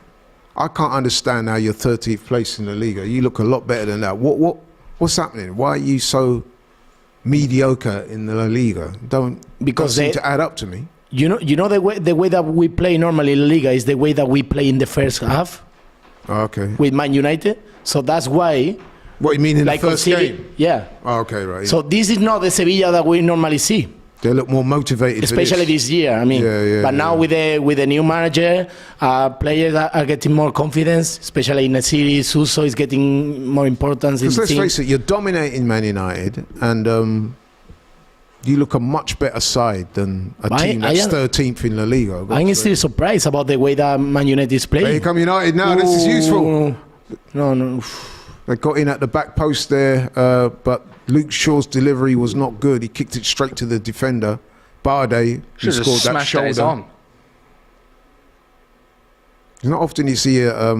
I can't understand how you're 13th place in the Liga. You look a lot better than that. What's happening? Why are you so mediocre in the La Liga? Don't seem to add up to me. You know the way that we play normally in La Liga is the way that we play in the first half. Okay. With Man United, so that's why. What you mean in the first game? Yeah. Oh, okay, right. So this is not the Sevilla that we normally see. They look more motivated, especially this year. I mean, but now with the new manager, players are getting more confidence. Especially in the series, Suso is getting more importance. Because let's face it, you're dominating Man United, and you look a much better side than a team that's 13th in La Liga. I'm still surprised about the way that Man United is playing. Here come United now. This is useful. No. They got in at the back post there, but Luke Shaw's delivery was not good. He kicked it straight to the defender. Barde, who scored that shoulder. It's not often you see a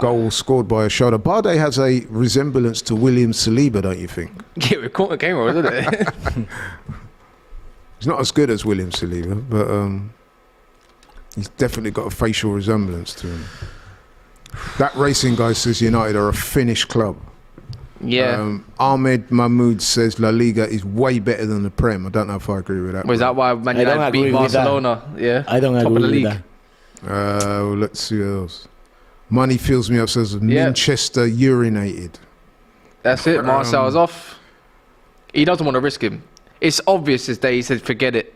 goal scored by a shoulder. Barde has a resemblance to William Saliba, don't you think? Yeah, we caught the game, isn't it? He's not as good as William Saliba, but he's definitely got a facial resemblance to him. That racing guy says United are a Finnish club. Yeah. Ahmed Mahmoud says La Liga is way better than the Prem. I don't know if I agree with that. Was that why Man United beat Barcelona? Yeah. I don't agree with that. Let's see what else. Money fills me up, says Manchester urinated. That's it. Marcel's off. He doesn't want to risk him. It's obvious as day. He said, forget it.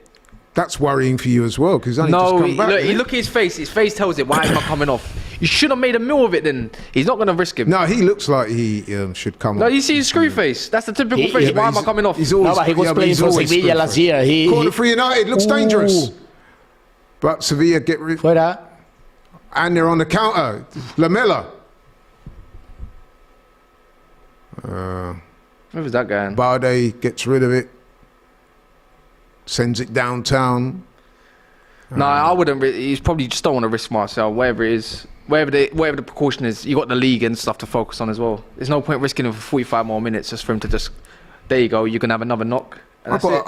That's worrying for you as well, because only just No, come back. look at his face. His face tells it. Why am I coming off? You should have made a meal of it then. He's not going to risk him. No, he looks like he should come No, off. you see his screw face. That's the typical face. Why am I coming off? He's always, No, but he was playing for Sevilla last year. Corner for United, looks dangerous. But Sevilla get rid. Fuera. And they're on the counter. Lamela. Where was that going? Barde gets rid of it. Sends it downtown. No, I wouldn't. He's probably just don't want to risk Marcel. Whatever it is, whatever the precaution is, you got the league and stuff to focus on as well. There's no point risking him for 45 more minutes just for him to just. There you go. You can have another knock. And that's it.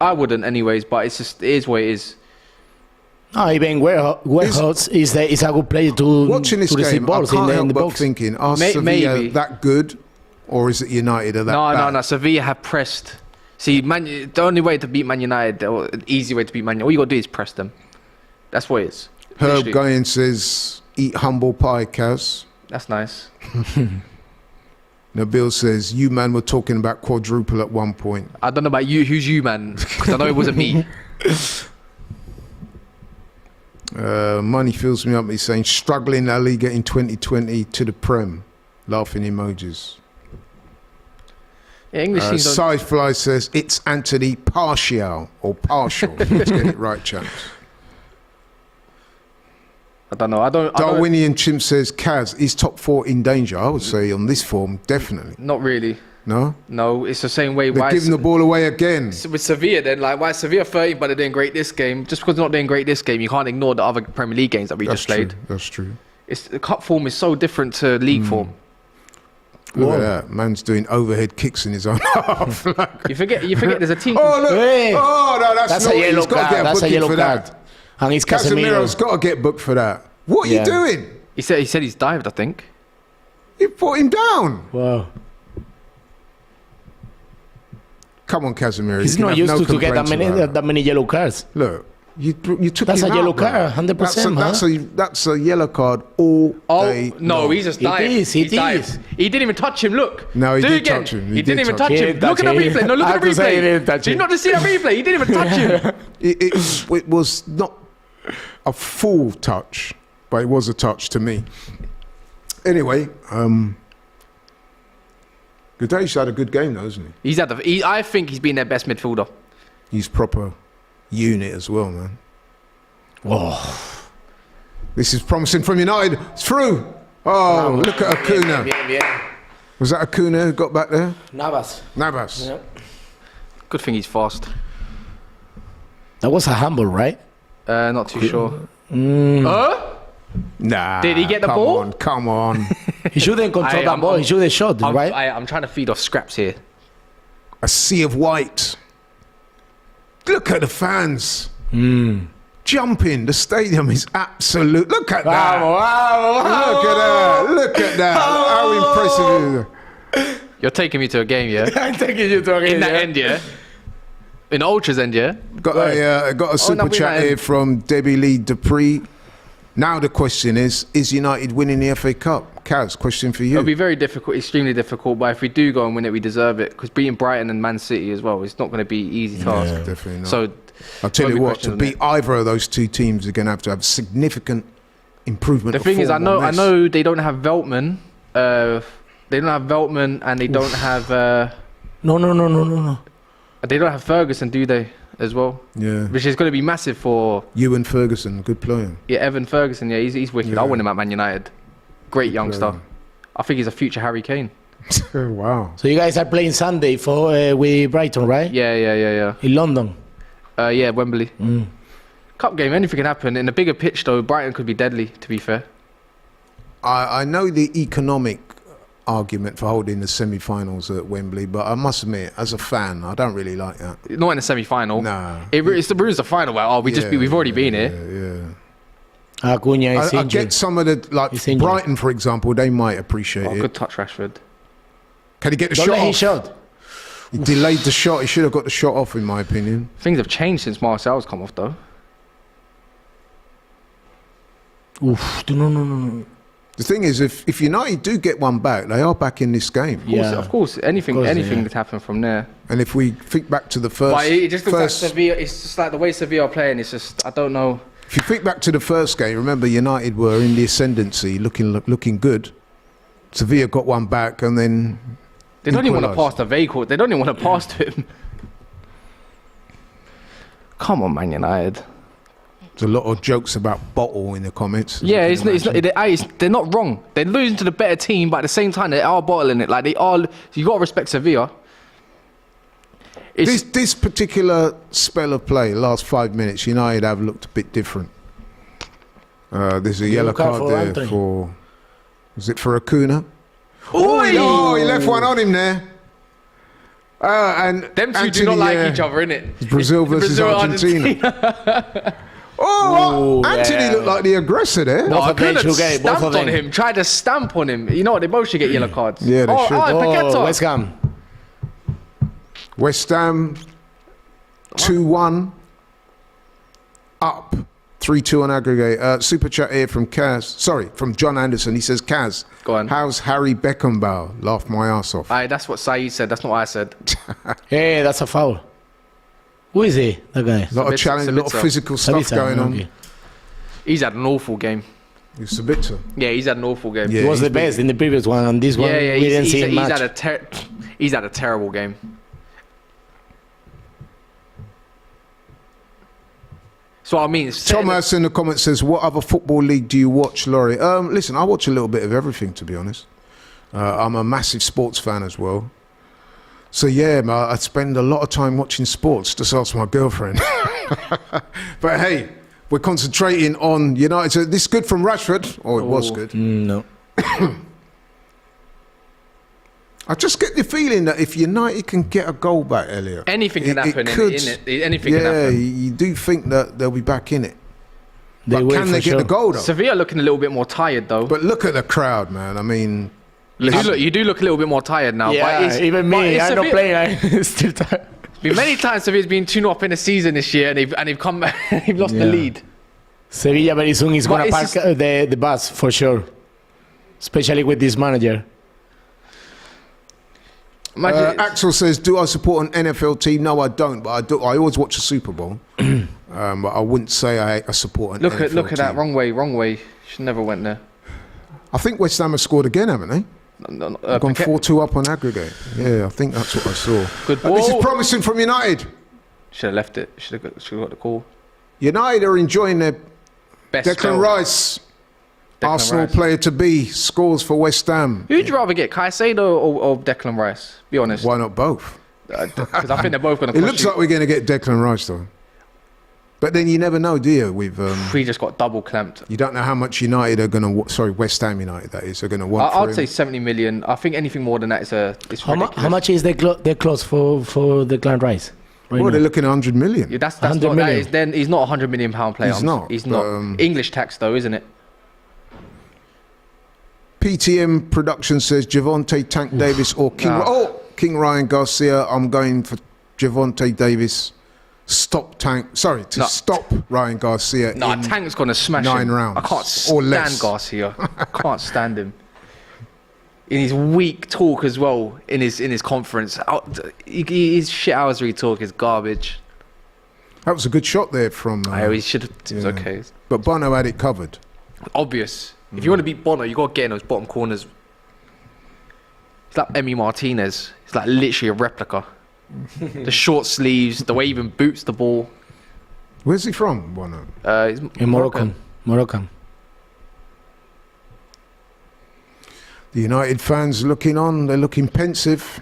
I wouldn't, anyways. But it's just it is what it is. No, even Warehouse is a good player to Watching this to receive game, I balls can't in the help but box. thinking, are Sevilla maybe. that good, or is it United are that bad? No. Sevilla have pressed. See, the only way to beat Man United, or the easy way to beat Man United, all you got to do is press them. That's what it is. Herb Literally. Guyan says, eat humble pie, Kaz. That's nice. Nabil says, you man were talking about quadruple at one point. I don't know about you. Who's you, man? Because I know it wasn't me. Money fills me up. He's saying, struggling La Liga in 2020 to the Prem. Laughing emojis. Yeah, English teams don't. Sidefly says, it's Antony Partial, or Partial. Let's get it right, chaps. I don't know. I don't. Darwinian Chimp says, Kaz, is top 4 in danger? I would say on this form, definitely. Not really. No? No, it's the same way. They're giving the ball away again. With Sevilla, then, like, why is Sevilla 30, but they're doing great this game? Just because they're not doing great this game, you can't ignore the other Premier League games that we just played. That's true. The cup form is so different to league form. Look at that. Man's doing overhead kicks in his own half. You forget there's a team. Oh, look. Hey. Oh, no, that's a naughty. yellow He's got to card. get That's a booking yellow for card. that. And it's Casemiro's Casemiro. got to get booked for that. What are Yeah. you doing? He said he's dived, I think. You put him down. Wow. Come on, Casemiro. He's You can not have used no to get complaints about that many yellow cards. Look, you took That's him a yellow out, bro. card, 100%, That's a yellow card all day No, long. he's just dived. It is, He it dived. is. He didn't even touch him. Look. No, he Do did it again. touch him. He didn't even touch He him. didn't Look at the touch him. replay. No, look I at the have to say he replay. didn't touch Did you him. not just see that replay? He didn't even touch him. It was not a full touch, but it was a touch to me. Anyway, Gameday had a good game though, isn't he? I think he's been their best midfielder. He's proper unit as well, man. Whoa. This is promising from United. It's through. Oh, look at Acuna. Was that Acuna who got back there? Navas. Navas. Yeah. Good thing he's fast. That was a handball, right? Not too sure. Nah. Did he get the ball? Come on. He shouldn't control that ball. He should have shot, right? I'm trying to feed off scraps here. A sea of white. Look at the fans. Jumping. The stadium is absolute. Look at that. Look at that. Look at that. How impressive is it? You're taking me to a game, yeah? I'm taking you to a game. In that end, yeah? In Ultra's end, yeah? Got a super chat here from Debbie Lee Dupree. Now the question is United winning the FA Cup? Kaz, question for you. It'll be very difficult, extremely difficult, but if we do go and win it, we deserve it. Because beating Brighton and Man City as well, it's not going to be an easy task. Definitely not. So, I'll tell won't you be what, questions to on beat either of those two teams, you're going to have significant improvement. The of thing is, I form on this. know they don't have Veltman. They don't have Veltman, and they don't have. No. They don't have Ferguson, do they? As well, Yeah. which is going to be massive for Ewan Ferguson, good player. Evan Ferguson. Yeah, he's wicked. Yeah. I'll win him at Man United. Great youngster. player. I think he's a future Harry Kane. Wow. So you guys are playing Sunday for with Brighton, right? Yeah. In London. Yeah, Wembley. Cup game, anything can happen. In a bigger pitch, though, Brighton could be deadly. To be fair. I know the economic argument for holding the semi-finals at Wembley, but I must admit, as a fan, I don't really like that. Not in a semi-final. Nah. It's the ruins the final. Where we've already been here. Yeah. Acuna is I injured. get some of the He's injured. Brighton, for example, they might appreciate Oh, it. good touch, Rashford. Can he get the Don't shot let him off? shot. He delayed the shot. He should have got the shot off, in my opinion. Things have changed since Marcel's come off, though. Oof. No. The thing is, if United do get one back, they are back in this game. Of course, anything could happen from there. And if we think back to the first, But it just looks like Sevilla. It's just like the way Sevilla are playing. It's just I don't know. if you think back to the first game, remember United were in the ascendancy, looking good. Sevilla got one back, and then They don't even want to pass to Vehicle. They don't even want to pass to him. Come on, Man United. There's a lot of jokes about bottle in the comments. Yeah, they're not wrong. They're losing to the better team, but at the same time, they are bottling it. Like they are. You got to respect Sevilla. This particular spell of play, last 5 minutes, United have looked a bit different. There's a yellow card there Antony. for. Was it for Acuna? Oh, he left one on him there. And Them two Antony, do not like each other, innit? Brazil versus Argentina. Oh, Antony looked like the aggressor there. No. Both of them should get, both Stamped of on them. him, tried to stamp on him. You know what? They both should get yellow cards. Yeah, they should. Paqueta. West Ham. West Ham 2-1 up 3-2 on aggregate. Super chat here from from John Anderson. He says, Kaz, Go on. how's Harry Beckenbauer? Laughed my ass off. Aye, that's what Saeed said. That's not what I said. Hey, that's a foul. Who is he? That guy. A lot of challenge, a lot of Sabitzer. physical stuff Sabitzer, going on. okay. He's had an awful game. It's Sabitzer. Yeah, he's had an awful game. Yeah. He was he's the best in the previous one, and this one Yeah, we didn't see him he's much. had a terrible game. So I mean, Thomas in the comments says, what other football league do you watch, Laurie? Listen, I watch a little bit of everything, to be honest. I'm a massive sports fan as well. So yeah, I spend a lot of time watching sports. Just ask my girlfriend. But hey, we're concentrating on United. So this is good from Rashford. Oh, it was good. No. I just get the feeling that if United can get a goal back, Elio, anything can happen. Anything yeah, can happen. you do think that they'll be back in it. But will can they for get sure. the goal though? Sevilla looking a little bit more tired though. But look at the crowd, man. I mean, You do look a little bit more tired now. Yeah, but it's, even but me. it's I'm not Sevilla- playing. I'm still tired. Been many times Sevilla's been 2-0 up in the season this year, and they've come back. They've lost the Yeah. lead. Sevilla very soon is But going to it's park the bus for sure. Especially with this manager. Imagine Axel says, do I support an NFL team? No, I don't, but I do. I always watch the Super Bowl. But I wouldn't say I support an NFL look at that team. wrong way. Should never went there. I think West Ham have scored again, haven't they? No, Gone 4-2 up on aggregate. Yeah, I think that's what I saw. Good This is ball. promising from United. Should have left it. Should have got the call. United are enjoying their Best Declan goal. Rice, Declan Arsenal Rice. player to be, scores for West Ham. Who'd you rather get, Caicedo or Declan Rice? Be honest. Why not both? Because I think they're both going to It cost looks you. like we're going to get Declan Rice, though. But then you never know, do you? We just got double clamped. You don't know how much United are going to... West Ham United, that is, are going to want for I'd him. say 70 million. I think anything more than that is How ridiculous. much is the clause for the Clan Rice? Right Well, now? they're looking at 100 million. Yeah, that's 100 not, that million. is, then he's not a £100 million player. He's not, He's not. English tax though, isn't it? PTM Production says Javonte Tank Davis or King... Nah. Oh, King Ryan Garcia. I'm going for Javonte Davis. Stop Ryan Garcia. No, in Tank's gonna smash 9 him. rounds I can't or stand less. Garcia. I can't stand him. In his weak talk as well, in his conference, his shithousery talk is garbage. That was a good shot there from... He should have. It was okay. But Bono had it covered. Obvious. If you want to beat Bono, you got to get in those bottom corners. It's like Emi Martinez. It's like literally a replica. The short sleeves, the way he even boots the ball. Where's he from, Bono? He's In Moroccan. The United fans looking on. They're looking pensive.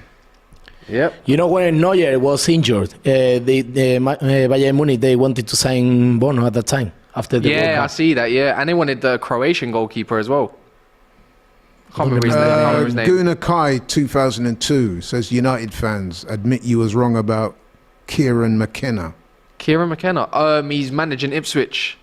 Yep. You know, when Neuer was injured, Bayern Munich, they wanted to sign Bono at that time after the World Yeah, I Cup. see that. Yeah, and they wanted the Croatian goalkeeper as well. Can't remember his name. Can't remember his name. Guna Kai 2002 says United fans admit you was wrong about Kieran McKenna. Kieran McKenna. He's managing Ipswich.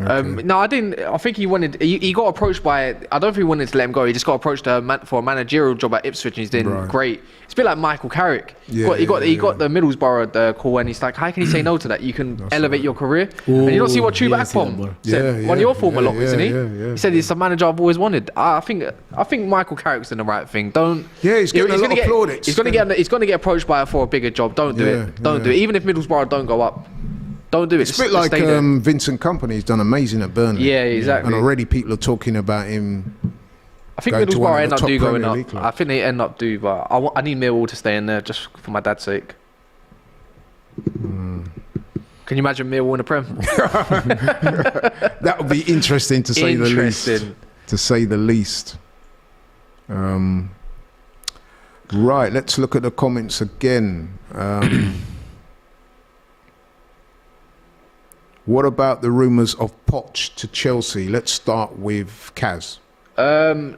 No, I didn't. I think he wanted. He got approached by. I don't think he wanted to let him go. He just got approached for a managerial job at Ipswich, and he's doing great. It's a bit like Michael Carrick. He got the Middlesbrough call, and he's like, how can he say no to that? You can elevate your career. And you don't see what Chuba Akpom said. One of your former lot, isn't he? He said he's the manager I've always wanted. I think Michael Carrick's doing the right thing. Don't. Yeah, he's getting a lot of plaudits. He's going to get approached by for a bigger job. Don't do it. Don't do it. Even if Middlesbrough don't go up. Don't do it. It's a bit like Vincent Kompany. He's done amazing at Burnley. Yeah, exactly. And already people are talking about him. I think Middlesbrough end up going up. I think they end up but I need Millwall to stay in there just for my dad's sake. Can you imagine Millwall in the Prem? That would be interesting to say the least. To say the least. Right, let's look at the comments again. What about the rumours of POCH to Chelsea? Let's start with Kaz. Oh,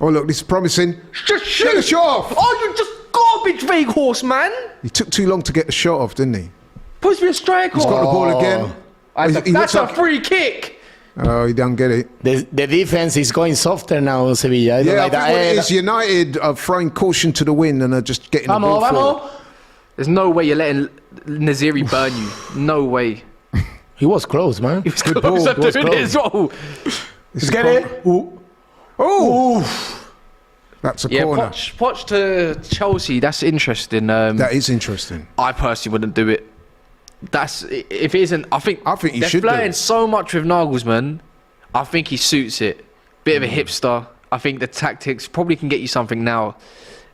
look, this is promising. Just get the shot off! Oh, you just garbage vague horse, man! He took too long to get the shot off, didn't he? Supposed to be a striker. He's got the ball again. That's a free kick. Oh, he didn't get it. The defense is going softer now, Sevilla. I think what it is, United are throwing caution to the wind and are just getting the ball forward. There's no way you're letting Naziri burn you. No way. He was close, man. He was close at doing it as well. Let's get it. Oh! That's a corner. POCH to Chelsea, that's interesting. That is interesting. I personally wouldn't do it. If it isn't, I think he should. They're playing so much with Nagelsmann. I think he suits it. Bit of a hipster. I think the tactics probably can get you something now.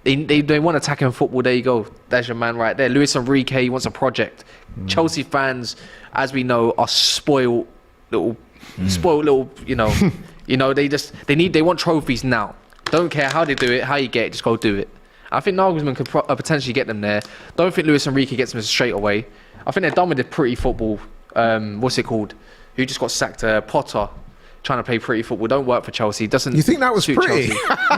They want attacking football. There you go. There's your man right there. Luis Enrique, he wants a project. Chelsea fans, as we know, are spoiled little. You know, they want trophies now. Don't care how they do it, how you get it, just go do it. I think Nagelsmann could potentially get them there. Don't think Luis Enrique gets them straight away. I think they're done with the pretty football. What's it called? Who just got sacked? Potter. Trying to play pretty football. Don't work for Chelsea. Doesn't. You think that was pretty?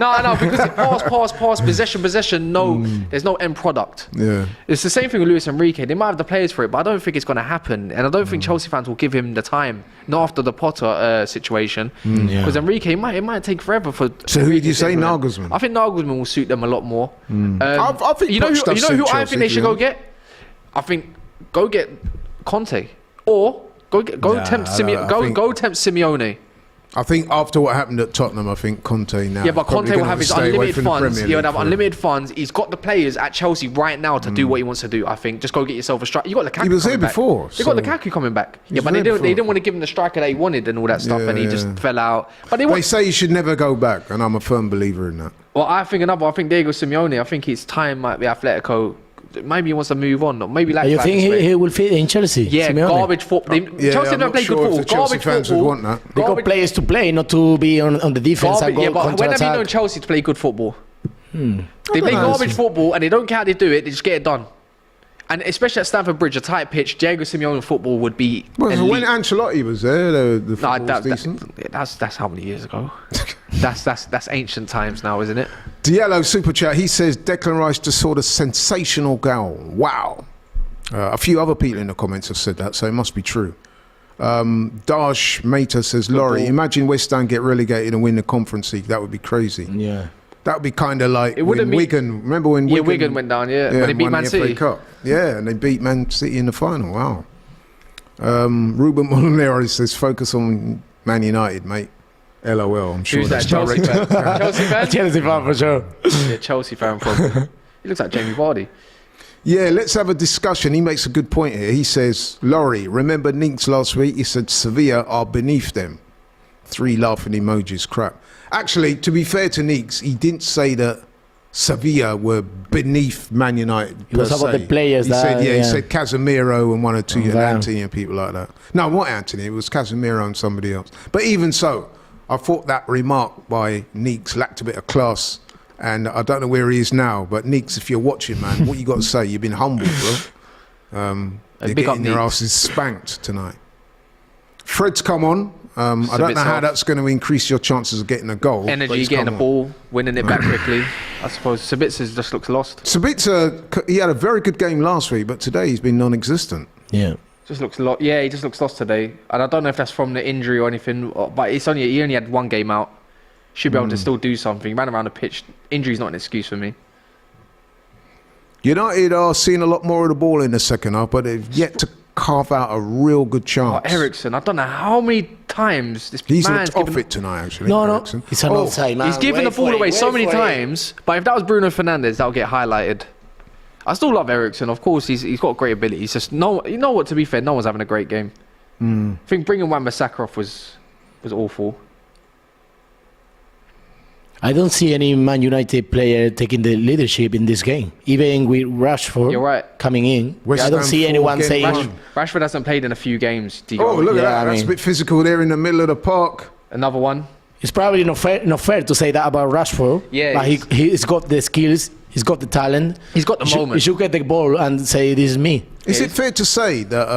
No, because it pass, possession. No, there's no end product. Yeah. It's the same thing with Luis Enrique. They might have the players for it, but I don't think it's going to happen. And I don't think Chelsea fans will give him the time. Not after the Potter situation. Because Enrique, it might take forever for. So who do you say, Nagelsmann? I think Nagelsmann will suit them a lot more. I think you know who I think they should go get. I think go get Conte or go tempt Simeone. I think after what happened at Tottenham, I think Conte now. Yeah, but Conte will have his unlimited funds. He would have unlimited funds. He's got the players at Chelsea right now to do what he wants to do. I think just go get yourself a striker. You got Lukaku. He was here before. They got Lukaku coming back. Yeah, but they didn't want to give him the striker that he wanted and all that stuff, and he just fell out. But they say he should never go back, and I'm a firm believer in that. Well, I think Diego Simeone. I think his time might be Atletico. Maybe he wants to move on. Or maybe you think he will fit in Chelsea? Yeah, Simeone? Garbage football. Chelsea don't play good football. Garbage fans would want that. They got players to play, not to be on the defense. But when have you known Chelsea to play good football? They play garbage football and they don't care how they do it. They just get it done. And especially at Stamford Bridge, a tight pitch, Diego Simeone football would be elite. When Ancelotti was there, the football was decent. That's how many years ago? that's ancient times now, isn't it? Diallo Super Chat, he says Declan Rice just saw the sensational goal. Wow. A few other people in the comments have said that, so it must be true. Dash Mata says, Laurie, imagine West Ham get relegated and win the Conference League. That would be crazy. Yeah. That would be kind of like when Wigan. Remember when Wigan went down, when they beat Man City. Cup. Yeah, and they beat Man City in the final. Wow. Ruben Molinero says, focus on Man United, mate. LOL. I'm sure. Who's that? Chelsea fan? Chelsea fan? Chelsea fan for sure. Yeah, Chelsea fan probably. He looks like Jamie Vardy. Yeah, let's have a discussion. He makes a good point here. He says, Laurie, remember Ninks last week? He said Sevilla are beneath them. 3 laughing emojis, crap. Actually, to be fair to Ninks, he didn't say that Sevilla were beneath Man United. It was about the players. He said Casemiro and 1 or 2 Antony and people like that. No, not Antony. It was Casemiro and somebody else. But even so, I thought that remark by Neeks lacked a bit of class, and I don't know where he is now. But Neeks, if you're watching, man, what you got to say? You've been humbled, bro. You're getting your asses spanked tonight. Fred's come on. I don't know how that's going to increase your chances of getting a goal. Energy, getting a ball, winning it back quickly. I suppose Sabitzer just looks lost. Sabitzer, he had a very good game last week, but today he's been non-existent. Yeah. Just looks yeah, he just looks lost today, and I don't know if that's from the injury or anything. But he only had one game out. Should be able to still do something. He ran around the pitch. Injury's not an excuse for me. United are seeing a lot more of the ball in the second half, but they've yet to carve out a real good chance. Oh, Eriksen, I don't know how many times this He's man's looked off it tonight, actually. No, Eriksen. it's an offside, man. He's given the ball away so many times. But if that was Bruno Fernandes, that'll get highlighted. I still love Eriksen. Of course, he's got great ability. He's just you know what? To be fair, no one's having a great game. I think bringing Wan-Bissaka off was awful. I don't see any Man United player taking the leadership in this game. Even with Rashford You're right. coming in, West I don't Ham see full anyone game saying... one. Rashford hasn't played in a few games. Oh, look at Yeah, that. I That's a mean- bit physical there in the middle of the park. Another one. It's probably not fair to say that about Rashford. Yeah, but he's got the skills, he's got the talent. He's got the moment. He should get the ball and say, this is me. Is it fair to say that,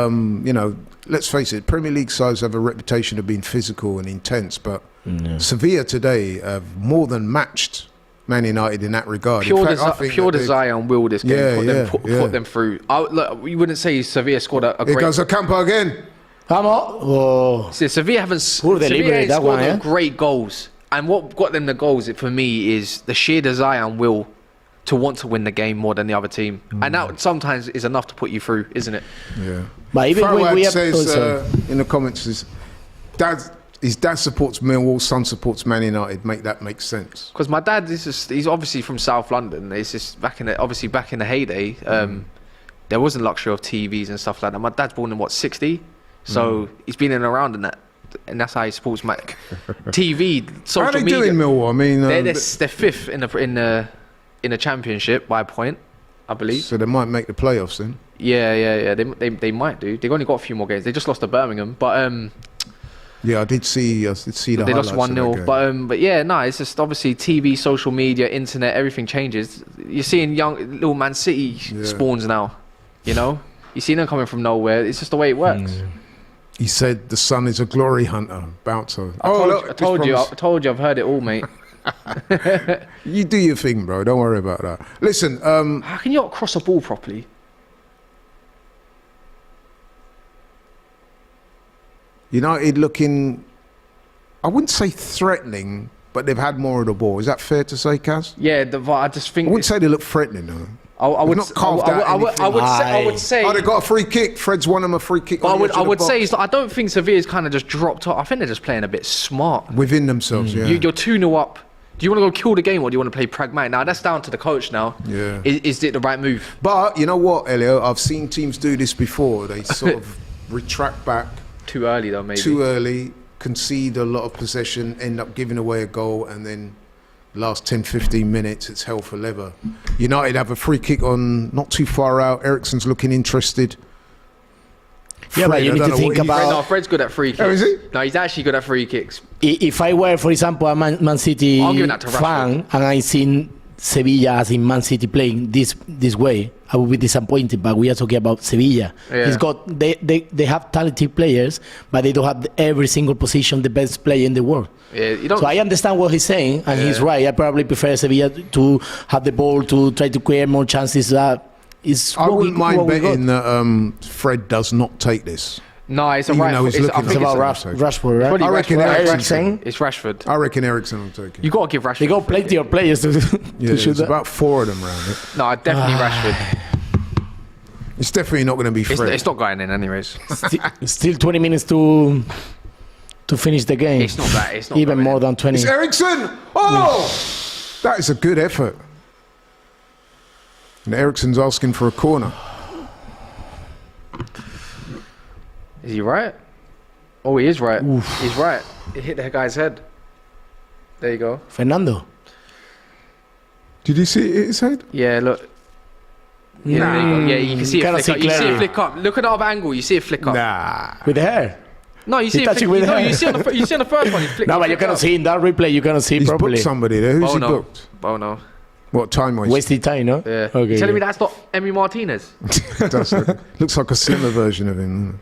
you know, let's face it, Premier League sides have a reputation of being physical and intense, but Sevilla today have more than matched Man United in that regard. Pure, In fact, I think that desire and will this game Yeah, put them through. Look, we wouldn't say Sevilla scored a Here great... goes Ocampo again. Vamos. Oh. See, Sevilla haven't delivery, Sevilla ain't that scored one, no yeah? great goals. And what got them the goals, for me, is the sheer desire and will to want to win the game more than the other team. And that sometimes is enough to put you through, isn't it? Yeah. But even when we have... says in the comments, his dad supports Millwall, son supports Man United. Make that make sense. Because my dad he's obviously from South London. It's just back in the heyday, there wasn't luxury of TVs and stuff like that. My dad's born in 60, so he's been in and around in that, and that's how he supports my TV, social How are they media. doing, Millwall? I mean, They're fifth in the championship by a point, I believe. so they might make the playoffs then. Yeah. They might do. They've only got a few more games. They just lost to Birmingham, but Yeah, I did see the they lost highlights of that 1-0. game. But yeah, no, it's just obviously TV, social media, internet, everything changes. You're seeing young little Man City spawns now. You know, you see them coming from nowhere. It's just the way it works. He said the son is a glory hunter, bouncer. I told you, I've heard it all, mate. You do your thing, bro. Don't worry about that. Listen, How can you not cross a ball properly? United looking, I wouldn't say threatening, but they've had more of the ball. Is that fair to say, Kaz? Yeah, I just think I wouldn't say they look threatening, though. I would not carved out I would say. Oh, they got a free kick. Fred's won them a free kick. I would say I don't think Sevilla's kind of just dropped off. I think they're just playing a bit smart. Within themselves, yeah. You're 2-0 up. Do you want to go kill the game or do you want to play pragmatic? Now that's down to the coach. Now, Yeah. Is it the right move? But you know what, Elio? I've seen teams do this before. They sort of retract back Too early though, maybe. too early, concede a lot of possession, end up giving away a goal, and then last 10, 15 minutes, it's hell for leather. United have a free kick on not too far out. Eriksen's looking interested. Yeah, but you I need don't to know think what he- about... No, Fred's good at free kicks. Oh, is he? No, he's actually good at free kicks. If I were, for example, a Man City I'm giving that to fan and I seen Sevilla as in Man City playing this way, I would be disappointed. But we are talking about Sevilla. Yeah. He's got they have talented players, but they don't have every single position the best player in the world. Yeah, you don't. So I understand what he's saying, and he's right. I probably prefer Sevilla to have the ball to try to create more chances. Is I wouldn't mind what we got. betting that Fred does not take this. No, it's a Even right. though he's It's, I looking think It's at it's, about Rashford, right? probably I reckon Rashford. Eriksen. It's Rashford. I reckon Eriksen will take it. You got to give Rashford. They got plenty of players to Yeah, shoot there's that. about 4 of them around it. No, definitely Rashford. It's definitely not going to be Fred. It's not going in anyways. Still 20 minutes to finish the game. It's not that. It's not Even going more in. than 20. It's Eriksen! Oh! That is a good effort. And Eriksen's asking for a corner. Is he right? Oh, he is right. He's right. It hit the guy's head. There you go. Fernando. Did you see it hit his head? Yeah, look. Yeah, there you go. Yeah, you can see it Cannot flick up. see You see it clearly. flick up. Look at the other angle. You see it flick up. Nah. With the hair. No, you see it touched flick. it with No, the you hand. see on the first one. He flicked. No, he but you flicked cannot up. see in that replay. You cannot see He's properly. booked somebody there. Who's he Bono. booked? Bono. What, time-wise? Wasted time, no? Yeah. Okay. You telling me yeah. that's not Emi Martinez? It does look, looks like a slimmer version of him.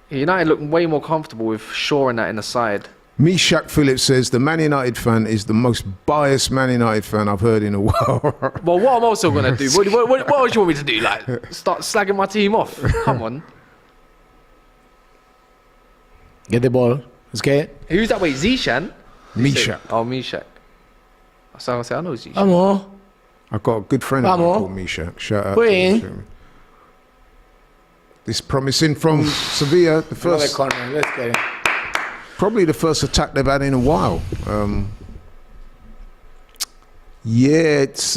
United look way more comfortable with Shaw and that in the side. Meshach Phillips says the Man United fan is the most biased Man United fan I've heard in a while. Well, what I'm also going to do, what else you want me to do? Like, start slagging my team off? Come on. Get the ball. Let's get it. Who's that? Wait, Zishan? Meshach. Oh, Meshach. So I say, I know Zishan. Vamos. I've got a good friend of mine Vamos. called Meshach. Shout out Queen. to him. This promising from Sevilla, the Another first, corner. Let's get it. probably the first attack they've had in a while. Yeah, it's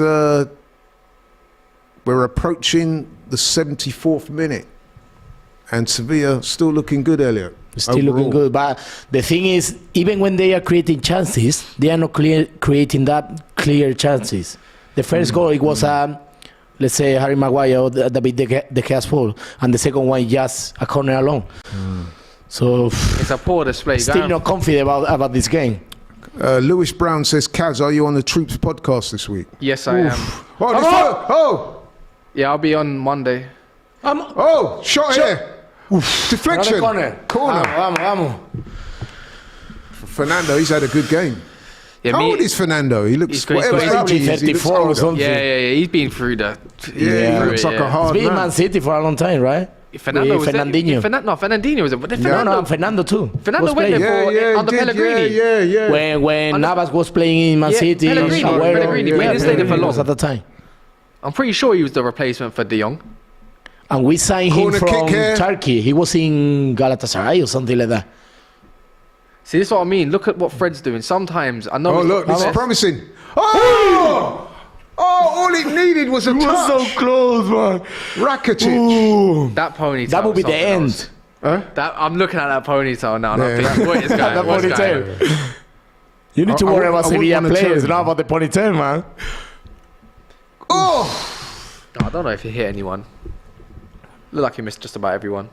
we're approaching the 74th minute, and Sevilla still looking good, Elliot. Still looking overall. good. But the thing is, even when they are creating chances, they are not creating that clear chances. The first goal, it was let's say Harry Maguire or David De Gea's fault, and the second one just a corner alone. So It's a poor display. still not confident about this game. Lewis Brown says, Kaz, are you on the Troops podcast this week? Yes, I am. Oh, Yeah, I'll be on Monday. shot here. Deflection. Another corner. Vamos. Fernando, he's had a good game. Yeah, How old is Fernando? He looks He's got- whatever he's age probably he is, he looks 34 or older. something. Yeah. He's been through the. Yeah, he looks like a He's hard been in Man man. City for a long time, right? Fernando With was there? Fernandinho. Fernandinho was it? But No, Fernando, and Fernando too. Fernando was went playing. there for Yeah, under he did, Pellegrini. yeah. When Under- Navas was playing in Man Yeah, City, Pellegrini, Agüero, Pellegrini, but he didn't stay there for Pellegrini was long. at the time. I'm pretty sure he was the replacement for De Jong. And we signed him Corner kick from here. Turkey. He was in Galatasaray or something like that. See, this is what I mean. Look at what Fred's doing. Sometimes I know. Oh, it's look, not this the is best. promising. Oh! All it needed was a touch. close, man. Rakitic. That ponytail. That would be was the something end. else. That I'm looking at that ponytail now. And I'm Yeah. thinking, what is going? That What's going ponytail. on? You need to I worry wouldn't- about I wouldn't Sevilla wanna players, turn. not about the ponytail, man. Oh! I don't know if he hit anyone. Looked like he missed just about everyone.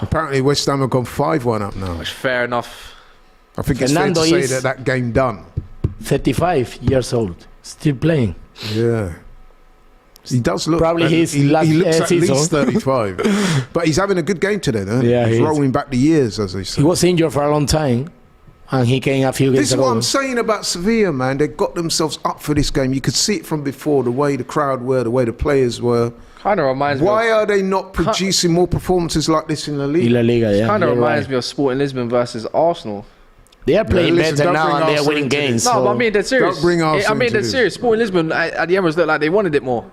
Apparently West Ham have gone 5-1 up now. Which fair enough. I think it's Fernando fair to is- say that game done. 35 years old, still playing. Yeah. He does look... Probably his he last looks at season. least 35. But he's having a good game today, though. Yeah, he's he is. rolling back the years, as they say. He was injured for a long time, and he came a few This games is what ago. I'm saying about Sevilla, man. They got themselves up for this game. You could see it from before, the way the crowd were, the way the players were. Kind of reminds Why me. are they not producing more performances like this in La In Liga? La Liga, yeah. Kind of you're reminds right. me of Sporting Lisbon versus Arsenal. They are playing listen, better don't now bring and they are Arsenal winning into this. games. No, so but I mean dead serious. Don't bring Arsenal I mean into dead this. serious. Sporting Lisbon at the Emirates looked like they wanted it more.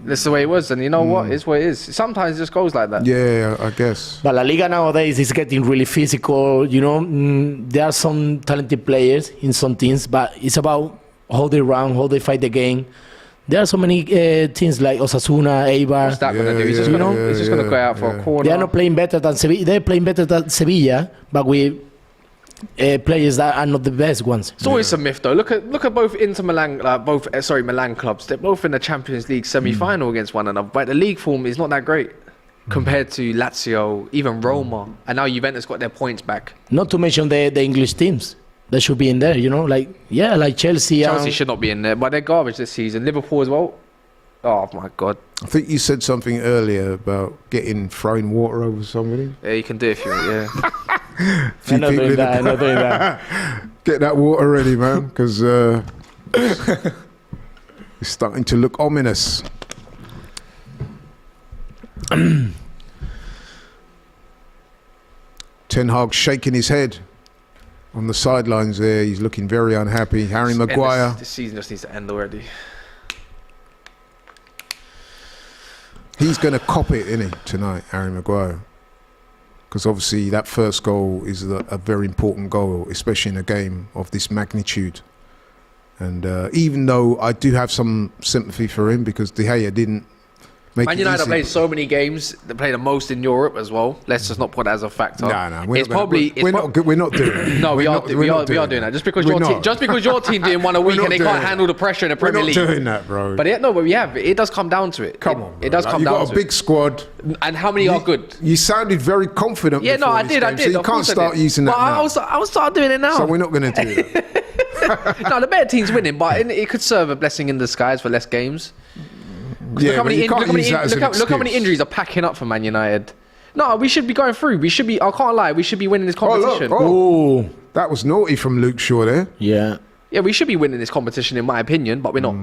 That's the way it was, and you know what? It's what it is. Sometimes it just goes like that. Yeah, I guess. But La Liga nowadays is getting really physical. You know, there are some talented players in some teams, but it's about how they run, how they fight the game. There are so many teams like Osasuna, Eibar. What's that gonna Yeah, do? He's just yeah, gonna, he's just gonna yeah, go out for yeah. a corner. They are not playing better than Sevilla. They're playing better than Sevilla, but with players that are not the best ones. It's always a myth, though. Look at both Inter Milan, Milan clubs. They're both in the Champions League semi-final against one another, but the league form is not that great compared to Lazio, even Roma, and now Juventus got their points back. Not to mention the English teams that should be in there. You know, like Chelsea. Chelsea should not be in there, but they're garbage this season. Liverpool as well. Oh my God! I think you said something earlier about throwing water over somebody. Yeah, you can do it if you want. Yeah. I'm not people doing in the that. I'm not doing that. Get that water ready, man, because it's starting to look ominous. Ten Hag shaking his head on the sidelines there. He's looking very unhappy. Harry And Maguire. This season just needs to end already. He's going to cop it, isn't he, tonight, Harry Maguire? Because obviously that first goal is a very important goal, especially in a game of this magnitude. And even though I do have some sympathy for him because De Gea didn't make Man it United easy. played so many games. They play the most in Europe as well. Let's just not put that as a factor. No, It's probably. we're not doing it. No, we We're are. not- We we're are. not We are doing that. Just because We're your team, not. just because your team doing one a week not and they doing can't that. handle the pressure in the We're Premier not League. doing that, bro. But no, but we have. It does come down to it. Come on, bro. It does come you down got to a big squad. it. And how many are good? You sounded very confident. Yeah, no, before I this did. I game, did. So you Of can't course I start did. using that But now. I'll start doing it now. So we're not going to do that. No, the better team's winning, but it could serve a blessing in disguise for less games. Yeah, Look how but many you can't use that as an look how many excuse. injuries are packing up for Man United. No, we should be going through. We should be. I can't lie. We should be winning this competition. Oh, That was naughty from Luke Shaw there. yeah. Yeah, we should be winning this competition, in my opinion, but we're not.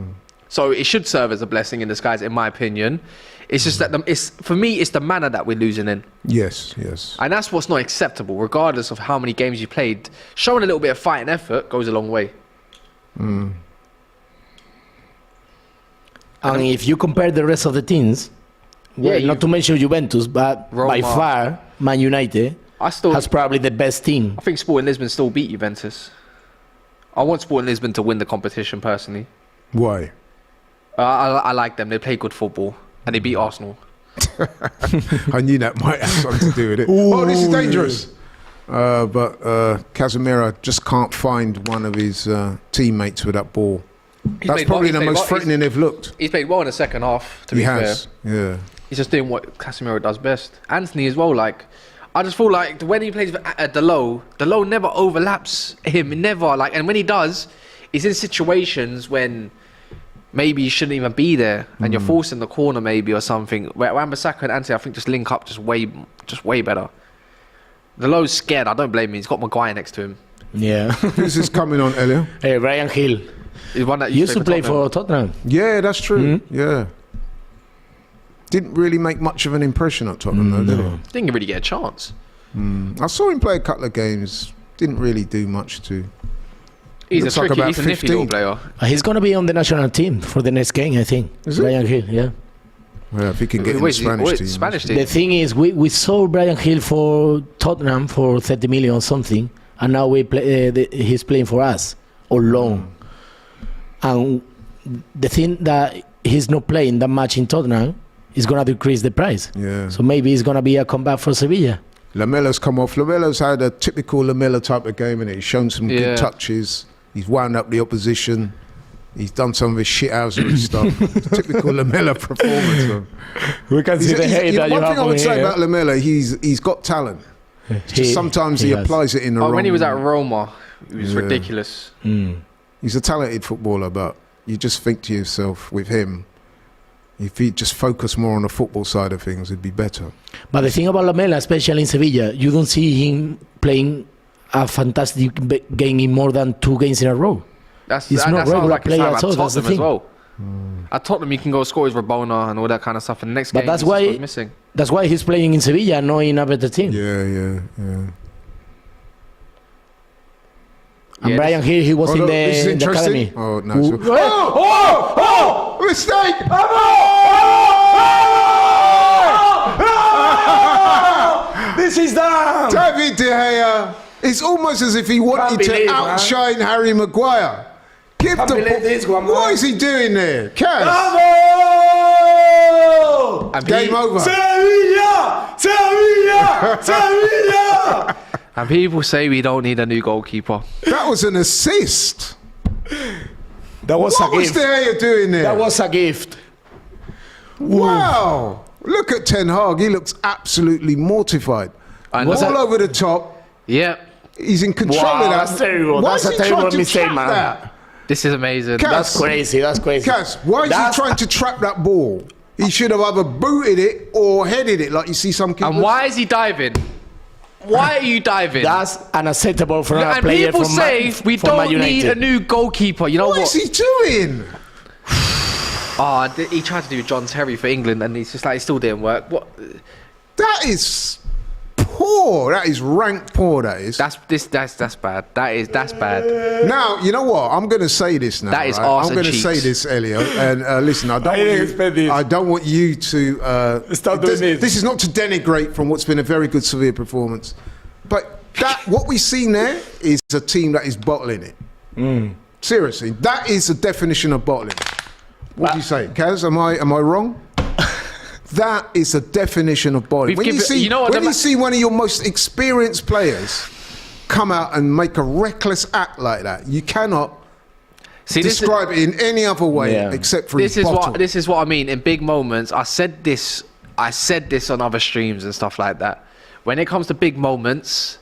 So it should serve as a blessing in disguise, in my opinion. It's just that for me, it's the manner that we're losing in. Yes, yes. And that's what's not acceptable, regardless of how many games you played. Showing a little bit of fight and effort goes a long way. And if you compare the rest of the teams, well, Yeah, not to mention Juventus, but by Roma. far, Man United has probably the best team. I think Sporting Lisbon still beat Juventus. I want Sporting Lisbon to win the competition, personally. Why? I like them. They play good football. And they beat Arsenal. I knew that might have something to do with it. Oh, this is dangerous. But Casemiro just can't find one of his teammates with that ball. That's probably the most threatening they've looked. He's played well in the second half, to He be has, fair. yeah. He's just doing what Casemiro does best. Anthony as well, like... I just feel like when he plays with Delo never overlaps him, never. Like, and when he does, he's in situations when maybe he shouldn't even be there, and you're forcing the corner maybe or something. Where Wan-Bissaka and Antony, I think, just link up just way better. Delo's scared. I don't blame him. He's got Maguire next to him. Yeah. Who's this coming on, Elio? Hey, Brian Hill. He's one that Used to play for Tottenham. Yeah, that's true. Yeah. Didn't really make much of an impression at Tottenham, though, did he? Didn't really get a chance. I saw him play a couple of games. Didn't really do much to. He's Looks a like tricky, about he's a nifty 15. little player. He's going to be on the national team for the next game, I think. Is he? Brian Hill, yeah. Well, if he can get in the Where's he- Spanish where's team. Spanish team? The thing is, we saw Brian Hill for Tottenham for 30 million or something, and now he's playing for us on loan. And the thing that he's not playing that much in Tottenham is going to decrease the price. Yeah. So maybe it's going to be a comeback for Sevilla. Lamella's come off. Lamella's had a typical Lamella type of game, and he's shown some good touches. He's wound up the opposition. He's done some of his shithousery stuff. Typical Lamella performance. We can see the hate that you one have thing I on would say here. about Lamella, he's got talent. Just sometimes he has. applies it in the wrong. When he was at Roma, it was Yeah. ridiculous. He's a talented footballer, but you just think to yourself, with him, if he just focused more on the football side of things, it'd be better. But the thing about Lamela, especially in Sevilla, you don't see him playing a fantastic game in more than 2 games in a row. He's not sounds regular like his player time at all, that's the Tottenham as thing. well. At Tottenham, he can go score his Rabona and all that kind of stuff. And the next But game, that's he's why- just missing. That's why he's playing in Sevilla and not in a better team. Yeah. And Yeah, Brian Hill, he was Oh, in look, the, this is in the interesting. academy. Oh, no. Who- Mistake! This is done! David De Gea. It's almost as if he wanted to believe, man. outshine Harry Maguire. Give the believe ball. this one, What man. is he doing there? Kas? And Game over. Sevilla! Sevilla! Sevilla! And people say we don't need a new goalkeeper. That was an assist. That was What a was gift. De Gea doing there? That was a gift. Wow. Look at Ten Hag. He looks absolutely mortified. I know. All over the top. Yeah, He's in control Wow, of that. that's terrible. Why That's is a he terrible trying to mistake, trap man. that? this is amazing. Kas, That's crazy. That's crazy. Kas, why is That's- he trying to trap that ball? He should have either booted it or headed it like you see some keepers. And why is he diving? Why are you diving? That's unacceptable for a And player people from say Man, we from Man don't need United. a new goalkeeper. You know What what? is he doing? He tried to do John Terry for England, and he's just like, it still didn't work. What? That is poor. That is rank poor, that is. That's bad. That's bad. Now, you know what? I'm going to say this now. That is right? arse I'm and going to say cheeks. this, Elio. And listen, I didn't expect this. don't want you to... Stop doing this. This is not to denigrate from what's been a very good Sevilla performance. But what we've seen there is a team that is bottling it. Seriously. That is the definition of bottling. What do you say? Kaz, am I wrong? That is a definition of bottling. When you see one of your most experienced players come out and make a reckless act like that, you cannot describe it in any other way except for his bottle. This is what I mean. In big moments, I said this on other streams and stuff like that. When it comes to big moments,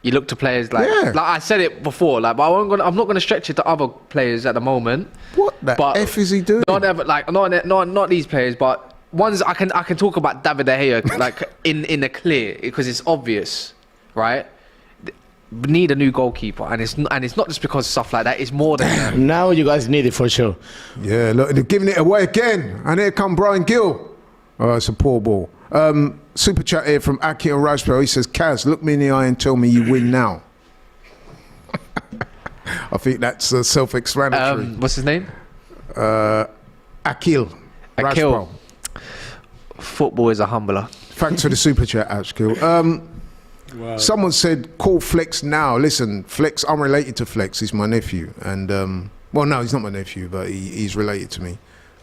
you look to players like I said it before. Like, but I'm not gonna stretch it to other players at the moment. What the f is he doing? Not these players, but ones I can talk about David De Gea like in the clear because it's obvious, right? We need a new goalkeeper, and it's not just because of stuff like that. It's more than that. Now you guys need it for sure. Yeah, look, they're giving it away again, and here come Brian Gill. Oh, it's a poor ball. Super chat here from Aki and Raspberry. He says, "Kaz, look me in the eye and tell me you win now." I think that's self-explanatory. What's his name? Akil. Raspberry. Football is a humbler. Thanks for the super chat, Akil. Wow. Someone said, "Call Flex now." Listen, Flex, I'm related to Flex. He's my nephew, and well, no, he's not my nephew, but he's related to me.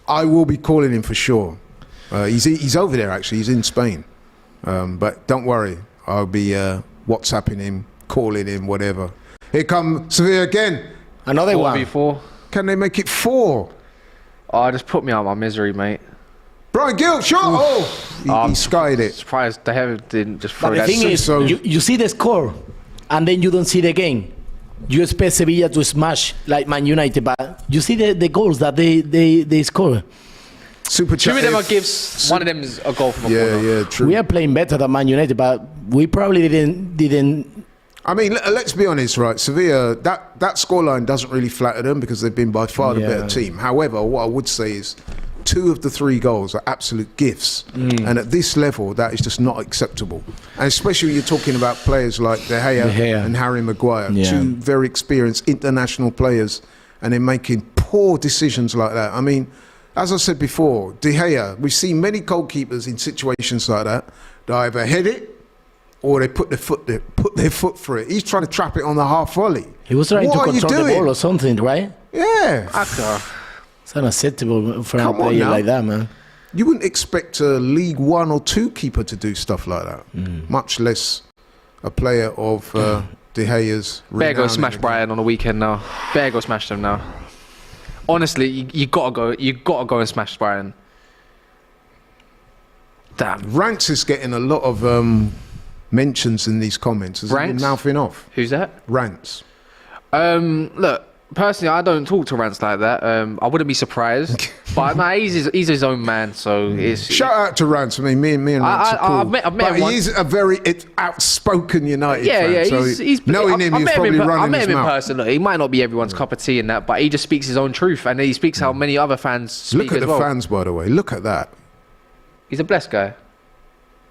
I will be calling him for sure. He's over there actually. He's in Spain, but don't worry, I'll be WhatsApping him, calling him, whatever. Here come Sevilla again. Another one. 4v4. Can they make it 4? Oh, just put me out of my misery, mate. Brian Gill, shot! Oh, he skied it. Surprised they didn't just throw But the that. thing is, so- you see the score, and then you don't see the game. You expect Sevilla to smash like Man United, but you see the goals that they score. Super chat. Two of them are gives. One of them is a goal from a corner. Yeah, true. We are playing better than Man United, but we probably didn't. I mean, let's be honest, right? Sevilla, that scoreline doesn't really flatter them because they've been by far the better team. However, what I would say is 2 of the 3 goals are absolute gifts. And at this level, that is just not acceptable. And especially when you're talking about players like De Gea and Harry Maguire, 2 very experienced international players, and they're making poor decisions like that. I mean, as I said before, De Gea, we've seen many goalkeepers in situations like that either head it or they put their foot through it. He's trying to trap it on the half volley. He was trying to control the ball or something, right? Yeah. It's unacceptable for a Come on player now. like that, man. You wouldn't expect a League 1 or 2 keeper to do stuff like that, much less a player of De Gea's Better go renown smash in the Brighton on the weekend now. Better go smash them now. Honestly, you gotta go. You gotta go and smash Brighton. Damn. game. Rants is getting a lot of mentions in these comments. Has he been Rants? mouthing off? Who's that? Rants. Look, personally, I don't talk to Rants like that. I wouldn't be surprised. But nah, he's his own man, so it's. Shout out to Rants. I mean, me and Rants are cool. I've met but him he once. is a very outspoken United Yeah, fan. yeah, so he's knowing him, I he's met probably him I running met his him in mouth. person. Look, he might not be everyone's cup of tea in that, but he just speaks his own truth, and he speaks how many other fans speak Look at as the well. fans, by the way. Look at that. He's a blessed guy.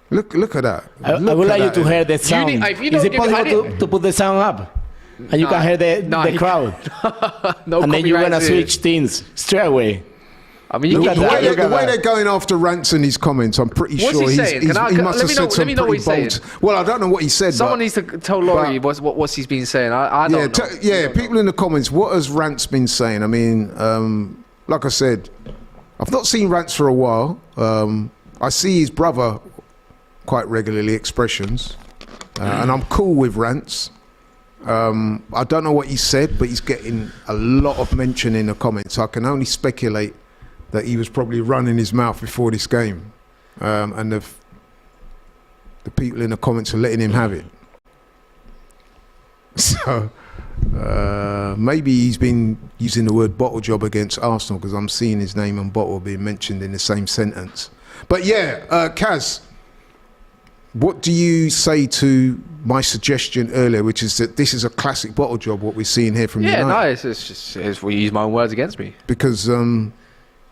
Look at that. I Look would at like you that. to hear the sound. if you Is don't it give me- I possible to put the sound up? And you Nah, can hear the nah, crowd. No And then you're copyright going to here. switch teams straight away. I mean, you Look can at that, The look at way that. they're going after Rants in his comments, I'm pretty What's sure he saying? he Can I- must have let me said know- some let me know pretty what he's bold. Well, I don't know what he said. Someone but, needs to tell Laurie what's he's been saying. I don't know. yeah, people in the comments, what has Rants been saying? I mean, like I said, I've not seen Rants for a while. I see his brother quite regularly, Expressions, and I'm cool with Rants. I don't know what he said, but he's getting a lot of mention in the comments. I can only speculate that he was probably running his mouth before this game, and the people in the comments are letting him have it. So maybe he's been using the word bottle job against Arsenal, because I'm seeing his name and bottle being mentioned in the same sentence. But yeah, Kaz, what do you say to my suggestion earlier, which is that this is a classic bottle job, what we're seeing here from Yeah, United? no, it's just we use my own words against me. Because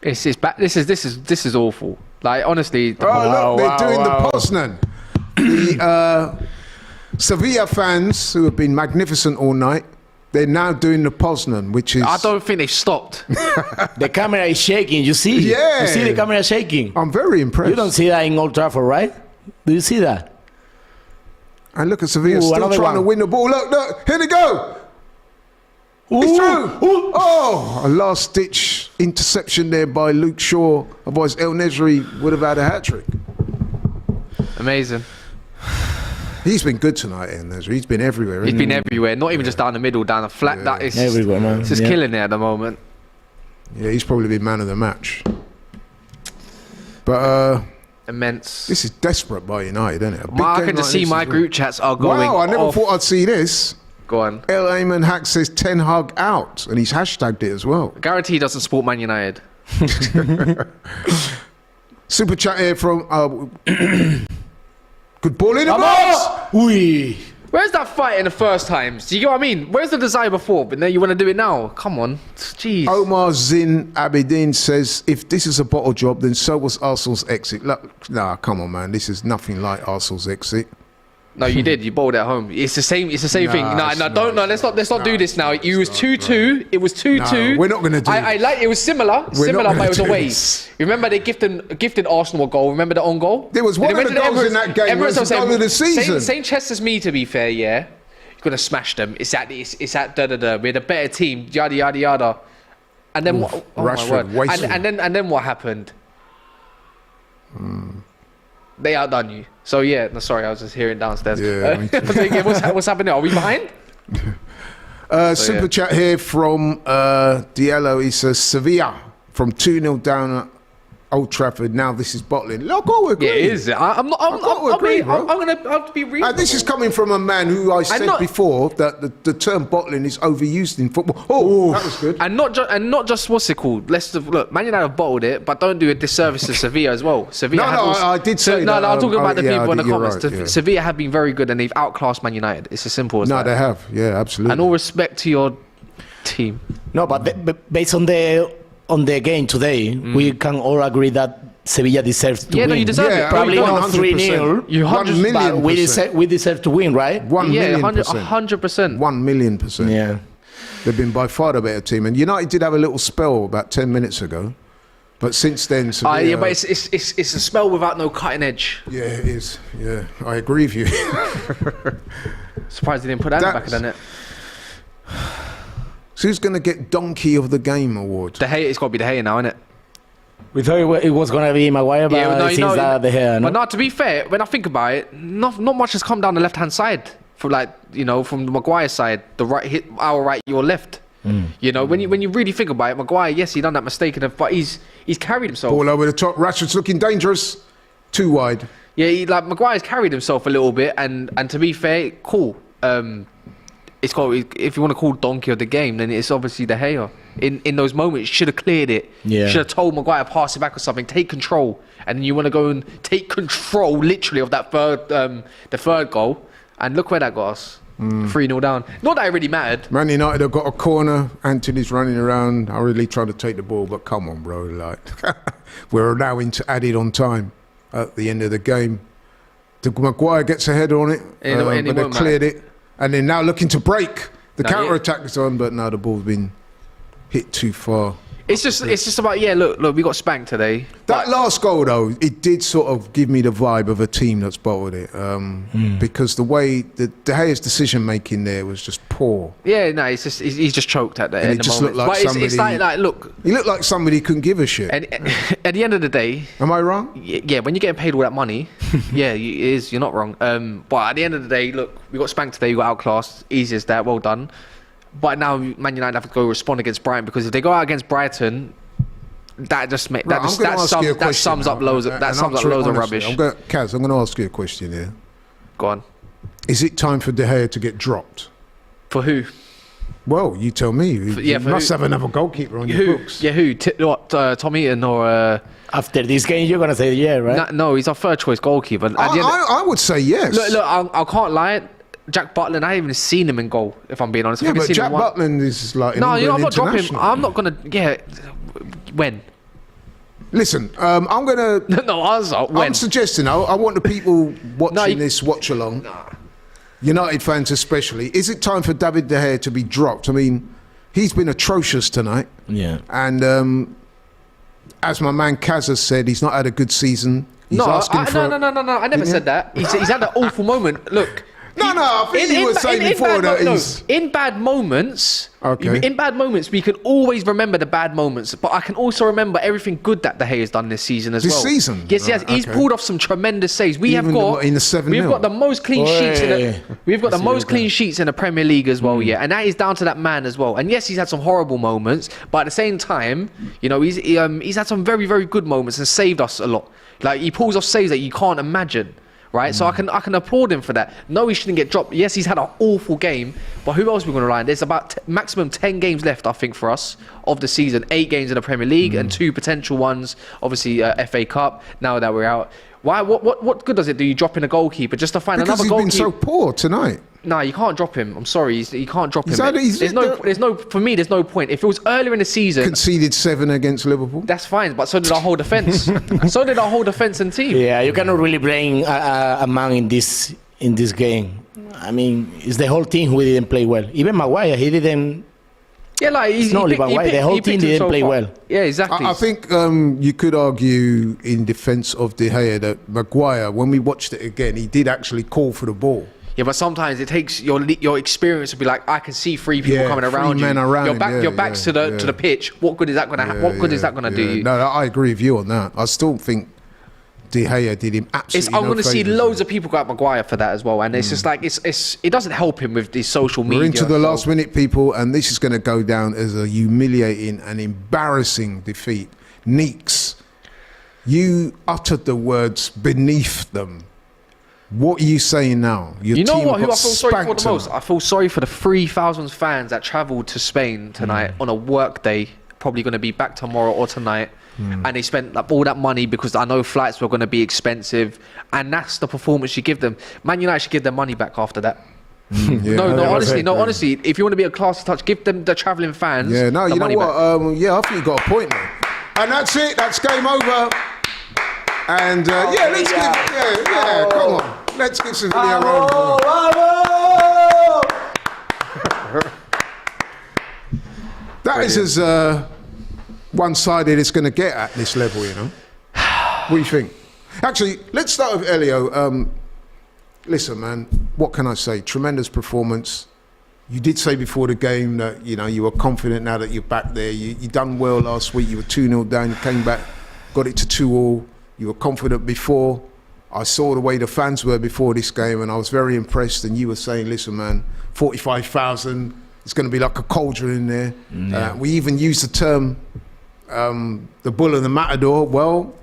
It's bad. This is awful. Like honestly, look, they're doing the Poznan. The Sevilla fans who have been magnificent all night, they're now doing the Poznan, which is... I don't think they've stopped. The camera is shaking. You see? Yeah. You see the camera shaking? I'm very impressed. You don't see that in Old Trafford, right? Do you see that? And look at Sevilla Ooh, still another trying to one. win the ball. Look, here they go. It's true. Oh, a last-ditch interception there by Luke Shaw. Otherwise, El Nesri would have had a hat-trick. Amazing. He's been good tonight, El Nesri. He's been everywhere. He's hasn't been everywhere. Not even just down the middle, down the flat. Yeah. That is Everywhere, man. It's just Yeah. killing it at the moment. he? Yeah, he's probably been man of the match. But Immense. this is desperate by United, isn't it? A big I game can just like see this my as well. group chats are going. Wow, I never off. thought I'd see this. Go on. El Ayman Hack says Ten Hag out, and he's hashtagged it as well. Guarantee he doesn't support Man United. Super chat here from... good ball in the box! Ui. Where's that fight in the first times? Do you get what I mean? Where's the desire before? But now you want to do it now? Come on. Jeez. Omar Zin Abedin says, if this is a bottle job, then so was Arsenal's exit. Look, nah, come on, man. This is nothing like Arsenal's exit. No, you did. You bowled at home. It's the same. It's the same thing. No, don't. No, let's not do this now. It was 2-2. It was 2-2. No, we're not going to do. I like. It was similar, but it was away. Remember they gifted Arsenal a goal. Remember the own goal? There was one of the goals in that game. It was the goal of the season. Same chest as me, to be fair. Yeah, you're gonna smash them. It's at da. We're the better team. Yada yada yada. And then what? Oh Rashford, my word. And then what happened? They outdone you. So yeah, no, sorry, I was just hearing downstairs. Yeah, I was thinking, what's happening? Are we behind? Super chat here from Diallo. He says Sevilla from 2-0 down at Old Trafford. Now this is bottling. Look, I agree. Yeah, it is. I'm gonna be real. This is coming from a man who I said before that the term bottling is overused in football. Oh, that was good. And not just what's it called? Look, Man United have bottled it, but don't do a disservice to Sevilla as well. Sevilla. I did say that. No, I'm talking about the people in the you're comments. right, yeah. Sevilla have been very good, and they've outclassed Man United. It's as simple as that. No, they have. Yeah, absolutely. And all respect to your team. No, but based on the game today, we can all agree that Sevilla deserves to win. No, you deserve it. Probably not 100%. 3-0. We deserve to win, right? 1,000,000%. 100%. 1,000,000%. Yeah. They've been by far the better team. And United did have a little spell about 10 minutes ago. But since then, Sevilla... yeah, but it's a spell without no cutting edge. Yeah, it is. Yeah, I agree with you. Surprised they didn't put that in the back of the net. So who's going to get Donkey of the Game award? It's got to be De Gea now, isn't it? We thought it was going to be Maguire, but it seems that De Gea. No? But no, to be fair, when I think about it, not much has come down the left-hand side. From from the Maguire side, our right, your left. You know, when you really think about it, Maguire, yes, he done that mistake, but he's carried himself. Ball over the top. Rashford's looking dangerous. Too wide. Yeah, Maguire's carried himself a little bit, and to be fair, cool. It's got, if you want to call Donkey of the game, then it's obviously De Gea. In those moments, should have cleared it. Yeah. Should have told Maguire, pass it back or something, take control, and then you want to go and take control, literally, of that the third goal. And look where that got us. 3-0 down. Not that it really mattered. Man United have got a corner. Antony's running around. I really trying to take the ball, but come on, bro. Like, we're now into added on time at the end of the game. Maguire gets a head on it, but they cleared it. And they're now looking to break. The counter-attack is on, but now the ball's been hit too far. It's just about, look, we got spanked today. That last goal, though, it did sort of give me the vibe of a team that's bottled it. Because the way De Gea's decision-making there was just poor. Yeah, no, he's just choked at the end. It just looked like somebody... It's like, look... He looked like somebody who couldn't give a shit. And at the end of the day... Am I wrong? Yeah, when you're getting paid all that money, you're not wrong. But at the end of the day, look, we got spanked today, we got outclassed. Easy as that, well done. But now Man United have to go respond against Brighton, because if they go out against Brighton, that sums up loads of rubbish. Kaz, I'm going to ask you a question here. Go on. Is it time for De Gea to get dropped? For who? Well, you tell me. You must have another goalkeeper on your books. Yeah, who? Tom Eaton or... After this game, you're going to say yeah, right? No, he's our third choice goalkeeper. I would say yes. Look, I can't lie. Jack Butland, I haven't even seen him in goal, if I'm being honest. Yeah, but Jack Butland is like no, I'm not dropping him. I'm not going to... Yeah, when? Listen, I'm going to... No, I'm suggesting, I want the people watching this watch-along, United fans especially, is it time for David De Gea to be dropped? I mean, he's been atrocious tonight. Yeah. And as my man Kaz has said, he's not had a good season. No, I never said that. He's had an awful moment. Look... No, I think you were saying before that he's... In bad moments, we can always remember the bad moments, but I can also remember everything good that De Gea has done this season as well. This season? Yes, yes. He's pulled off some tremendous saves. We've got the most clean sheets clean sheets in the Premier League as well, and that is down to that man as well. And yes, he's had some horrible moments, but at the same time, you know, he's had some very, very good moments and saved us a lot. Like, he pulls off saves that you can't imagine. right? So I can applaud him for that. No, he shouldn't get dropped. Yes, he's had an awful game, but who else are we going to rely on? There's about maximum 10 games left, I think, for us of the season. 8 games in the Premier League and 2 potential ones, obviously FA Cup, now that we're out. Why? What good does it do you drop in a goalkeeper just to find another goalkeeper? Because he's been so poor tonight. Nah, you can't drop him. I'm sorry, you can't drop him. For me, there's no point. If it was earlier in the season, conceded 7 against Liverpool. That's fine, but so did our whole defense. So did our whole defense and team. Yeah, you cannot really blame a man in this game. I mean, it's the whole team who didn't play well. Even Maguire, he didn't. Yeah, like the whole team didn't play well. Yeah, exactly. I think you could argue in defence of De Gea that Maguire, when we watched it again, he did actually call for the ball. Yeah, but sometimes it takes your experience to be like, I can see 3 people coming around you. Your back's to the pitch. What good is that going to? What good is that going to do you? No, I agree with you on that. I still think De Gea did him absolutely. I'm going to see loads of people go at Maguire for that as well, and it's just like it doesn't help him with these social media. We're into the last minute, people, and this is going to go down as a humiliating and embarrassing defeat. Neeks, you uttered the words beneath them. What are you saying now? You know what? Who I feel sorry for the most? I feel sorry for the 3,000 fans that travelled to Spain tonight on a work day, probably going to be back tomorrow or tonight, and they spent all that money because I know flights were going to be expensive, and that's the performance you give them. Man United should give their money back after that. Honestly, if you want to be a classy touch, give them the travelling fans. Yeah, no, you know what? I think you got a point there. And that's it. That's game over. And let's give. Come on. Let's give Sevilla a round of applause. That is as one-sided it's going to get at this level, you know. What do you think? Actually, let's start with Elio. Listen, man, what can I say? Tremendous performance. You did say before the game that, you know, you were confident now that you're back there. You done well last week. You were 2-0 down. You came back, got it to 2-2. You were confident before. I saw the way the fans were before this game, and I was very impressed. And you were saying, listen, man, 45,000, it's going to be like a cauldron in there. Yeah. We even used the term, the bull and the matador. Well,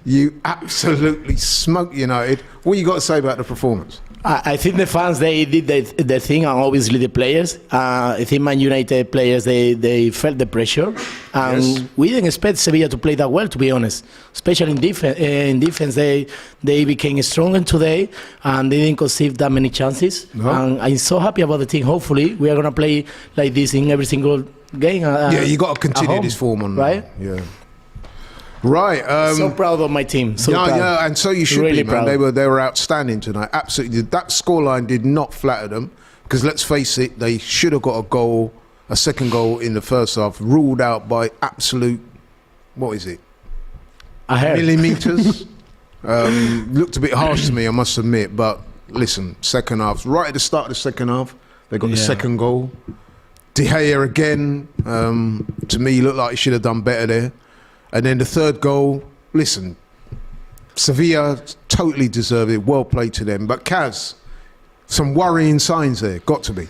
you absolutely smoked United. What you got to say about the performance? I think the fans, they did their thing, and obviously the players. I think Man United players, they felt the pressure. And we didn't expect Sevilla to play that well, to be honest. Especially in defense, they became stronger today, and they didn't conceive that many chances. No. And I'm so happy about the team. Hopefully, we are going to play like this in every single game. You got to continue this form on, right? Yeah. Right. So proud of my team. So proud. Yeah, and so you should really be, man. Proud. They were outstanding tonight. Absolutely. That scoreline did not flatter them, because let's face it, they should have got a second goal in the first half, ruled out by absolute, what is it? Millimeters. Looked a bit harsh to me, I must admit, but listen, second half, right at the start of the second half, they got the second goal. De Gea again, to me, looked like he should have done better there. And then the third goal, listen, Sevilla totally deserved it. Well played to them. But Kas, some worrying signs there, got to be.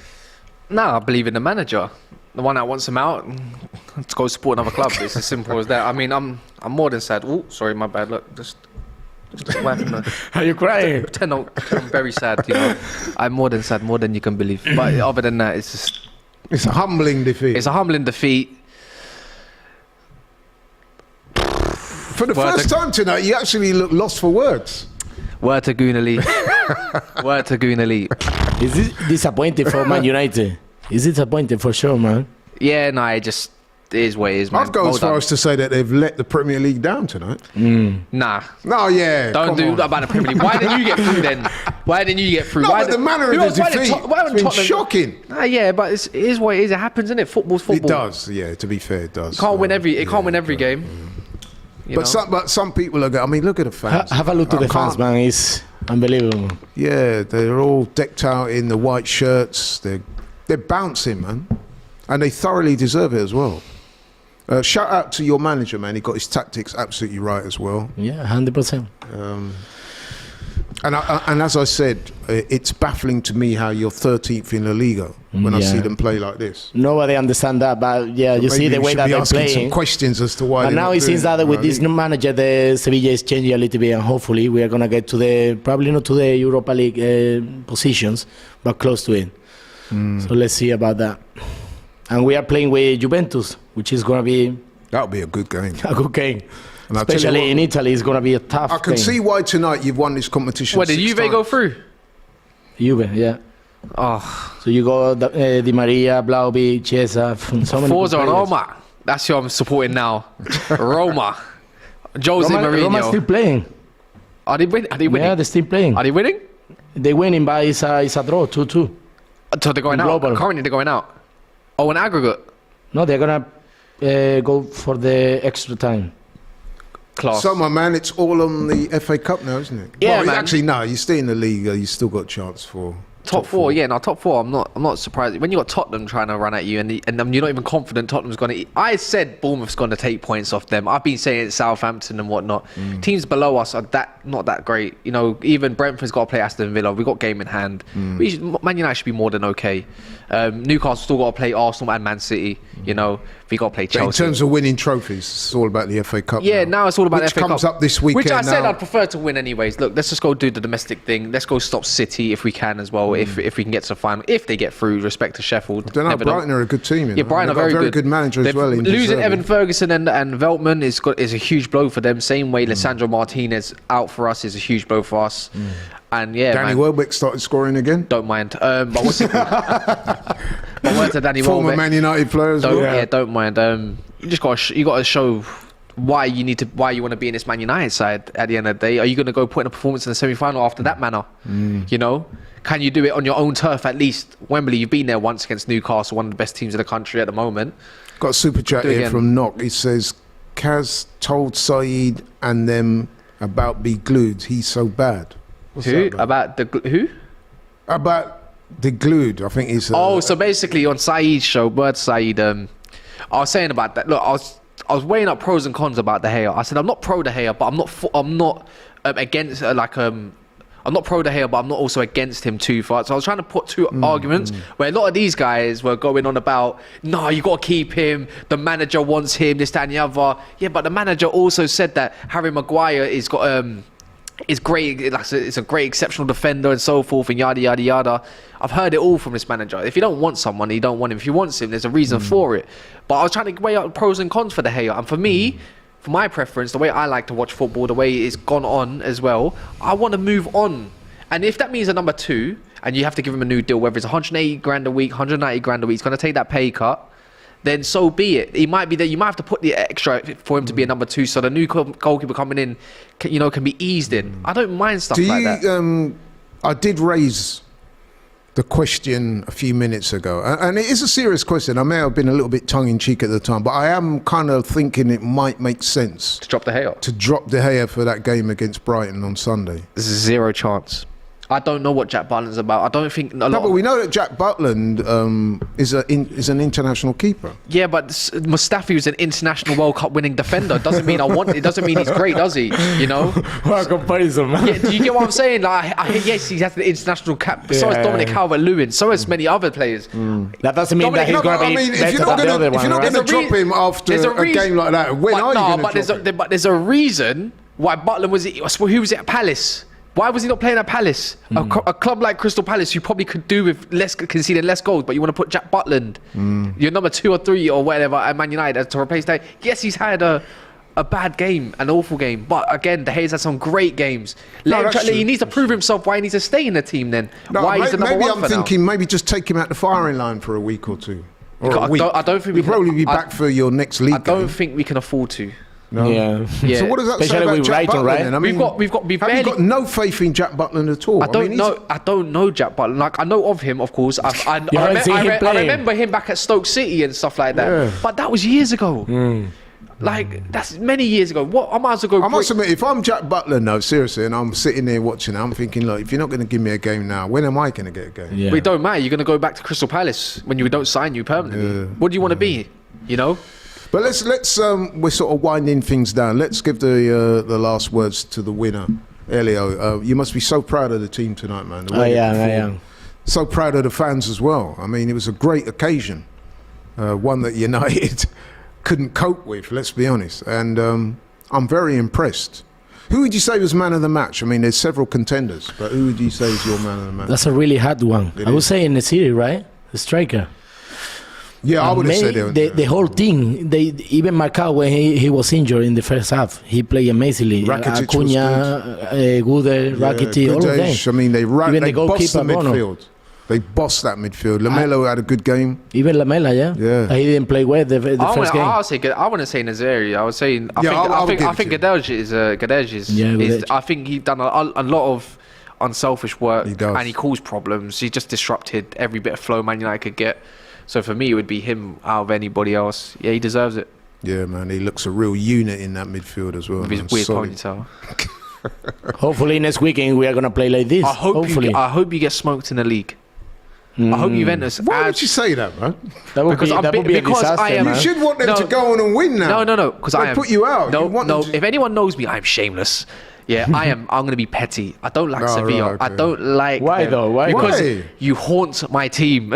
No, I believe in the manager, the one that wants him out to go support another club. It's as simple as that. I mean, I'm more than sad. Oh, sorry, my bad. Look, just what happened? Are you crying? Pretend I'm very sad. You know, I'm more than sad, more than you can believe. But other than that, it's a humbling defeat. It's a humbling defeat. For the first time tonight, you actually look lost for words. Word to Goonali. Word to Goonali. Is it disappointing for Man United? Is it disappointing for sure, man? Yeah, no, it is what it is, man. I'd go as far as to say that they've let the Premier League down tonight. Nah. No, yeah. Don't do that about the Premier League. Why didn't you get through then? Why didn't you get through? No, but the manner of the defeat, it's been shocking. Yeah, but it is what it is. It happens, isn't it? Football's football. It does, yeah, to be fair, it does. It can't win every game. But some people are. I mean, look at the fans. Have a look to the fans, man. It's unbelievable. Yeah, they're all decked out in the white shirts. They're bouncing, man, and they thoroughly deserve it as well. Shout out to your manager, man. He got his tactics absolutely right as well. Yeah, 100%. And as I said, it's baffling to me how you're 13th in La Liga when I Yeah. see them play like this. Nobody understand that, but yeah, you see Maybe the we way should that be they're asking some playing. questions as to why. And they're now not it seems doing that with Europa this League. new manager, the Sevilla is changing a little bit, and hopefully we are gonna get to the probably not to the Europa League positions, but close to it. So let's see about that. And we are playing with Juventus, which is gonna be That'll be a good game. a good game. And I'll tell you Especially what, in Italy, it's gonna be a tough I can game. see why tonight you've won this competition. What, did 6 Juve go times. through? Juve, yeah. Oh, So you go Di Maria, Vlahovic, Chiesa, so many. Forza good and players. Roma. That's who I'm supporting now. Roma. Jose Mourinho. Roma still playing. Are they winning? Are they winning? Yeah, they're still playing. Are they winning? They winning, but it's a draw, 2-2. So they're going out. Global. Currently they're going out. Oh, an aggregate. No, they're gonna go for the extra time. Class. So, my man, it's all on the FA Cup now, isn't it? Yeah, well, man. Actually, no, you stay in the league. You still got a chance for Top four, yeah, no, top four. I'm not surprised when you got Tottenham trying to run at you, and you're not even confident Tottenham's going to. I said Bournemouth's going to take points off them. I've been saying it, Southampton and whatnot. Teams below us are not that great. You know, even Brentford's got to play Aston Villa. We got game in hand. Man United should be more than okay. Newcastle still got to play Arsenal and Man City. You know, we got to play But in Chelsea. terms of winning trophies, it's all about the FA Cup. Yeah, now it's all about Which the FA comes Cup, up this weekend. which I said now. I'd prefer to win anyways. Look, let's just go do the domestic thing. Let's go stop City if we can as well. If we can get to the final, if they get through, respect to Sheffield. I don't know. Never know. Brighton are a good team. You know? Yeah, Brighton They've are got very a good manager as They've- well. in Losing Deserbi. Evan Ferguson and Veltman is a huge blow for them. Same way Lisandro Martinez out for us is a huge blow for us. And yeah, Danny man, Welbeck started scoring again. don't mind. But what's it called? But word to Danny Former Welbeck. Man United player as Don't, well. yeah, don't mind. You just got to show why you want to be in this Man United side at the end of the day. Are you going to go put in a performance in the semi-final after that manner? You know, can you do it on your own turf at least? Wembley, you've been there once against Newcastle, one of the best teams in the country at the moment. Got a super chat Do it here again. from Knock. He says, Kaz told Saeed and them about be glued. He's so bad. What's Who that about? about the who? About the glued, I think he's. Oh, so basically on Saeed's show, Word Saeed, I was saying about that. Look, I was weighing up pros and cons about De Gea. I said I'm not pro De Gea, but I'm not against I'm not pro De Gea, but I'm not also against him too far. So I was trying to put two arguments where a lot of these guys were going on about, no, you got to keep him. The manager wants him, this, that, and the other. Yeah, but the manager also said that Harry Maguire is great. Like, it's a great, exceptional defender and so forth, and yada yada yada. I've heard it all from this manager. If you don't want someone, you don't want him. If you want him, there's a reason for it. But I was trying to weigh up pros and cons for De Gea, and for me, for my preference, the way I like to watch football, the way it's gone on as well, I want to move on. And if that means a number two, and you have to give him a new deal, whether it's 180 grand a week, 190 grand a week, he's going to take that pay cut, then so be it. It might be that you might have to put the extra for him to be a number two, so the new goalkeeper coming in, can be eased in. I don't mind stuff like that. I did raise the question a few minutes ago, and it is a serious question. I may have been a little bit tongue-in-cheek at the time, but I am kind of thinking it might make sense To drop the Gea, to drop De Gea for that game against Brighton on Sunday. there's zero chance. I don't know what Jack Butland's about. I don't think a lot. No, but we know that Jack Butland is an international keeper. Yeah, but Mustafi was an international World Cup winning defender. It doesn't mean it doesn't mean he's great, does he? You know? What a comparison, man. Yeah, do you get what I'm saying? Like, yes, he has the international cap. But so has Yeah. Dominic Calvert-Lewin. So has many other players. That doesn't mean that he's Dominic- going to I be mean, if better you're than not the going other to one, right? drop him after a game like that, when are you going to drop him? But there's a reason why Butland who was it at Palace? Why was he not playing at Palace? A club like Crystal Palace, you probably could do with conceding less goals, but you want to put Jack Butland, your number 2 or 3 or whatever at Man United to replace that. Yes, he's had a bad game, an awful game, but again, De Gea's had some great games. He needs to prove himself. Why he needs to stay in the team then? No, why he's the number maybe one I'm for thinking maybe just take him out the firing line for a week or two. Or a week. I don't think we You'll probably be back for your next league I don't game. think we can afford to. No. Yeah. Yeah. So what does that say Especially about with Jack Brighton, Butland right? then? I mean, We've have you barely got no faith in Jack Butland at all? I don't know Jack Butland. Like, I know of him, of course. I haven't seen him I playing? remember him back at Stoke City and stuff like that. Yeah. But that was years ago. Like, that's many years ago. What I might as well go. I must admit, if I'm Jack Butland, no, seriously, and I'm sitting there watching it, I'm thinking, look, if you're not going to give me a game now, when am I going to get a game? Yeah. But it don't matter. You're going to go back to Crystal Palace when we don't sign you permanently. What do you want to be? You know. But let's we're sort of winding things down. Let's give the last words to the winner, Elio. You must be so proud of the team tonight, man. The way I they am. performed. so proud of the fans as well. I mean, it was a great occasion, one that United couldn't cope with, let's be honest. And I'm very impressed. Who would you say was man of the match? I mean, there's several contenders, but who would you say is your man of the match? That's a really hard one. I would say in the city, right? The striker. Yeah, I would have said it. The whole team, even Marcao, when he was injured in the first half, he played amazingly. Rakitic Acuna, Gude, Rakitic, all of them. I mean, they bossed the Bono. midfield. They bossed that midfield. Lamela had a good game. Even Lamela, yeah. He didn't play well the first game. I want to say Nazeri. I would say. I think Gadej is. Yeah, I think he done a lot of unselfish work, and he caused problems. He just disrupted every bit of flow Man United could get. So for me, it would be him out of anybody else. Yeah, he deserves it. Yeah, man, he looks a real unit in that midfield as well. With his weird ponytail. Hopefully next weekend we are gonna play like this. I hope you get smoked in the league. I hope Juventus. Why would you say that, man? That would be a disaster. You should want them to go on and win now. No. Because I put you out. No. If anyone knows me, I'm shameless. Yeah, I'm going to be petty. I don't like Sevilla. Right, okay. I don't like. Why them. though? Why? Because you haunt my team.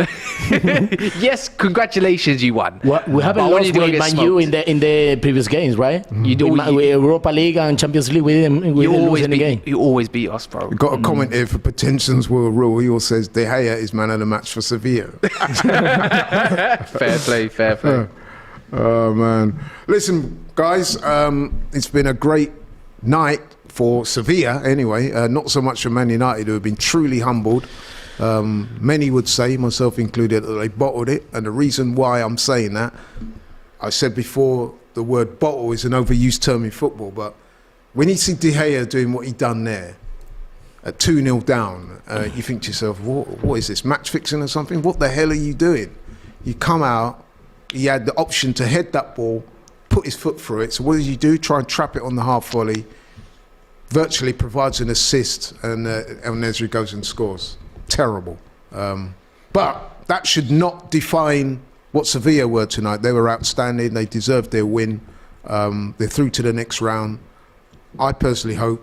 Yes, congratulations, you won. We haven't lost with Man U in the previous games, right? You do. Europa League and Champions League. We didn't lose any game. You always beat us, bro. We've got a comment here for pretensions will rule. He all says De Gea is man of the match for Sevilla. Fair play. Oh man! Listen, guys, it's been a great night for Sevilla anyway, not so much for Man United, who have been truly humbled. Many would say, myself included, that they bottled it, and the reason why I'm saying that, I said before, the word bottle is an overused term in football, but when you see De Gea doing what he done there, at 2-0 down, you think to yourself, what is this, match fixing or something? What the hell are you doing? You come out, he had the option to head that ball, put his foot through it, so what does he do? Try and trap it on the half volley, virtually provides an assist, and El Nesri goes and scores. Terrible. But that should not define what Sevilla were tonight. They were outstanding. They deserved their win. They're through to the next round. I personally hope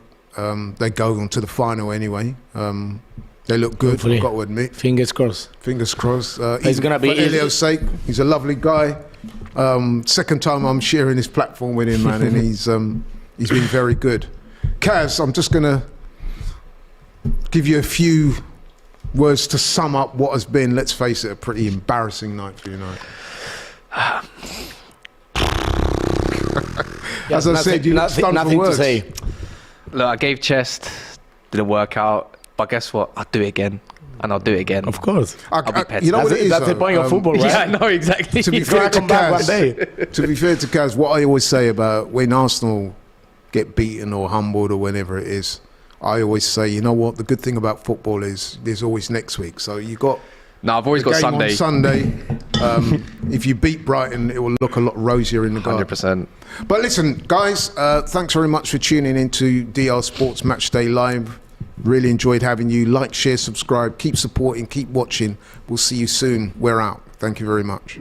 they go on to the final anyway. They look good, Hopefully. I've got to admit. Fingers crossed. Fingers crossed. It's going to be for Elio's sake. He's a lovely guy. Second time I'm sharing this platform with him, man, and he's been very good. Kaz, I'm just going to give you a few words to sum up what has been, let's face it, a pretty embarrassing night for United. As I said, you look stunned for words. To say. Look, I gave chest, didn't work out, but guess what? I'll do it again, and I'll do it again. Of course. I'll be petty. You know what it is, that's the point of football, right? Yeah, I know, exactly. To be fair to Kaz, what I always say about when Arsenal get beaten or humbled or whenever it is, I always say, you know what, the good thing about football is there's always next week. So you got I've always got game Sunday. on Sunday. If you beat Brighton, it will look a lot rosier in the garden. 100%. But listen, guys, thanks very much for tuning into DR Sports Matchday Live. Really enjoyed having you. Like, share, subscribe, keep supporting, keep watching. We'll see you soon. We're out. Thank you very much.